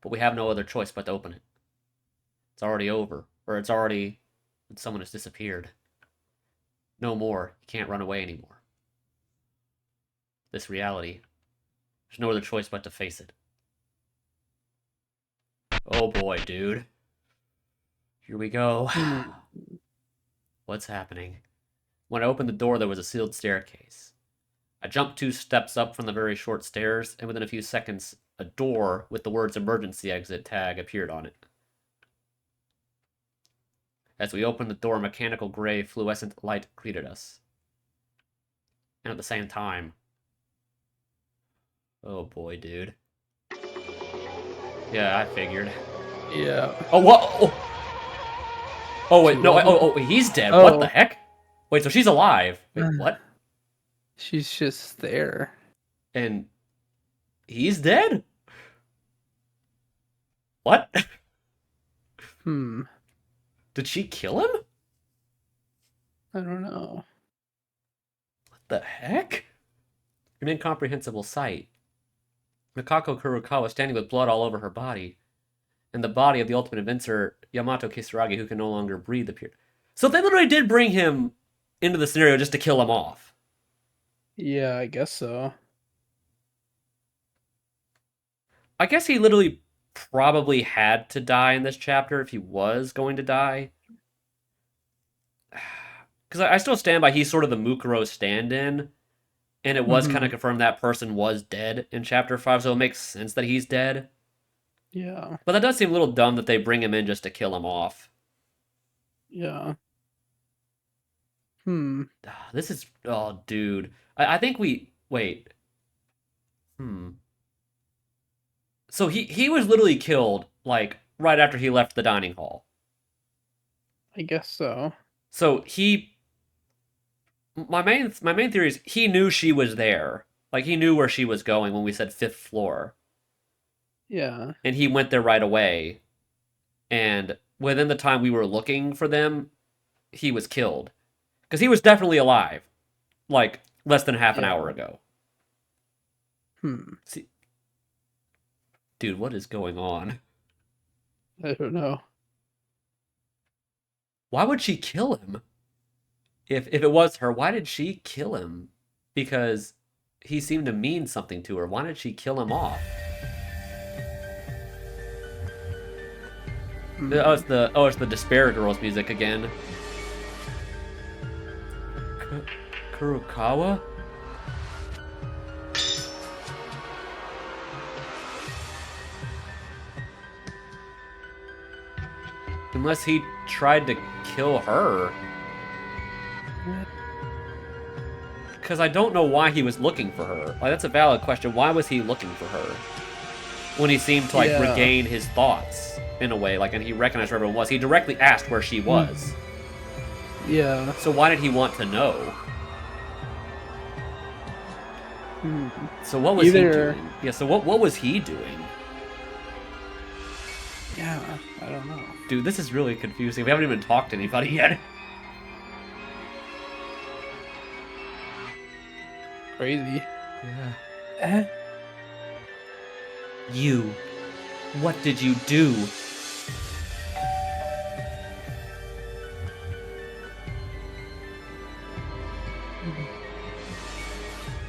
But we have no other choice but to open it. It's already over, or it's already... someone has disappeared. No more. You can't run away anymore. This reality. There's no other choice but to face it. Oh boy, dude. Here we go. What's happening? When I opened the door, there was a sealed staircase. I jumped 2 steps up from the very short stairs, and within a few seconds, a door with the words emergency exit tag appeared on it. As we opened the door, a mechanical gray fluorescent light greeted us. And at the same time... oh boy, dude. Yeah, I figured. Yeah. Oh, what? Oh wait, no, wait, he's dead. Oh. What the heck? Wait, so she's alive. Wait, what? She's just there. And he's dead? What? Did she kill him? I don't know. What the heck? An incomprehensible sight. Mikako Kurokawa standing with blood all over her body. And the body of the ultimate inventor, Yamato Kisaragi, who can no longer breathe, appeared. So they literally did bring him into the scenario just to kill him off. Yeah, I guess so. I guess he literally probably had to die in this chapter if he was going to die. Because I still stand by he's sort of the Mukuro stand-in, and it was kind of confirmed that person was dead in Chapter 5, so it makes sense that he's dead. Yeah. But that does seem a little dumb that they bring him in just to kill him off. Yeah. This is... Oh, dude. I think we... Wait. So he was literally killed, like, right after he left the dining hall. I guess so. So he... My main theory is he knew she was there. Like, he knew where she was going when we said 5th floor. Yeah. And he went there right away. And within the time we were looking for them, he was killed. Because he was definitely alive. Like, less than half an hour ago. See, dude, what is going on? I don't know. Why would she kill him? If it was her, why did she kill him? Because he seemed to mean something to her. Why did she kill him off? It's the Despair Girls music again. Kurokawa? Unless he tried to kill her. Because I don't know why he was looking for her. Like, that's a valid question. Why was he looking for her? When he seemed to, like, regain his thoughts, in a way. Like, and he recognized where everyone was. He directly asked where she was. Yeah. So why did he want to know? So what was he doing? Yeah, so what was he doing? Yeah, I don't know. Dude, this is really confusing. We haven't even talked to anybody yet. Crazy. Yeah. You. What did you do?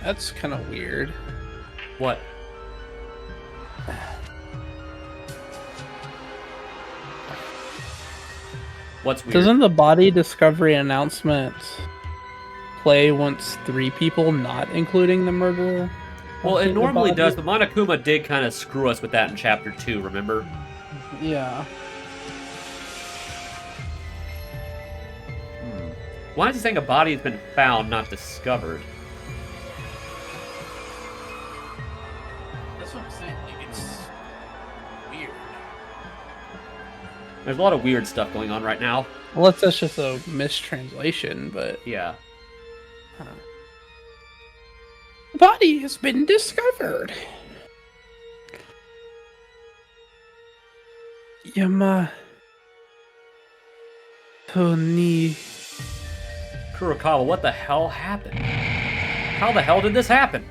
That's kind of weird. What? What's weird? Doesn't the body discovery announcement play once 3 people, not including the murderer? Well, it normally does, but Monokuma did kind of screw us with that in Chapter 2, remember? Yeah. Why is he saying a body has been found, not discovered? That's what I'm saying. Like, it's weird. There's a lot of weird stuff going on right now. Well, that's just a mistranslation, but... Yeah. The body has been discovered. Yamato ni... Kurokawa, what the hell happened? How the hell did this happen?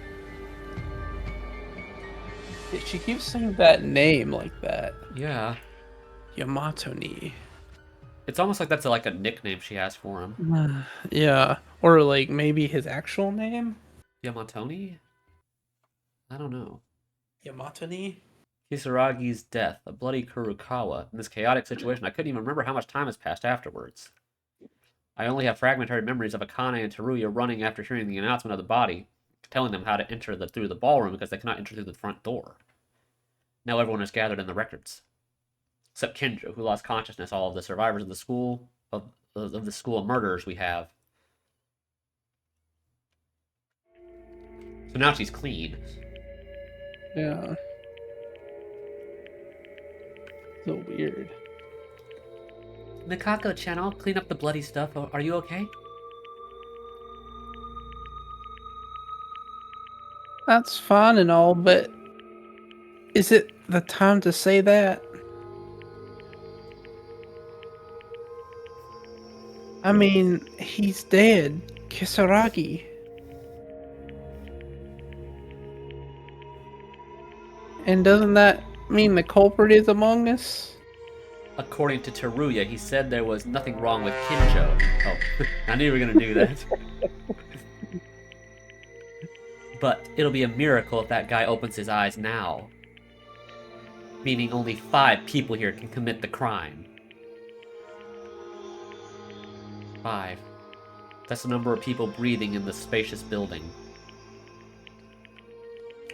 She keeps saying that name like that. Yeah. Yamato ni. It's almost like that's like a nickname she has for him. Yeah. Or like maybe his actual name? Yamatoni? I don't know. Yamato ni? Kisaragi's death, a bloody Kurokawa. In this chaotic situation, I couldn't even remember how much time has passed afterwards. I only have fragmentary memories of Akane and Teruya running after hearing the announcement of the body, telling them how to enter through the ballroom because they cannot enter through the front door. Now everyone is gathered in the records. Except Kinjo, who lost consciousness, all of the survivors of the school of the school of murderers we have. So now she's clean. Yeah. So weird. Mikako-chan, I'll clean up the bloody stuff. Are you okay? That's fine and all, but is it the time to say that? I mean, he's dead. Kisaragi. And doesn't that mean the culprit is among us? According to Teruya, he said there was nothing wrong with Kinjo. Oh, I knew you were going to do that. But it'll be a miracle if that guy opens his eyes now. Meaning only 5 people here can commit the crime. 5. That's the number of people breathing in this spacious building.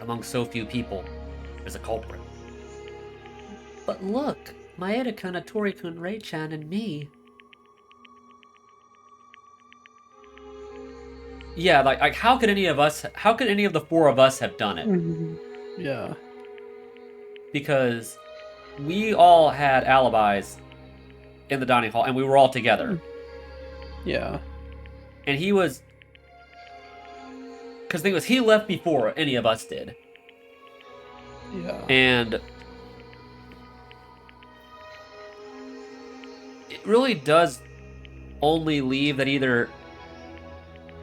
Among so few people, there's a culprit. But look, Maeda-kun, Atori-kun, Rei-chan, and me. Yeah, like how could any of the four of us have done it? Yeah. Because we all had alibis in the dining hall, and we were all together. Yeah. And he was... Because the thing was, he left before any of us did. Yeah. And... it really does only leave that either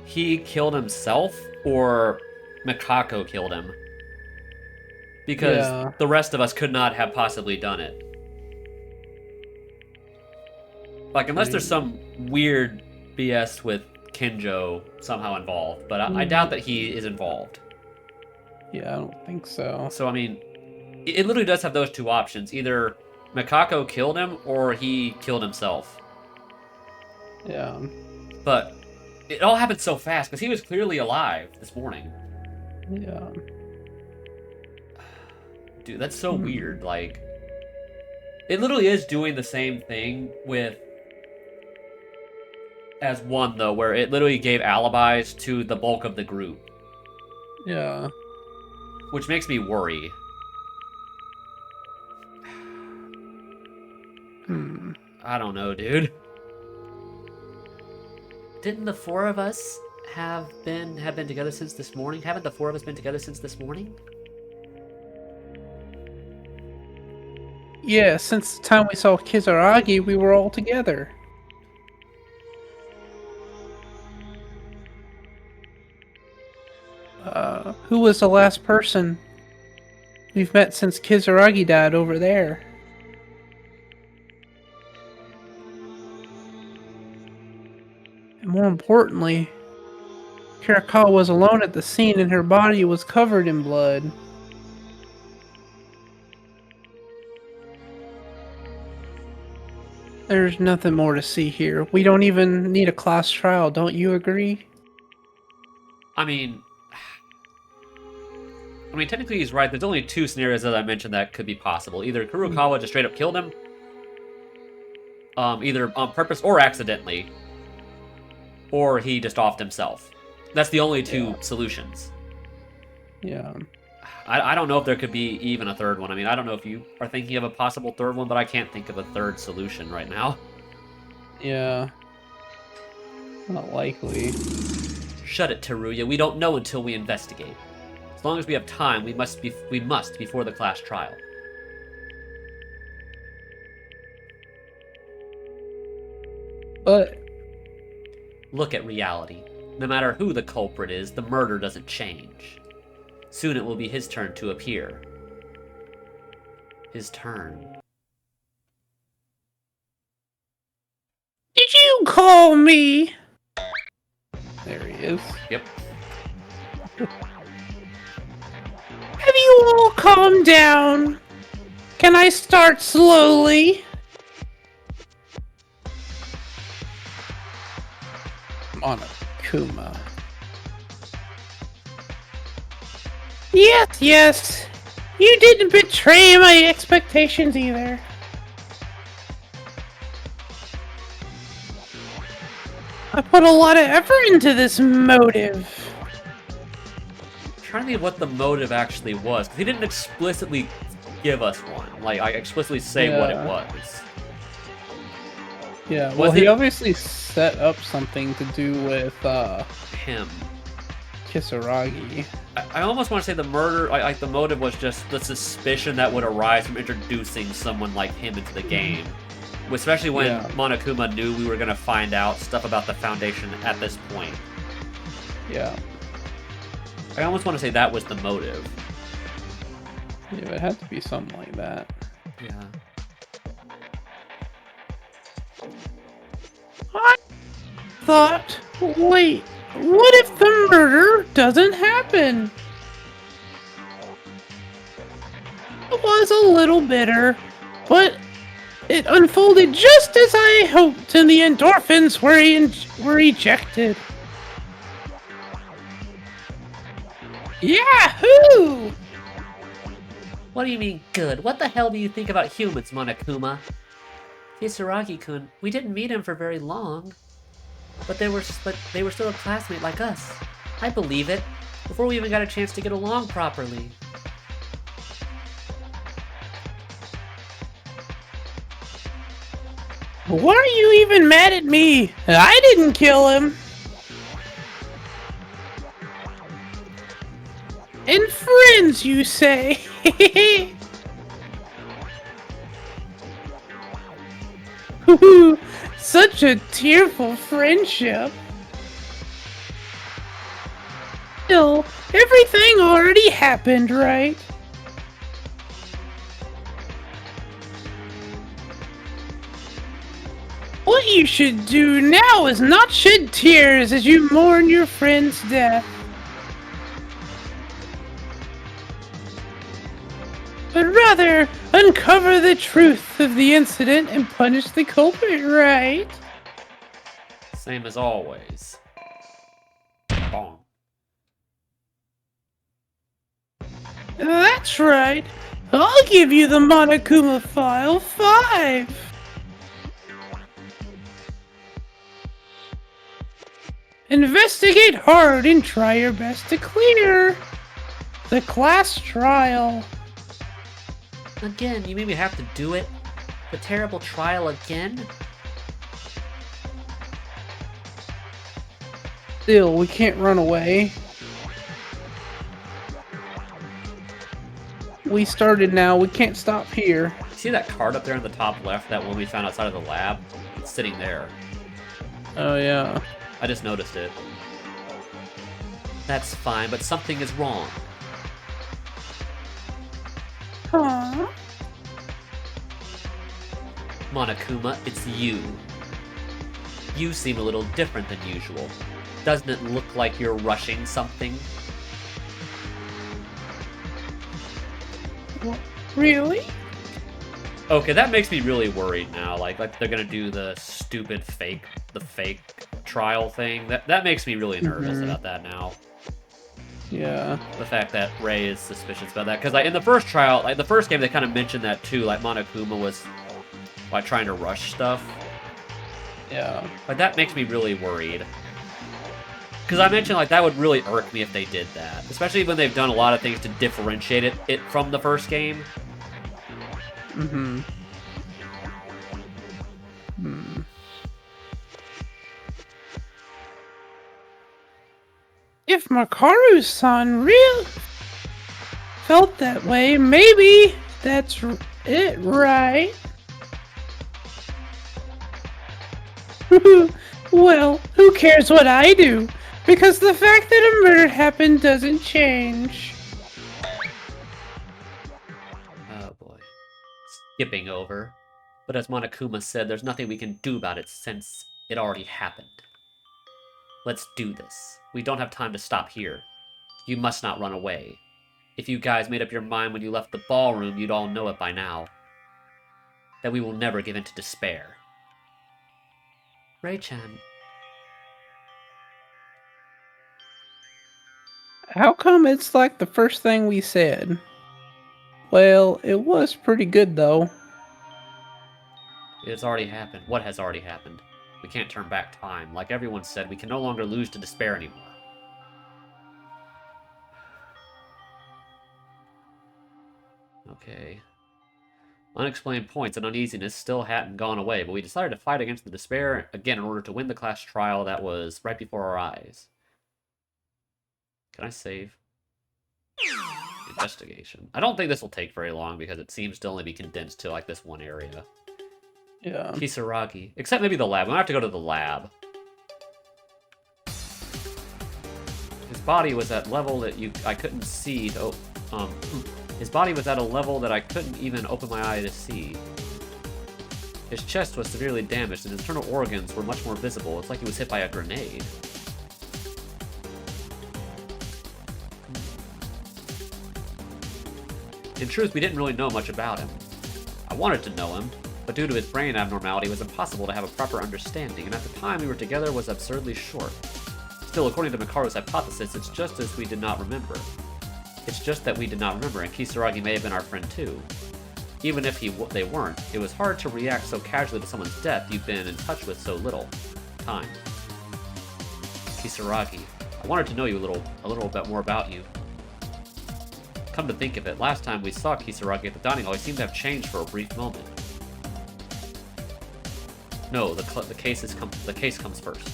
he killed himself or Mikako killed him. Because the rest of us could not have possibly done it. Like, unless there's some weird BS with Kinjo somehow involved. But I doubt that he is involved. Yeah, I don't think so. So, I mean, it literally does have those two options. Either Mikako killed him or he killed himself. Yeah. But it all happened so fast because he was clearly alive this morning. Yeah. Dude, that's so weird. Like, it literally is doing the same thing as one, though, where it literally gave alibis to the bulk of the group. Yeah. Which makes me worry. I don't know, dude. Didn't the four of us have been together since this morning? Haven't the four of us been together since this morning? Yeah, since the time we saw Kisaragi, we were all together. Who was the last person we've met since Kisaragi died over there? And more importantly, Kirakawa was alone at the scene and her body was covered in blood. There's nothing more to see here. We don't even need a class trial, don't you agree? I mean, technically he's right. There's only two scenarios that I mentioned that could be possible. Either Kurokawa just straight up killed him, either on purpose or accidentally, or he just offed himself. That's the only two solutions. Yeah. I don't know if there could be even a third one. I mean, I don't know if you are thinking of a possible third one, but I can't think of a third solution right now. Yeah. Not likely. Shut it, Teruya. We don't know until we investigate. As long as we have time, we must before the class trial. But look at reality. No matter who the culprit is, the murder doesn't change. Soon it will be his turn to appear. His turn. did you call me? There he is. Yep. Have you all calmed down? Can I start slowly? Monokuma. Yes. You didn't betray my expectations either. I put a lot of effort into this motive. I'm trying to think of what the motive actually was, because he didn't explicitly give us one. Like, I explicitly say what it was. Yeah, well, he obviously set up something to do with, him. Kisaragi. I almost want to say the murder, like the motive was just the suspicion that would arise from introducing someone like him into the game. Especially when Monokuma knew we were going to find out stuff about the Foundation at this point. Yeah. I almost want to say that was the motive. Yeah, it had to be something like that. Yeah. I thought, wait, what if the murder doesn't happen? I was a little bitter, but It unfolded just as I hoped, and the endorphins were ejected. Yahoo! What do you mean, good? What the hell do you think about humans, Monokuma? Kisaragi-kun, we didn't meet him for very long. But they were still a classmate like us. I believe it. Before we even got a chance to get along properly. Why are you even mad at me? I didn't kill him. And friends, you say? Such a tearful friendship. Still, everything already happened, right? What you should do now is not shed tears as you mourn your friend's death, but rather uncover the truth of the incident and punish the culprit, right? Same as always. Bong. That's right. I'll give you the Monokuma File 5. Investigate hard and try your best to clear the class trial. Again, you made me have to do it? The terrible trial again? Still, we can't run away. We started now, we can't stop here. See that card up there in the top left, that one we found outside of the lab? It's sitting there. Oh yeah. I just noticed it. That's fine, but something is wrong. Huh? Monokuma, it's you. You seem a little different than usual. Doesn't it look like you're rushing something? What? Really? Okay, that makes me really worried now. Like they're gonna do the stupid fake trial thing. That makes me really nervous about that now. Yeah. The fact that Ray is suspicious about that, because like in the first trial, like the first game, they kind of mentioned that too. Like Monokuma was like trying to rush stuff. Yeah. Like that makes me really worried. Because I mentioned like that would really irk me if they did that, especially when they've done a lot of things to differentiate it from the first game. Mm-hmm. If Makaru-san real felt that way, maybe that's it, right? Well, who cares what I do? Because the fact that a murder happened doesn't change. Oh boy. Skipping over. But as Monokuma said, there's nothing we can do about it since it already happened. Let's do this. We don't have time to stop here. You must not run away. If you guys made up your mind when you left the ballroom, you'd all know it by now. That we will never give in to despair. Ray-chan. How come it's like the first thing we said? Well, it was pretty good though. It's already happened. What has already happened? We can't turn back time. Like everyone said, we can no longer lose to despair anymore. Okay. Unexplained points and uneasiness still hadn't gone away, but we decided to fight against the despair again in order to win the class trial that was right before our eyes. Can I save? Investigation. I don't think this will take very long because it seems to only be condensed to like this one area. Yeah. Kisaragi. Except maybe the lab. We'll have to go to the lab. His body was at level that I couldn't see to his body was at a level that I couldn't even open my eye to see. His chest was severely damaged and his internal organs were much more visible. It's like he was hit by a grenade. In truth, we didn't really know much about him. I wanted to know him. but due to his brain abnormality, it was impossible to have a proper understanding, and at the time we were together was absurdly short. Still, according to Makaru's hypothesis, it's just as we did not remember. It's just that we did not remember, and Kisaragi may have been our friend too. Even if they weren't, it was hard to react so casually to someone's death you've been in touch with so little time. Kisaragi, I wanted to know you a little bit more about you. Come to think of it, last time we saw Kisaragi at the dining hall, he seemed to have changed for a brief moment. No, the case comes first.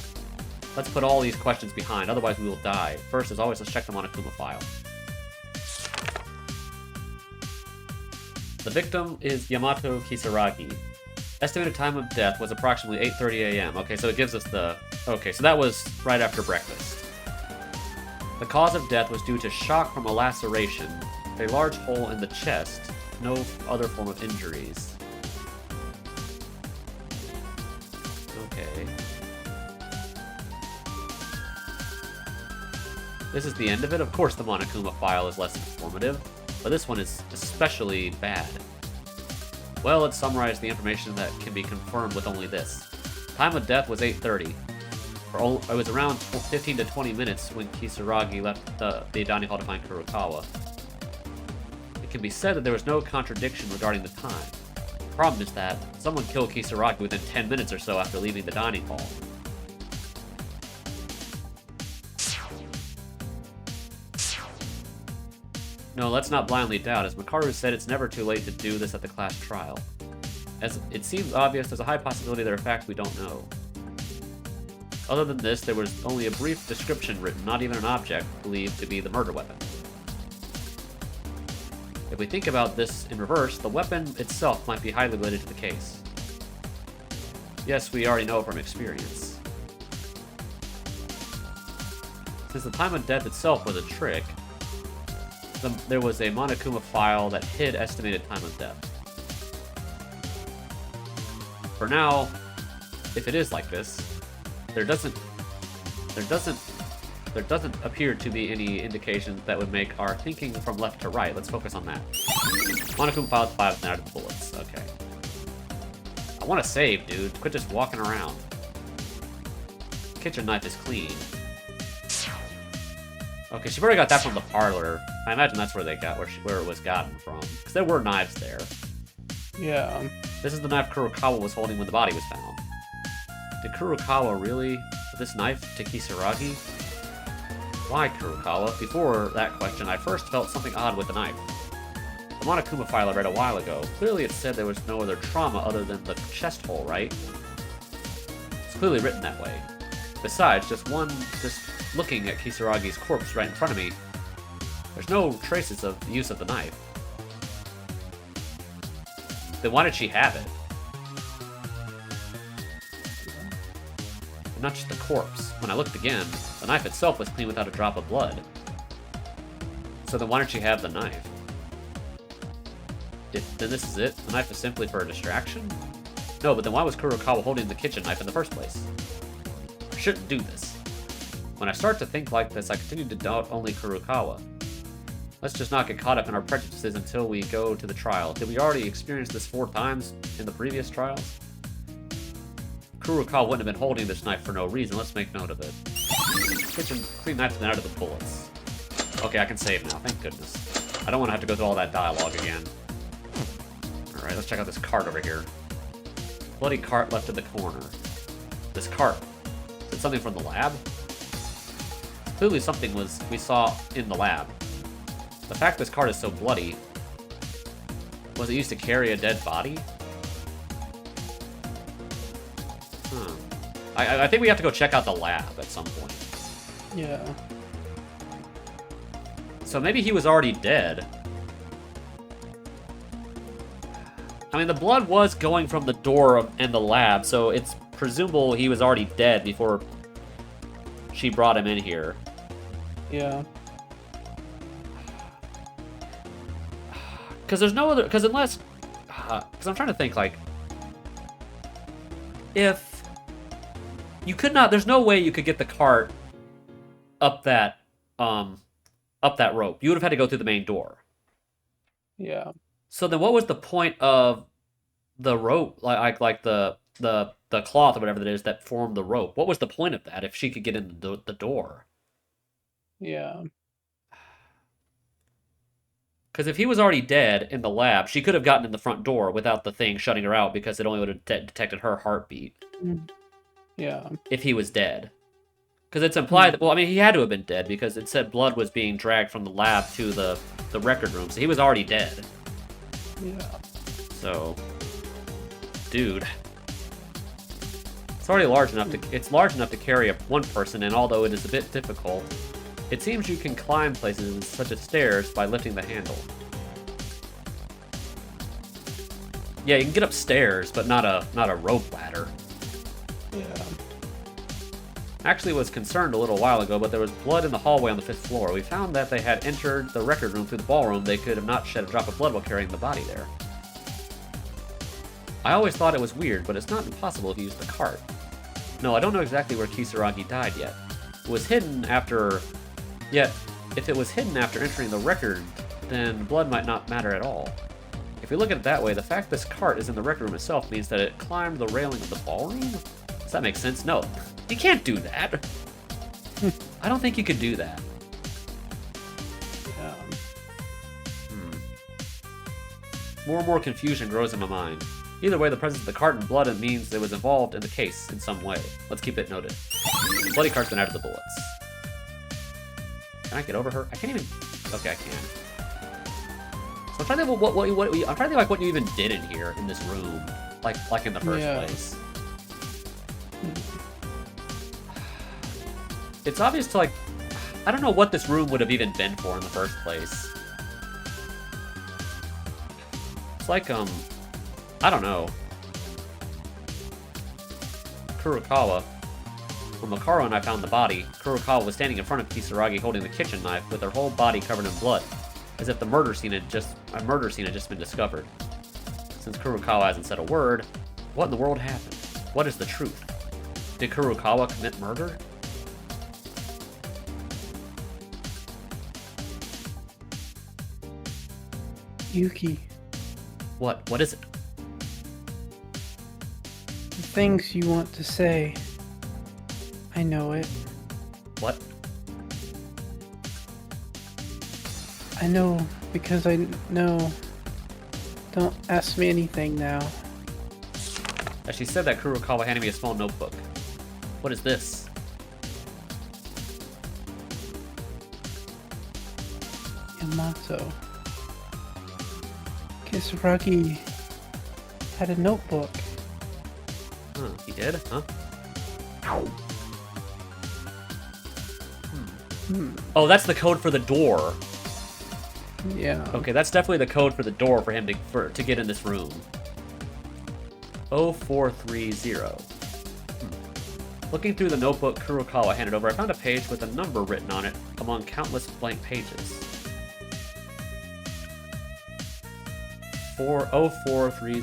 Let's put all these questions behind, otherwise we will die. First, as always, let's check the Monokuma file. The victim is Yamato Kisaragi. Estimated time of death was approximately 8:30 a.m. Okay, so it gives us the... Okay, so that was right after breakfast. The cause of death was due to shock from a laceration, a large hole in the chest, no other form of injuries. Okay. This is the end of it. Of course the Monokuma file is less informative, but this one is especially bad. Well, let's summarize the information that can be confirmed with only this. Time of death was 8:30. It was around 15 to 20 minutes when Kisaragi left the dining hall to find Kurokawa. It can be said that there was no contradiction regarding the time. The problem is that someone killed Kisaragi within 10 minutes or so after leaving the dining hall. No, let's not blindly doubt. As Makaru said, it's never too late to do this at the class trial. As it seems obvious, there's a high possibility there are facts we don't know. Other than this, there was only a brief description written, not even an object believed to be the murder weapon. If we think about this in reverse, the weapon itself might be highly related to the case. Yes, we already know from experience. Since the time of death itself was a trick, there was a Monokuma file that hid estimated time of death. For now, if it is like this, there doesn't appear to be any indications that would make our thinking from left to right. Let's focus on that. Monokuma file 5 out of the bullets. Okay. I want to save, dude. Quit just walking around. Kitchen knife is clean. Okay, she probably got that from the parlor. I imagine that's where they got where it was gotten from, because there were knives there. Yeah. This is the knife Kurokawa was holding when the body was found. Did Kurokawa really put this knife to Kisaragi? Why Kurokawa? Before that question, I first felt something odd with the knife. The Monokuma file I read a while ago, clearly it said there was no other trauma other than the chest hole, right? It's clearly written that way. Besides, just looking at Kisaragi's corpse right in front of me, there's no traces of the use of the knife. Then why did she have it? And not just the corpse. When I looked again, the knife itself was clean without a drop of blood. So then why did she have the knife? Then this is it? The knife is simply for a distraction? No, but then why was Kurokawa holding the kitchen knife in the first place? I shouldn't do this. When I start to think like this, I continue to doubt only Kurokawa. Let's just not get caught up in our prejudices until we go to the trial. Did we already experience this 4 times in the previous trials? Kurokawa wouldn't have been holding this knife for no reason. Let's make note of it. Kitchen clean knife's been out of the bullets. Okay, I can save now. Thank goodness. I don't want to have to go through all that dialogue again. Alright, let's check out this cart over here. Bloody cart left in the corner. This cart. Is it something from the lab? Clearly something we saw in the lab. The fact this cart is so bloody, was it used to carry a dead body? I think we have to go check out the lab at some point. Yeah. So maybe he was already dead. I mean, the blood was going from the door in the lab, so it's presumable he was already dead before she brought him in here. Yeah. Because there's no other... Because unless... Because I'm trying to think, like... If... You could not... There's no way you could get the cart up that rope. You would have had to go through the main door. Yeah. So then what was the point of the rope, like the cloth or whatever that is that formed the rope. What was the point of that if she could get in the door? Yeah. Because if he was already dead in the lab, she could have gotten in the front door without the thing shutting her out because it only would have detected her heartbeat Yeah. if he was dead. Because it's implied that, well, I mean, he had to have been dead because it said blood was being dragged from the lab to the record room, so he was already dead. Yeah. So, dude. It's already large enough it's large enough to carry one person, and although it is a bit difficult, it seems you can climb places such as stairs by lifting the handle. Yeah, you can get upstairs, but not a rope ladder. Yeah. Actually was concerned a little while ago, but there was blood in the hallway on the 5th floor. We found that they had entered the record room through the ballroom. They could have not shed a drop of blood while carrying the body there. I always thought it was weird, but it's not impossible if you use the cart. No, I don't know exactly where Kisaragi died yet. It was hidden after... Yet, if it was hidden after entering the record, then blood might not matter at all. If we look at it that way, the fact this cart is in the record room itself means that it climbed the railing of the ballroom? Does that make sense? No. You can't do that. I don't think you could do that. More and more confusion grows in my mind. Either way, the presence of the cart and blood means it was involved in the case in some way. Let's keep it noted. Bloody cart's been out of the bullets. Can I get over her? I can't even... Okay, I can. So I'm trying to think I'm trying to think like what you even did in here in this room, like in the first place. It's obvious to, like, I don't know what this room would have even been for in the first place. It's like, I don't know. Kurokawa. When Makaro and I found the body, Kurokawa was standing in front of Kisaragi holding the kitchen knife with her whole body covered in blood, as if a murder scene had just been discovered. Since Kurokawa hasn't said a word, what in the world happened? What is the truth? Did Kurokawa commit murder? Yuki, What is it? the things you want to say. I know it. What? I know because I know. Don't ask me anything now. As she said that, Kurokawa handed me a small notebook. What is this? Yamato. Kisaragi had a notebook. Huh, he did? Huh? Oh, that's the code for the door. Yeah. Okay, that's definitely the code for the door for him to get in this room. 0430. Looking through the notebook Kurokawa handed over, I found a page with a number written on it among countless blank pages. 0430.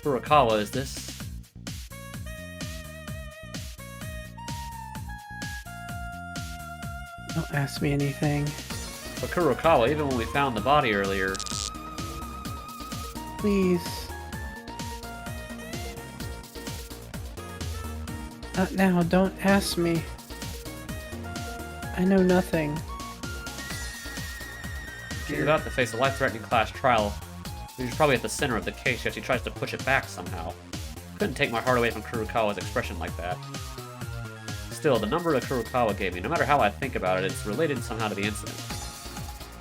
Kurokawa, is this? Don't ask me anything. But Kurokawa, even when we found the body earlier... Please. Not now, don't ask me. I know nothing. She's about to face a life-threatening class trial. She's probably at the center of the case, yet she tries to push it back somehow. Couldn't take my heart away from Kurokawa's expression like that. Still, the number that Kurokawa gave me, no matter how I think about it, it's related somehow to the incident.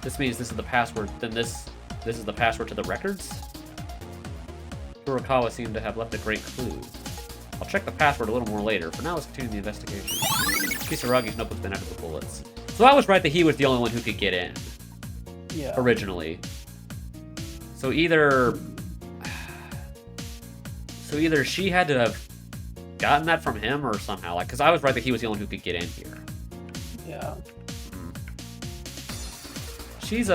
This means this is the password, then this is the password to the records? Kurokawa seemed to have left a great clue. I'll check the password a little more later. For now, let's continue the investigation. Kisaragi's notebook's been out of the bullets. So I was right that he was the only one who could get in. Yeah. Originally. So either she had to have gotten that from him or somehow, like, because I was right that he was the only one who could get in here. Yeah. She's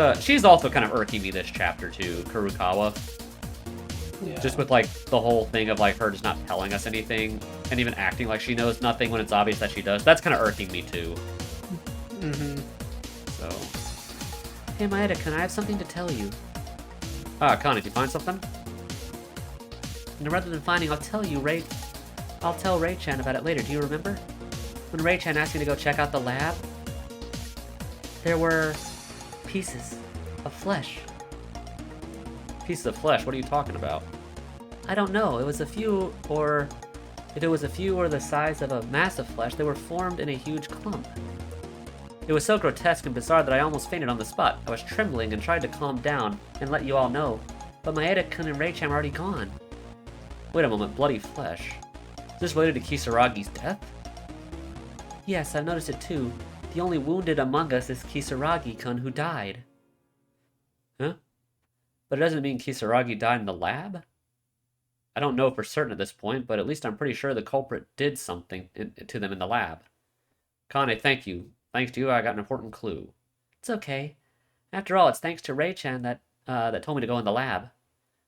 also kind of irking me this chapter too, Kurokawa. Yeah. Just with like the whole thing of like her just not telling us anything and even acting like she knows nothing when it's obvious that she does. That's kind of irking me too. Mm-hmm. So. Hey Maeda, can I have something to tell you? Ah, Connie, did you find something? And rather than finding, I'll tell Ray-chan about it later. Do you remember? When Ray-chan asked me to go check out the lab, there were pieces of flesh. Pieces of flesh? What are you talking about? I don't know. It was a few, or if it was a few or the size of a mass of flesh, they were formed in a huge clump. It was so grotesque and bizarre that I almost fainted on the spot. I was trembling and tried to calm down and let you all know, but Maeda-kun and Ray-chan were already gone. Wait a moment, bloody flesh. Is this related to Kisaragi's death? Yes, I've noticed it too. The only wounded among us is Kisaragi-kun, who died. Huh? But it doesn't mean Kisaragi died in the lab? I don't know for certain at this point, but at least I'm pretty sure the culprit did something to them in the lab. Kane, thank you. Thanks to you, I got an important clue. It's okay. After all, it's thanks to Ray-chan that told me to go in the lab.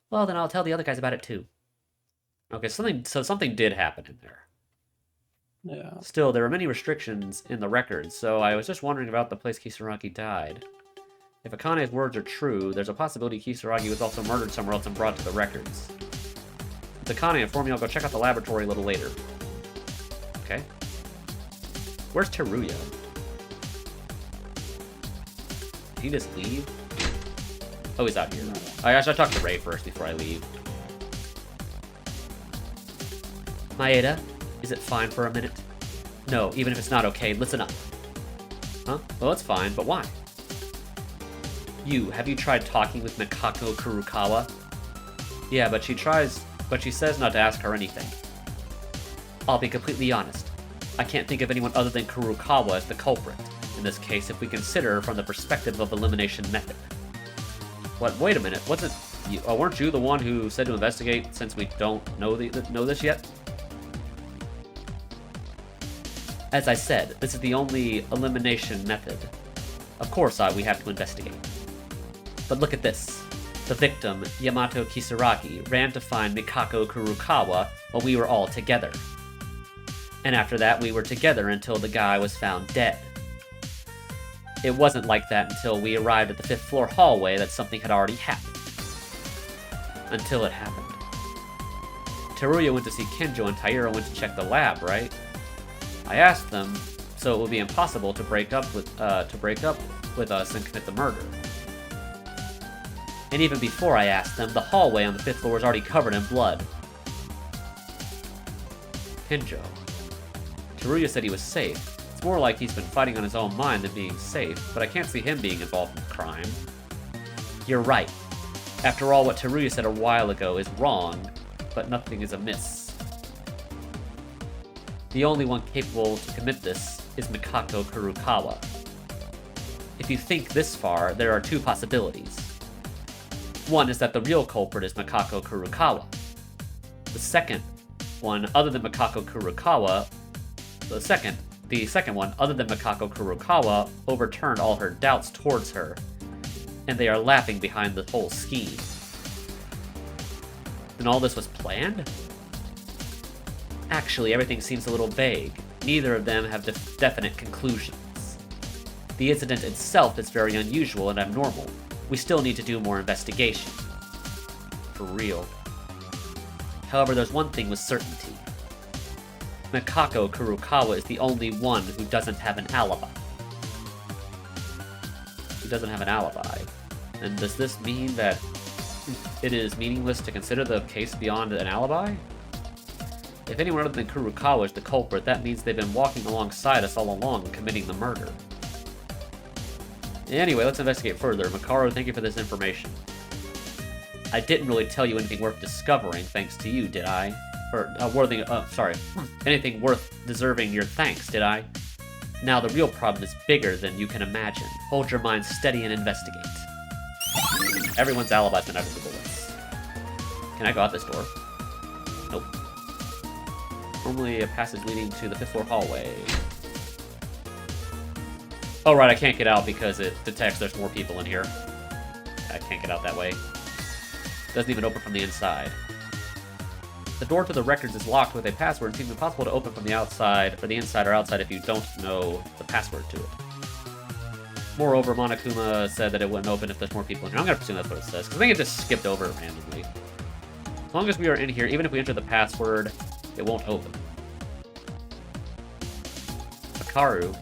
Well, then I'll tell the other guys about it too. Okay, something did happen in there. Yeah. Still, there are many restrictions in the records, so I was just wondering about the place Kisaragi died. If Akane's words are true, there's a possibility Kisaragi was also murdered somewhere else and brought to the records. If Akane informed me, I'll go check out the laboratory a little later. Okay. Where's Teruya? Did he just leave? Oh, he's out here. I should talk to Ray first before I leave. Maeda, is it fine for a minute? No, even if it's not okay, listen up. Huh? Well, that's fine, but why? Have you tried talking with Mikako Kurukawa? Yeah, but she says not to ask her anything. I'll be completely honest. I can't think of anyone other than Kurukawa as the culprit, in this case, if we consider from the perspective of elimination method. What, wait a minute, weren't you the one who said to investigate since we don't know this yet? As I said, this is the only elimination method. Of course we have to investigate. But look at this. The victim, Yamato Kisaragi, ran to find Mikako Kurukawa while we were all together. And after that, we were together until the guy was found dead. It wasn't like that until we arrived at the 5th floor hallway that something had already happened. Until it happened. Teruya went to see Kenjo and Taira went to check the lab, right? I asked them, so it would be impossible to break up with us and commit the murder. And even before I asked them, the hallway on the 5th floor was already covered in blood. Kenjo. Teruya said he was safe. It's more like he's been fighting on his own mind than being safe, but I can't see him being involved in the crime. You're right. After all, what Teruya said a while ago is wrong, but nothing is amiss. The only one capable to commit this is Mikako Kurukawa. If you think this far, there are two possibilities. One is that the real culprit is Mikako Kurukawa. The second one, other than Mikako Kurukawa, overturned all her doubts towards her, and they are laughing behind the whole scheme. Then all this was planned? Actually, everything seems a little vague. Neither of them have definite conclusions. The incident itself is very unusual and abnormal. We still need to do more investigation. For real. However, there's one thing with certainty. Mikako Kurukawa is the only one who doesn't have an alibi. He doesn't have an alibi. And does this mean that it is meaningless to consider the case beyond an alibi? If anyone other than Kurukawa is the culprit, that means they've been walking alongside us all along and committing the murder. Anyway, let's investigate further. Makaru, thank you for this information. I didn't really tell you anything worth discovering, thanks to you, did I? Anything worth deserving your thanks, did I? Now, the real problem is bigger than you can imagine. Hold your mind steady and investigate. Everyone's alibi's been out of the bullets. Can I go out this door? Nope. Normally a passage leading to the 5th floor hallway. Oh right, I can't get out because it detects there's more people in here. I can't get out that way. Doesn't even open from the inside. The door to the records is locked with a password and seems impossible to open from the outside, or the inside or outside if you don't know the password to it. Moreover, Monokuma said that it wouldn't open if there's more people in here. I'm gonna presume that's what it says, because I think it just skipped over it randomly. long as we are in here, even if we enter the password, it won't open. Makaru,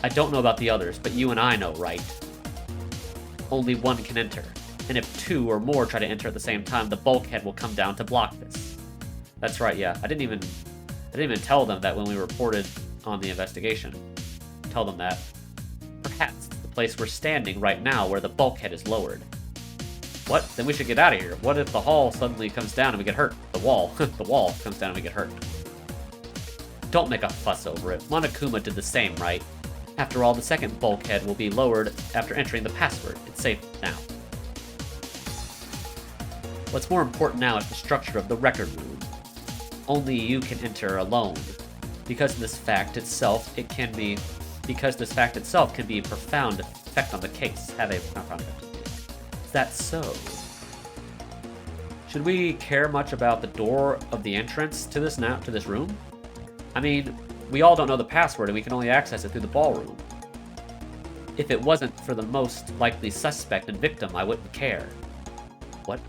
I don't know about the others, but you and I know, right? Only one can enter, and if 2 or more try to enter at the same time, the bulkhead will come down to block this. That's right, yeah. I didn't even tell them that when we reported on the investigation. Tell them that. Perhaps the place we're standing right now where the bulkhead is lowered. What? Then we should get out of here. What if the hall suddenly comes down and we get hurt? The wall. The wall comes down and we get hurt. Don't make a fuss over it. Monokuma did the same, right? After all, the second bulkhead will be lowered after entering the password. It's safe now. What's more important now is the structure of the record room. Only you can enter alone. Because this fact itself can be a profound effect on the case. Have a profound effect. Is that so? Should we care much about the door of the entrance to this room? I mean, we all don't know the password and we can only access it through the ballroom. If it wasn't for the most likely suspect and victim, I wouldn't care. What?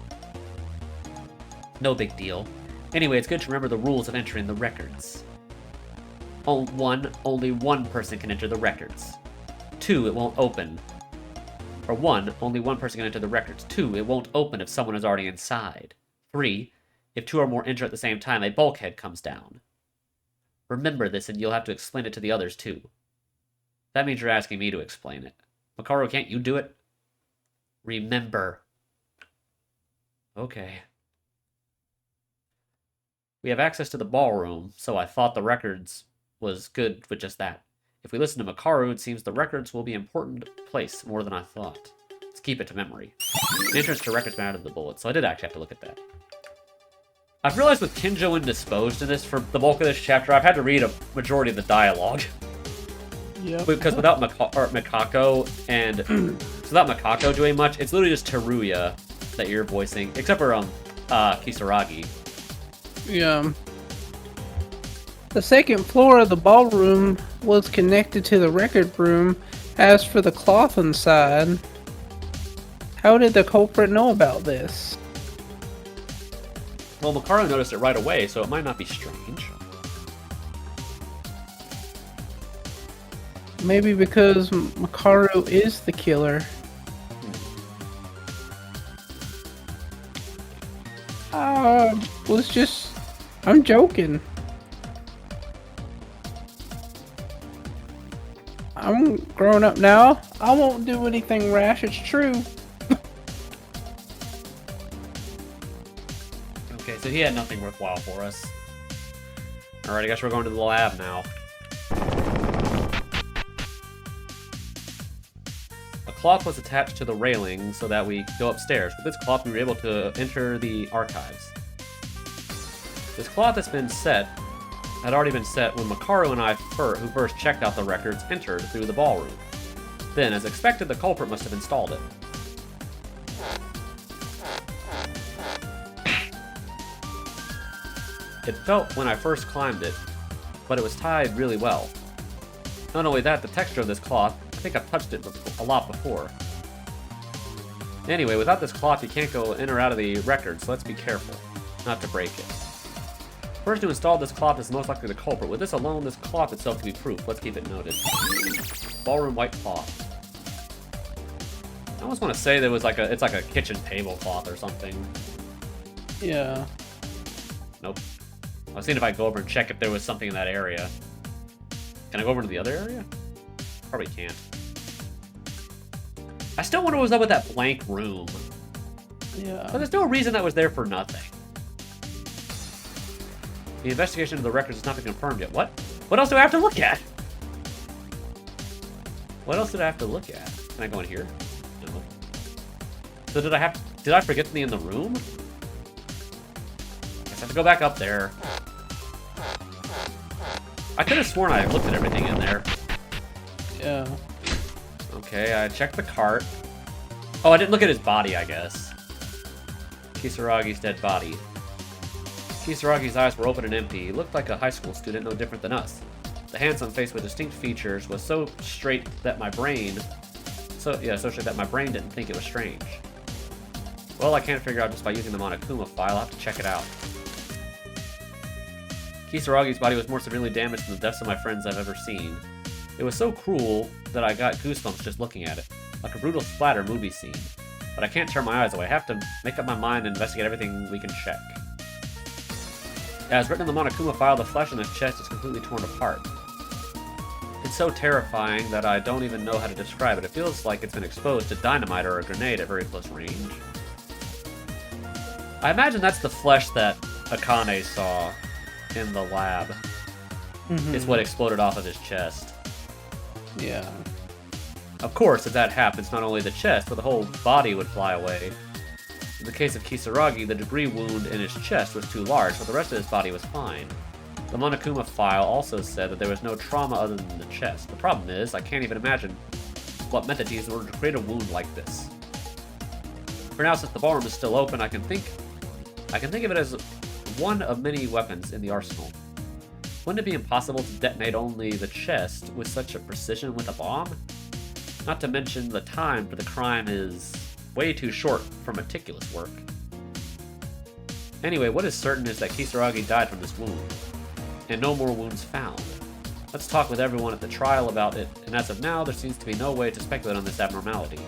No big deal. Anyway, it's good to remember the rules of entering the records. Only one person can enter the records. 2, it won't open. Or 1, only one person can enter the records. 2, it won't open if someone is already inside. 3, if 2 or more enter at the same time, a bulkhead comes down. Remember this, and you'll have to explain it to the others, too. That means you're asking me to explain it. Makaru, can't you do it? Remember. Okay. We have access to the ballroom, so I thought the records was good with just that. If we listen to Makaru, it seems the records will be an important place, more than I thought. Let's keep it to memory. The entrance to records been out of the bullet, so I did actually have to look at that. I've realized with Kinjo indisposed in this for the bulk of this chapter, I've had to read a majority of the dialogue. Yep. Because without Mikako and without Mikako doing much, it's literally just Teruya that you're voicing, except for Kisaragi. Yeah. The second floor of the ballroom was connected to the record room. As for the cloth inside, how did the culprit know about this? Well, Makaru noticed it right away, so it might not be strange. Maybe because Makaru is the killer. I'm joking. I'm grown up now. I won't do anything rash, it's true. Okay, so he had nothing worthwhile for us. Alright, I guess we're going to the lab now. A cloth was attached to the railing so that we could go upstairs. With this cloth, we were able to enter the archives. This cloth had already been set when Makaru and I, who first checked out the records, entered through the ballroom. Then, as expected, the culprit must have installed it. It felt when I first climbed it, but it was tied really well. Not only that, the texture of this cloth, I think I've touched it a lot before. Anyway, without this cloth, you can't go in or out of the record, so let's be careful not to break it. The person who installed this cloth is most likely the culprit. With this alone, this cloth itself can be proof. Let's keep it noted. Ballroom white cloth. I almost want to say there was it's like a kitchen tablecloth or something. Yeah. Nope. I was seeing if I could go over and check if there was something in that area. Can I go over to the other area? Probably can't. I still wonder what was up with that blank room. Yeah. But there's no reason that was there for nothing. The investigation of the records has not been confirmed yet. What? What else do I have to look at? What else did I have to look at? Can I go in here? No. So did I forget to be in the room? Guess I have to go back up there. I could have sworn I looked at everything in there. Yeah. Okay, I checked the cart. Oh, I didn't look at his body, I guess. Kisaragi's dead body. Kisaragi's eyes were open and empty. He looked like a high school student, no different than us. The handsome face with distinct features was so straight that my brain didn't think it was strange. Well, I can't figure out just by using the Monokuma file. I'll have to check it out. Kisaragi's body was more severely damaged than the deaths of my friends I've ever seen. It was so cruel that I got goosebumps just looking at it, like a brutal splatter movie scene. But I can't turn my eyes away. I have to make up my mind and investigate everything we can check. As written in the Monokuma file, the flesh in his chest is completely torn apart. It's so terrifying that I don't even know how to describe it. It feels like it's been exposed to dynamite or a grenade at very close range. I imagine that's the flesh that Akane saw in the lab. It's what exploded off of his chest. Yeah. Of course, if that happens, not only the chest, but the whole body would fly away. In the case of Kisaragi, the degree wound in his chest was too large, but the rest of his body was fine. The Monokuma file also said that there was no trauma other than the chest. The problem is, I can't even imagine what method to use in order to create a wound like this. For now, since the ballroom is still open, I can think of it as one of many weapons in the arsenal. Wouldn't it be impossible to detonate only the chest with such a precision with a bomb? Not to mention the time for the crime is way too short for meticulous work. Anyway, what is certain is that Kisaragi died from this wound, and no more wounds found. Let's talk with everyone at the trial about it, and as of now, there seems to be no way to speculate on this abnormality.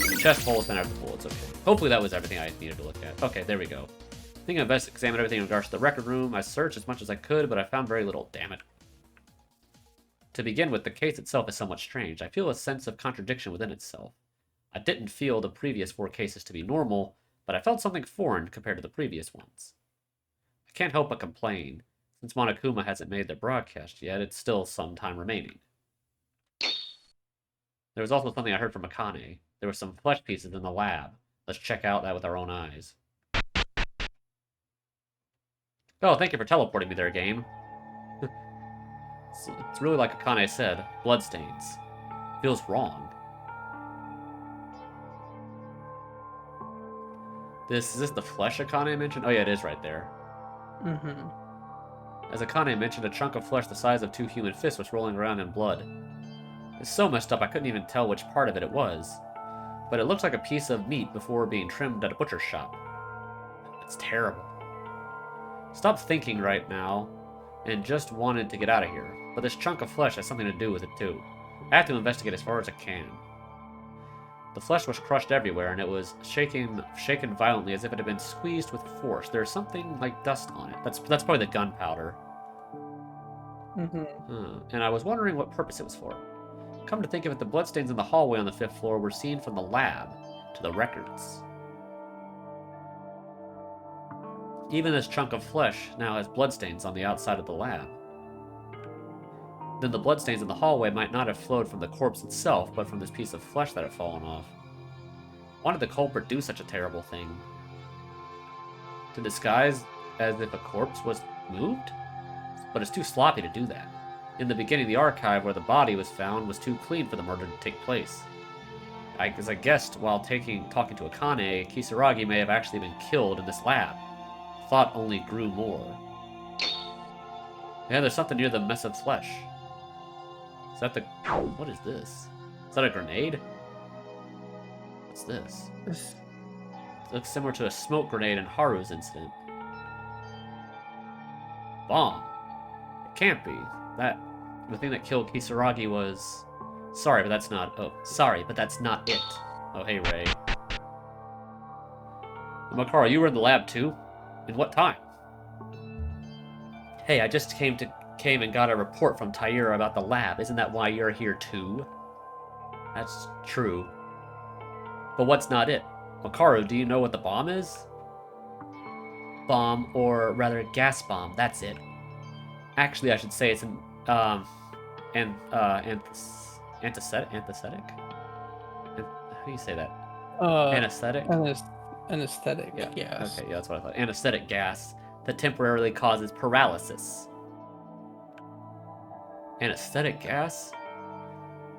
The chest hole has been out of the bullets, okay. Hopefully that was everything I needed to look at. Okay, there we go. I think I best examined everything in regards to the record room. I searched as much as I could, but I found very little, damn it. To begin with, the case itself is somewhat strange. I feel a sense of contradiction within itself. I didn't feel the previous 4 cases to be normal, but I felt something foreign compared to the previous ones. I can't help but complain. Since Monokuma hasn't made their broadcast yet, it's still some time remaining. There was also something I heard from Akane. There were some flesh pieces in the lab. Let's check out that with our own eyes. Oh, thank you for teleporting me there, game. It's really like Akane said, bloodstains. Feels wrong. Is this the flesh Akane mentioned? Oh yeah, it is right there. As Akane mentioned, a chunk of flesh the size of 2 human fists was rolling around in blood. It's so messed up I couldn't even tell which part of it was. But it looks like a piece of meat before being trimmed at a butcher's shop. It's terrible. Stop thinking right now, and just wanted to get out of here. But this chunk of flesh has something to do with it too. I have to investigate as far as I can. The flesh was crushed everywhere, and it was shaken violently as if it had been squeezed with force. There's something like dust on it. That's probably the gunpowder. And I was wondering what purpose it was for. Come to think of it, the bloodstains in the hallway on the 5th floor were seen from the lab to the records. Even this chunk of flesh now has bloodstains on the outside of the lab. Then the bloodstains in the hallway might not have flowed from the corpse itself, but from this piece of flesh that had fallen off. Why did the culprit do such a terrible thing? To disguise as if a corpse was moved? But it's too sloppy to do that. In the beginning, the archive where the body was found was too clean for the murder to take place. As I guessed while talking to Akane, Kisaragi may have actually been killed in this lab. Thought only grew more. Yeah, there's something near the mess of flesh. Is that the... What is this? Is that a grenade? What's this? It looks similar to a smoke grenade in Haru's incident. Bomb. It can't be. The thing that killed Kisaragi was... Sorry, but that's not... Oh, sorry, but that's not it. Oh, hey, Ray. Makaro, you were in the lab too? In what time? Hey, I just came and got a report from Taira about the lab. Isn't that why you're here too? That's true. But what's not it? Makaru, do you know what the bomb is? Bomb, or rather gas bomb, that's it. Actually, I should say it's an, anesthetic? How do you say that? Anesthetic? Anesthetic, yeah. Yes. Okay, yeah, that's what I thought. Anesthetic gas that temporarily causes paralysis. Anesthetic gas?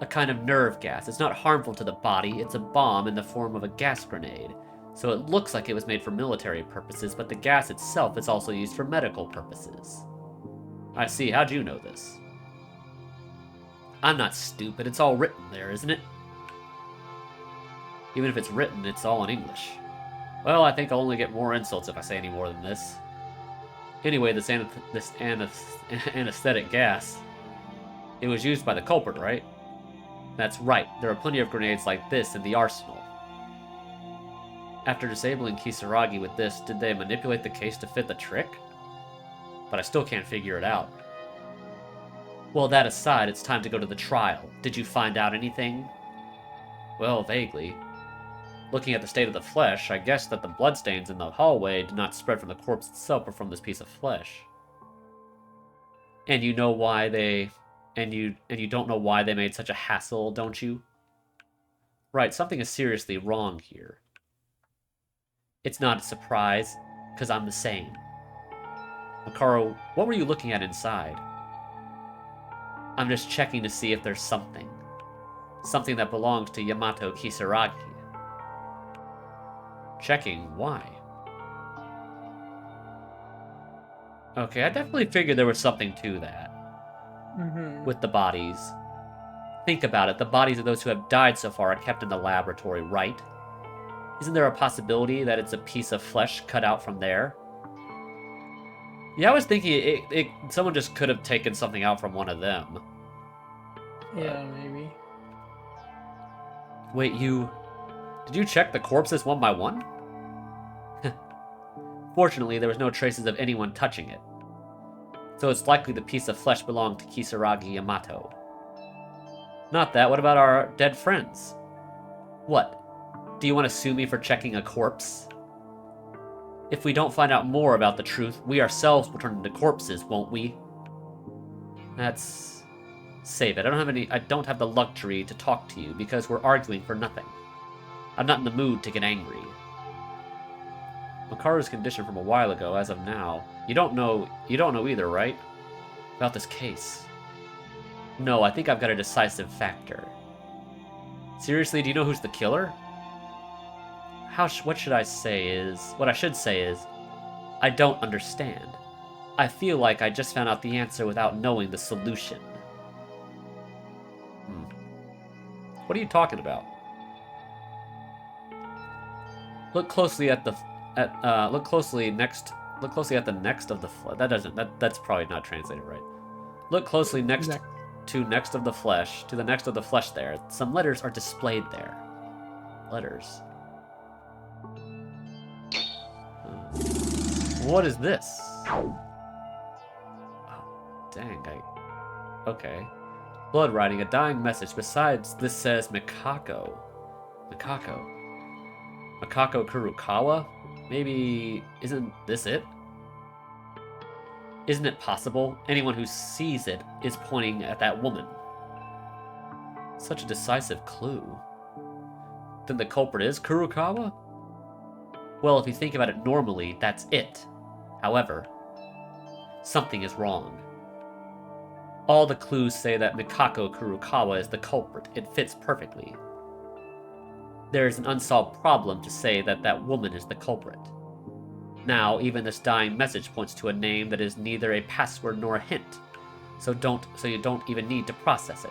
A kind of nerve gas. It's not harmful to the body. It's a bomb in the form of a gas grenade. So it looks like it was made for military purposes, but the gas itself is also used for medical purposes. I see. How'd you know this? I'm not stupid. It's all written there, isn't it? Even if it's written, it's all in English. Well, I think I'll only get more insults if I say any more than this. Anyway, this anesthetic gas, it was used by the culprit, right? That's right, there are plenty of grenades like this in the arsenal. After disabling Kisaragi with this, did they manipulate the case to fit the trick? But I still can't figure it out. Well, that aside, it's time to go to the trial. Did you find out anything? Well, vaguely. Looking at the state of the flesh, I guess that the bloodstains in the hallway did not spread from the corpse itself, but from this piece of flesh. And you know why they... And you don't know why they made such a hassle, don't you? Right, something is seriously wrong here. It's not a surprise, because I'm the same. Makaro, what were you looking at inside? I'm just checking to see if there's something. Something that belongs to Yamato Kisaragi. Checking? Why? Okay, I definitely figured there was something to that. With the bodies. Think about it, the bodies of those who have died so far are kept in the laboratory, right? Isn't there a possibility that it's a piece of flesh cut out from there? Yeah, I was thinking someone just could have taken something out from one of them. Yeah, maybe. Wait, did you check the corpses one by one? Fortunately, there was no traces of anyone touching it. So it's likely the piece of flesh belonged to Kisaragi Yamato. Not that, what about our dead friends? What? Do you want to sue me for checking a corpse? If we don't find out more about the truth, we ourselves will turn into corpses, won't we? Save it. I don't have the luxury to talk to you because we're arguing for nothing. I'm not in the mood to get angry. Makaru's condition from a while ago, as of now. You don't know either, right? About this case. No, I think I've got a decisive factor. Seriously, do you know who's the killer? What I should say is, I don't understand. I feel like I just found out the answer without knowing the solution. What are you talking about? Look closely at the next of the flesh. That's probably not translated right. Look closely next to the next of the flesh there. Some letters are displayed there. Letters. What is this? Oh, dang, okay. Blood writing, a dying message. Besides, this says Mikako. Makako Kurukawa? Maybe... Isn't this it? Isn't it possible? Anyone who sees it is pointing at that woman. Such a decisive clue. Then the culprit is Kurukawa? Well, if you think about it normally, that's it. However, something is wrong. All the clues say that Mikako Kurukawa is the culprit. It fits perfectly. There is an unsolved problem to say that that woman is the culprit. Now, even this dying message points to a name that is neither a password nor a hint, so you don't even need to process it.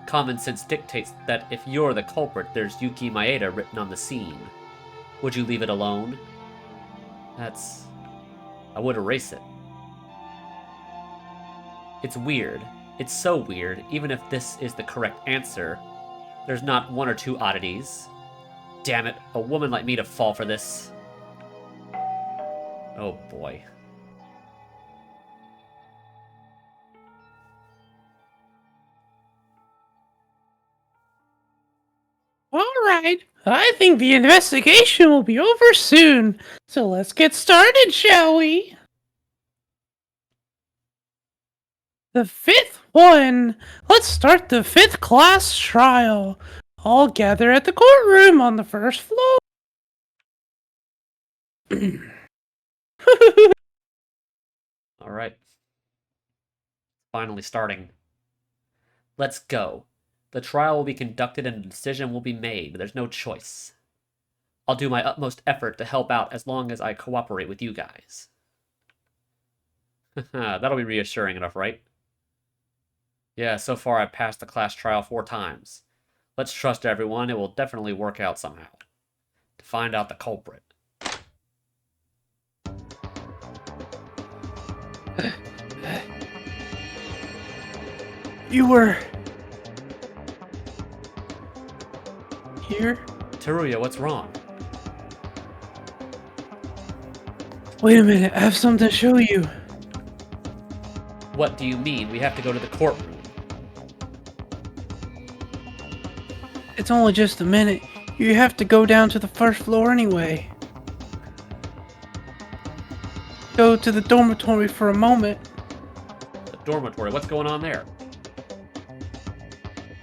Common sense dictates that if you're the culprit, there's Yuki Maeda written on the scene. Would you leave it alone? I would erase it. It's weird. It's so weird, even if this is the correct answer. There's not one or two oddities. Damn it, a woman like me to fall for this. Oh boy. Alright, I think the investigation will be over soon. So let's get started, shall we? The fifth one! Let's start the fifth class trial. All gather at the courtroom on the first floor. Alright. Finally starting. Let's go. The trial will be conducted and a decision will be made. There's no choice. I'll do my utmost effort to help out as long as I cooperate with you guys. That'll be reassuring enough, right? Yeah, so far I've passed the class trial 4 times. Let's trust everyone. It will definitely work out somehow. To find out the culprit. You were... here? Teruya, what's wrong? Wait a minute, I have something to show you. What do you mean? We have to go to the courtroom. It's only just a minute. You have to go down to the first floor anyway. Go to the dormitory for a moment. The dormitory, what's going on there?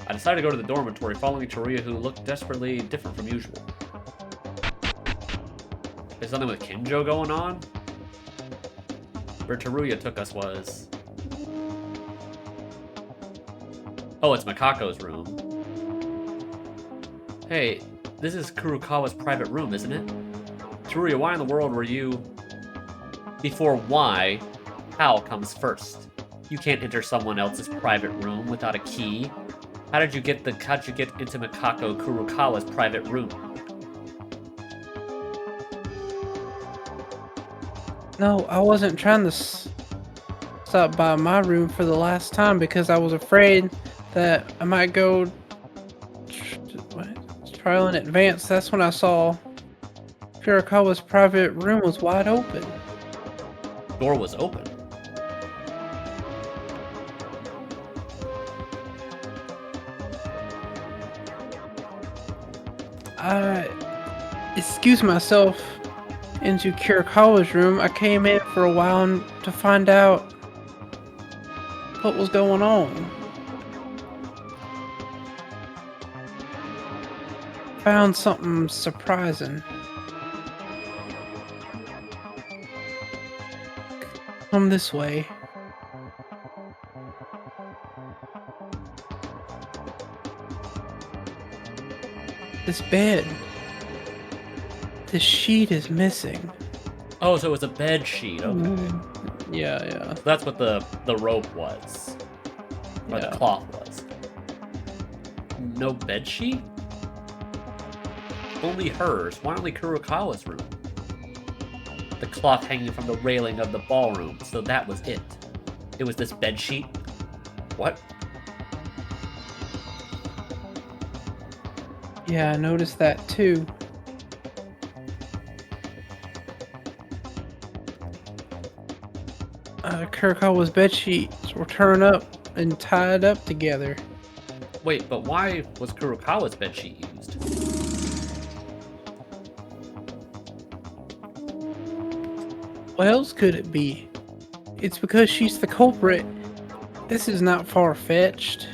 I decided to go to the dormitory, following Teruya, who looked desperately different from usual. Is something with Kinjo going on? Where Teruya took us was... Oh, it's Makako's room. Hey, this is Kurokawa's private room, isn't it? Teruya, why in the world were you... Before why, how comes first. You can't enter someone else's private room without a key. How'd you get into Makako Kurokawa's private room? No, I wasn't trying to stop by my room for the last time because I was afraid that I might go trial in advance. That's when I saw Kurokawa's private room was wide open. Door was open. I excused myself into Kurokawa's room. I came in for a while to find out what was going on. Found something surprising. Come this way. This bed. This sheet is missing. Oh, so it was a bed sheet. Okay. Yeah. So that's what the rope was. Or the cloth was. No bed sheet? Only hers. Why only Kurokawa's room? The cloth hanging from the railing of the ballroom. So that was it. It was this bed sheet? What? Yeah, I noticed that too. Kurokawa's bedsheets were turned up and tied up together. Wait, but why was Kurokawa's bedsheet used? What else could it be? It's because she's the culprit. This is not far-fetched.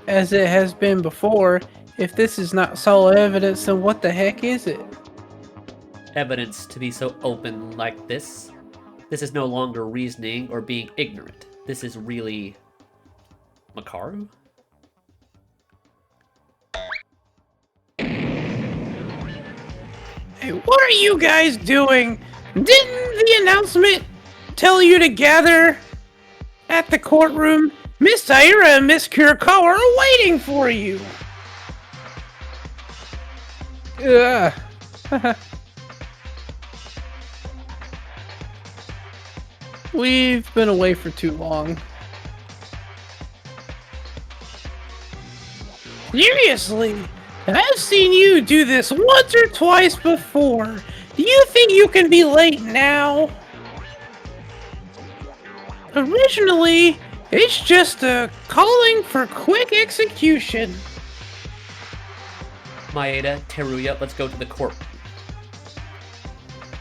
As it has been before, if this is not solid evidence, then what the heck is it? Evidence to be so open like this? This is no longer reasoning or being ignorant. This is really... Makaru? Hey, what are you guys doing? Didn't the announcement tell you to gather at the courtroom? Miss Taira and Miss Kurokawa are waiting for you. We've been away for too long. Seriously, I've seen you do this once or twice before. Do you think you can be late now? Originally, it's just a calling for quick execution. Maeda, Teruya, let's go to the courtroom.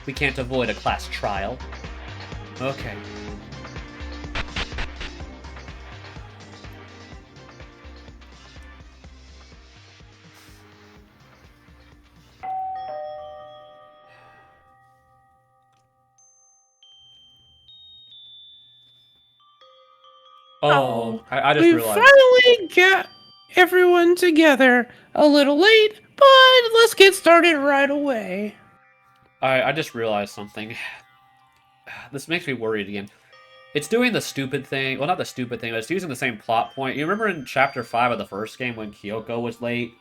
We can't avoid a class trial. Okay. Oh, I just we realized. finally got everyone together. A little late, but let's get started right away. I just realized something. This makes me worried again. It's doing the stupid thing. Well, not the stupid thing, but it's using the same plot point. You remember in Chapter 5 of the first game when Kyoko was late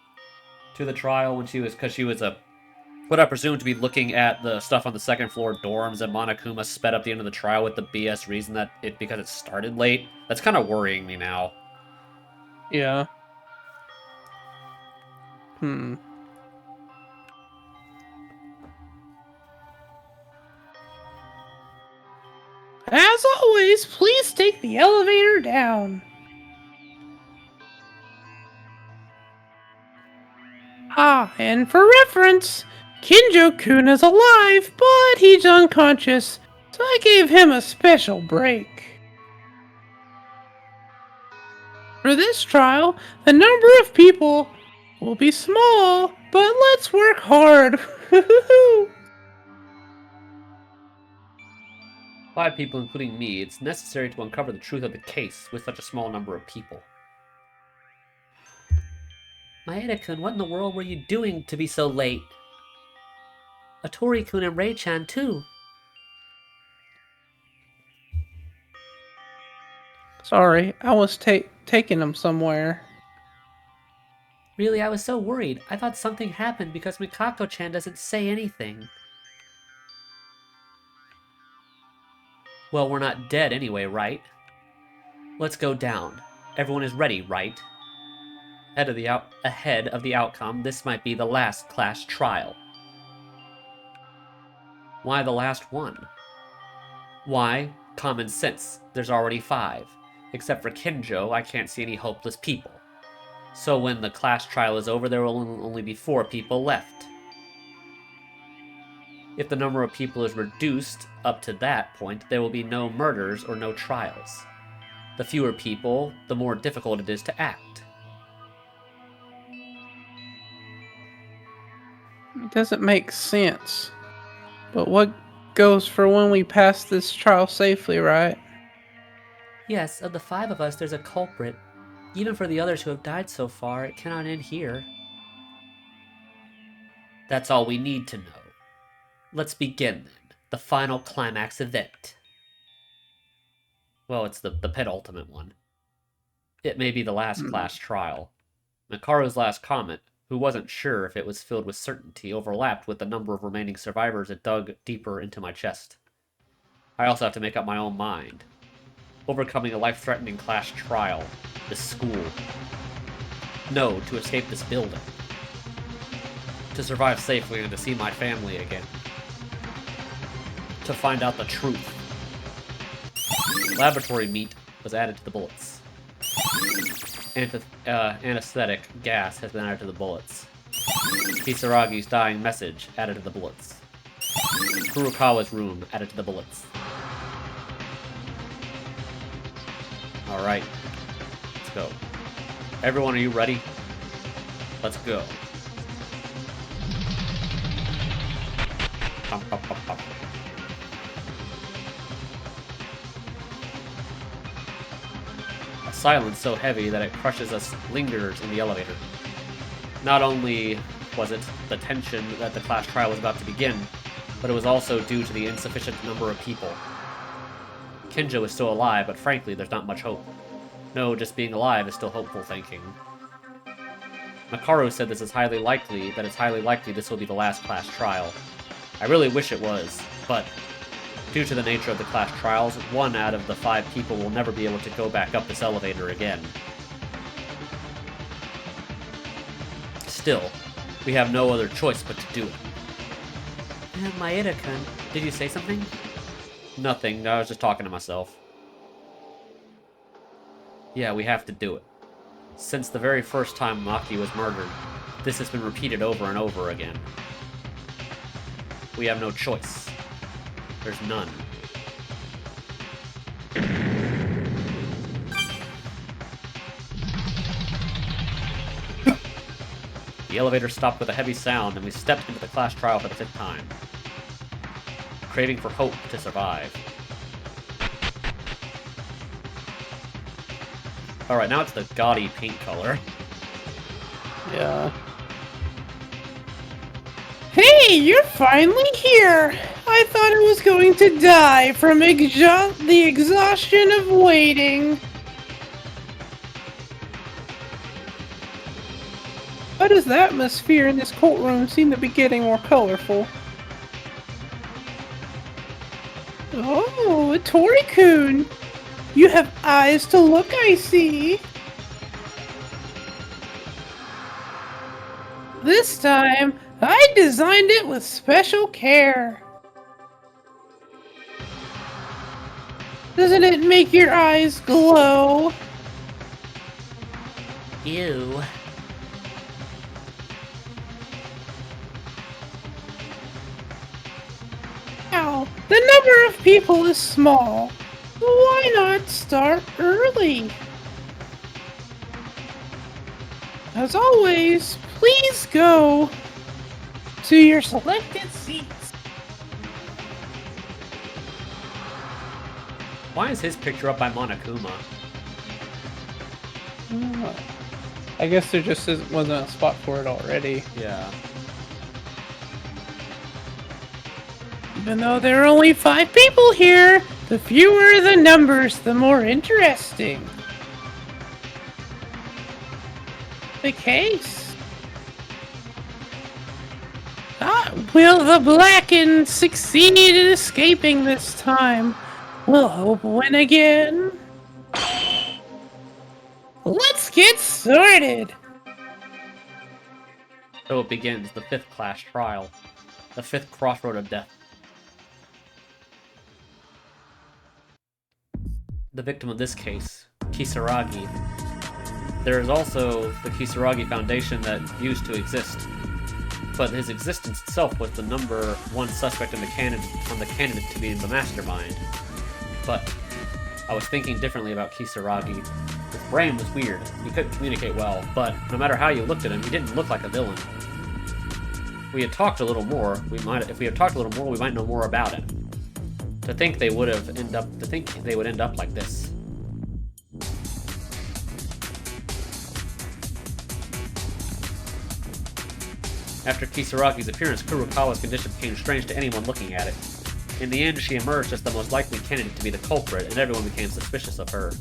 to the trial when because she was what I presume to be looking at the stuff on the second floor dorms, and Monokuma sped up the end of the trial with the BS reason that because it started late. That's kind of worrying me now. Yeah. As always, please take the elevator down. Ah, and for reference, Kinjo-kun is alive, but he's unconscious, so I gave him a special break. For this trial, the number of people will be small, but let's work hard. 5 people, including me. It's necessary to uncover the truth of the case with such a small number of people. Maeda-kun, what in the world were you doing to be so late? Atori-kun and Rei-chan, too. Sorry, I was taking him somewhere. Really, I was so worried. I thought something happened because Mikako-chan doesn't say anything. Well, we're not dead anyway, right? Let's go down. Everyone is ready, right? Ahead of the outcome, this might be the last class trial. Why the last one? Why? Common sense. There's already 5. Except for Kinjo, I can't see any hopeless people. So when the class trial is over, there will only be 4 people left. If the number of people is reduced up to that point, there will be no murders or no trials. The fewer people, the more difficult it is to act. It doesn't make sense. But what goes for when we pass this trial safely, right? Yes, of the 5 of us, there's a culprit. Even for the others who have died so far, it cannot end here. That's all we need to know. Let's begin then. The final climax event. Well, it's the penultimate one. It may be the last class trial. Makaru's last comment, who wasn't sure if it was filled with certainty, overlapped with the number of remaining survivors that dug deeper into my chest. I also have to make up my own mind. Overcoming a life-threatening class trial. This school. No, to escape this building. To survive safely and to see my family again. To find out the truth. Laboratory meat was added to the bullets. Anesthetic gas has been added to the bullets. Kisaragi's dying message added to the bullets. Furukawa's room added to the bullets. Alright. Let's go. Everyone, are you ready? Let's go. Pump, pump, pump, pump. A silence so heavy that it crushes us lingers in the elevator. Not only was it the tension that the class trial was about to begin, but it was also due to the insufficient number of people. Kinjo is still alive, but frankly, there's not much hope. No, just being alive is still hopeful thinking. Makaru said that it's highly likely this will be the last class trial. I really wish it was, but due to the nature of the class trials, 1 out of the 5 people will never be able to go back up this elevator again. Still, we have no other choice but to do it. Maeda-kun, did you say something? Nothing, I was just talking to myself. Yeah, we have to do it. Since the very first time Maki was murdered, this has been repeated over and over again. We have no choice. There's none. The elevator stopped with a heavy sound, and we stepped into the class trial for the 5th time. Craving for hope to survive. Alright, now it's the gaudy paint color. Yeah. Hey, you're finally here! I thought I was going to die from the exhaustion of waiting. Why does the atmosphere in this courtroom seem to be getting more colorful? Oh, Tori-kun! You have eyes to look, I see. This time, I designed it with special care. Doesn't it make your eyes glow? Ew. Now, the number of people is small. Why not start early? As always, please go to your selected seats. Why is his picture up by Monokuma? I guess there just wasn't a spot for it already. Yeah. Even though there are only 5 people here, the fewer the numbers, the more interesting the case. Will the Blackened succeed in escaping this time? We'll hope win again. Let's get started. So it begins, the 5th class trial. The 5th crossroad of death. The victim of this case, Kisaragi. There is also the Kisaragi Foundation that used to exist, but his existence itself was the number 1 suspect in the candidate to be the mastermind. But I was thinking differently about Kisaragi. His brain was weird. He couldn't communicate well, but no matter how you looked at him, he didn't look like a villain. If we had talked a little more, we might know more about him. To think they would end up like this. After Kisaragi's appearance, Kurokawa's condition became strange to anyone looking at it. In the end, she emerged as the most likely candidate to be the culprit, and everyone became suspicious of her.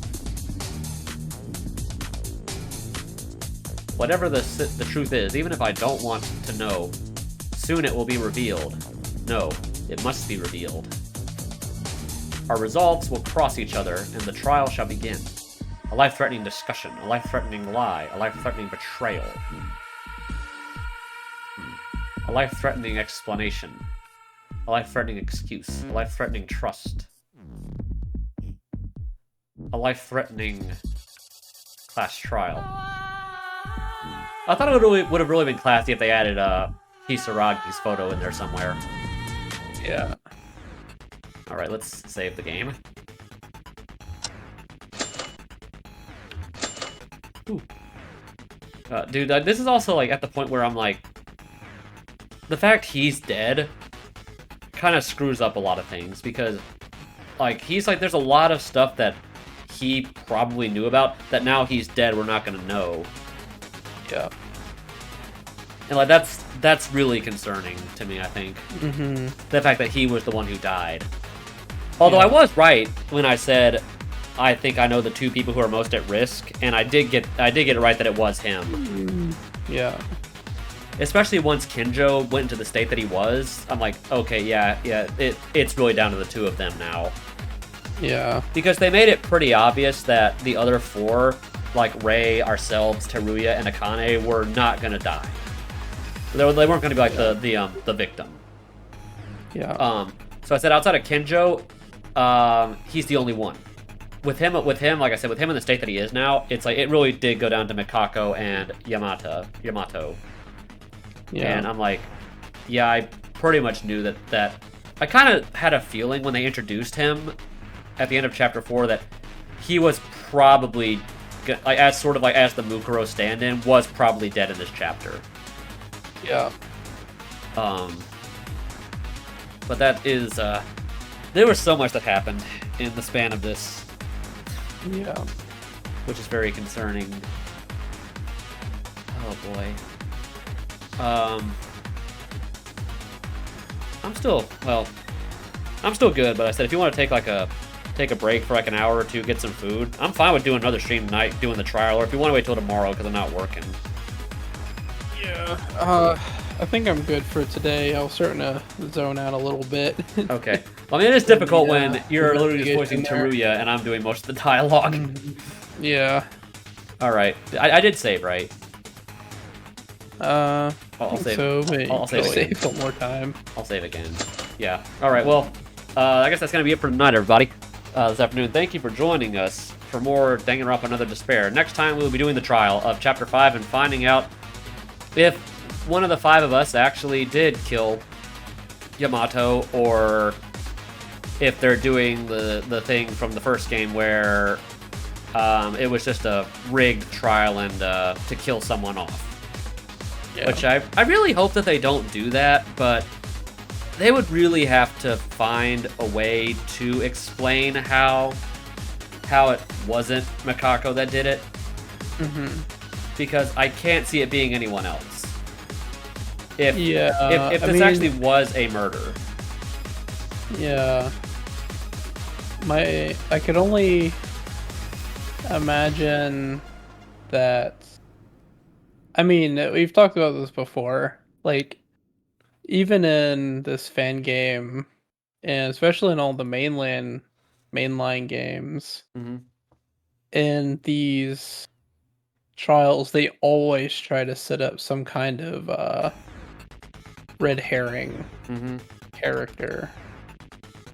Whatever the truth is, even if I don't want to know, soon it will be revealed. No, it must be revealed. Our resolves will cross each other, and the trial shall begin. A life-threatening discussion, a life-threatening lie, a life-threatening betrayal. A life-threatening explanation. A life-threatening excuse. A life-threatening trust. A life-threatening class trial. I thought it would have really been classy if they added Kisaragi's photo in there somewhere. Yeah. Alright, let's save the game. Ooh. Dude, this is also, like, at the point where I'm like... The fact he's dead kind of screws up a lot of things, because, like, there's a lot of stuff that he probably knew about that now he's dead we're not gonna know. Yeah. And, like, that's really concerning to me, I think. Mm-hmm. The fact that he was the one who died. Although I was right when I said I think I know the 2 people who are most at risk, and I did get it right that it was him. Yeah. Especially once Kinjo went into the state that he was, I'm like, okay, yeah, it's really down to the 2 of them now. Yeah. Because they made it pretty obvious that the other 4, like Rei, ourselves, Teruya, and Akane, were not gonna die. They weren't gonna be like the victim. Yeah. So I said outside of Kinjo, he's the only one. With him, like I said, with him in the state that he is now, it's like it really did go down to Mikako and Yamato. Yeah. And I'm like, yeah, I pretty much knew that. I kind of had a feeling when they introduced him at the end of chapter 4 that he was probably, like, as the Mukuro stand-in, was probably dead in this chapter. Yeah. But that is, there was so much that happened in the span of this. Yeah. Which is very concerning. Oh boy. I'm still good, but I said if you want to take a break for like an hour or two, get some food, I'm fine with doing another stream tonight, doing the trial, or if you want to wait till tomorrow because I'm not working. Yeah. I think I'm good for today. I was starting to zone out a little bit. Okay. Well, I mean, it is difficult when you're the literally just voicing navigation there. Teruya and I'm doing most of the dialogue. Yeah. All right. I did save, right? I I'll think save. so, but I'll save again. save one more time. I'll save again. Yeah. All right. Well, I guess that's gonna be it for tonight, everybody. This afternoon. Thank you for joining us for more Danganronpa Another Despair. Next time we'll be doing the trial of Chapter 5 and finding out if one of the 5 of us actually did kill Yamato, or if they're doing the thing from the first game where it was just a rigged trial and to kill someone off. Yeah. Which I really hope that they don't do that, but they would really have to find a way to explain how it wasn't Mikako that did it. Because I can't see it being anyone else. If this actually was a murder. Yeah. I could only imagine that. I mean, we've talked about this before. Like, even in this fan game, and especially in all the mainline games, in these trials, they always try to set up some kind of red herring character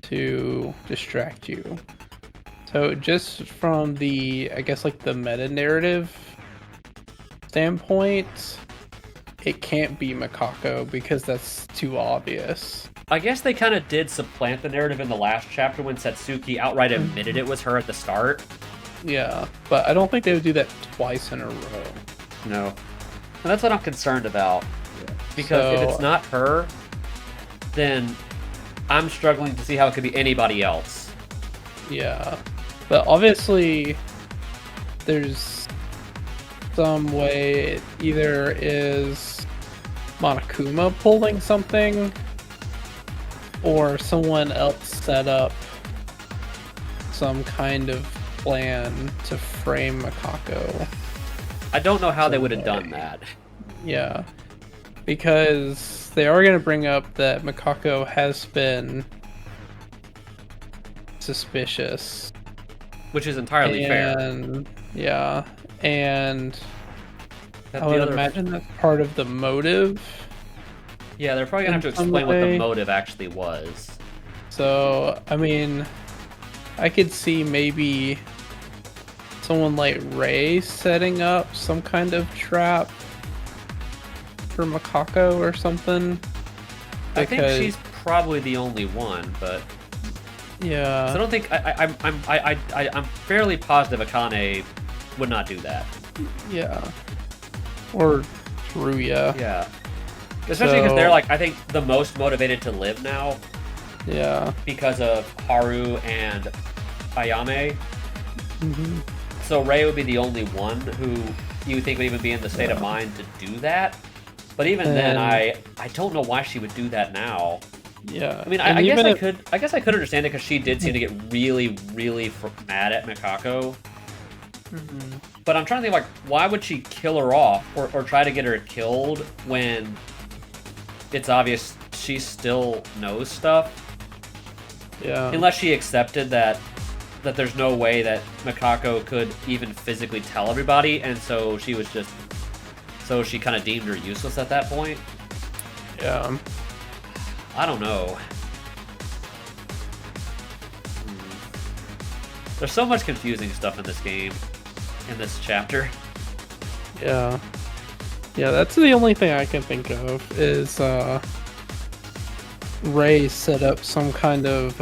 to distract you. So just from the, I guess, like the meta narrative standpoint, it can't be Mikako because that's too obvious. I guess they kind of did supplant the narrative in the last chapter when Satsuki outright admitted it was her at the start. Yeah, but I don't think they would do that twice in a row. No. And that's what I'm concerned about. Because if it's not her, then I'm struggling to see how it could be anybody else. Yeah. But obviously, there's some way it either is Monokuma pulling something, or someone else set up some kind of plan to frame Mikako. I don't know how they would have done that. Yeah. Because they are going to bring up that Mikako has been suspicious. Which is entirely fair. Yeah, and I would imagine that's part of the motive. Yeah, they're probably going to have to explain what the motive actually was. So, I mean, I could see maybe someone like Ray setting up some kind of trap for Mikako or something. I think she's probably the only one, but yeah, so I don't think I'm fairly positive Akane would not do that. Yeah, or Teruya. Yeah, especially because they're like I think the most motivated to live now. Yeah, because of Haru and Ayame. So Ray would be the only one who you would think would even be in the state of mind to do that. But even then, I don't know why she would do that now. Yeah, I mean, I guess I could understand it because she did seem to get really, really mad at Mikako. But I'm trying to think, like, why would she kill her off or try to get her killed when it's obvious she still knows stuff? Yeah. Unless she accepted that there's no way that Mikako could even physically tell everybody, and so she was just... So she kind of deemed her useless at that point? Yeah. I don't know. There's so much confusing stuff in this game, in this chapter. Yeah. Yeah, that's the only thing I can think of is Ray set up some kind of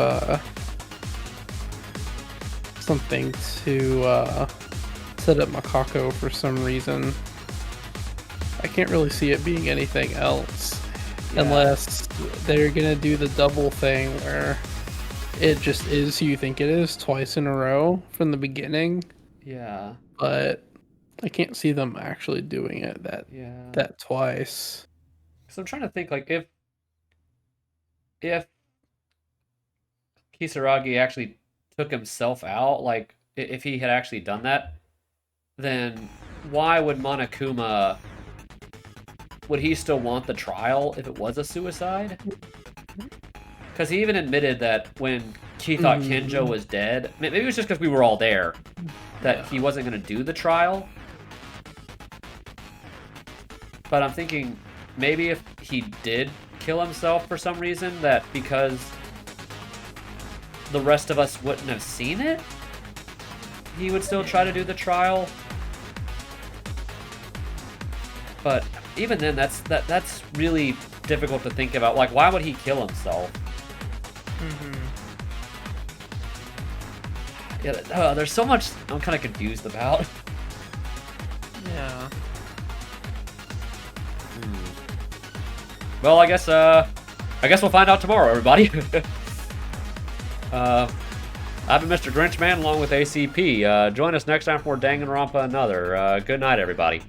something to set up Mikako for some reason. I can't really see it being anything else. Unless they're gonna do the double thing where it just is who you think it is twice in a row from the beginning. Yeah. But I can't see them actually doing it that twice. So I'm trying to think, like, if if Kisaragi actually took himself out, like if he had actually done that, then why would Monokuma, would he still want the trial if it was a suicide? Because he even admitted that when he thought Kenjo was dead, maybe it was just because we were all there, that he wasn't going to do the trial. But I'm thinking, maybe if he did kill himself for some reason, that because the rest of us wouldn't have seen it, he would still try to do the trial. But even then, that's really difficult to think about. Like, why would he kill himself? Yeah, there's so much I'm kind of confused about. Yeah. Well, I guess we'll find out tomorrow, everybody. I've been Mr. Grinchman along with ACP. Join us next time for Danganronpa Another. Good night, everybody.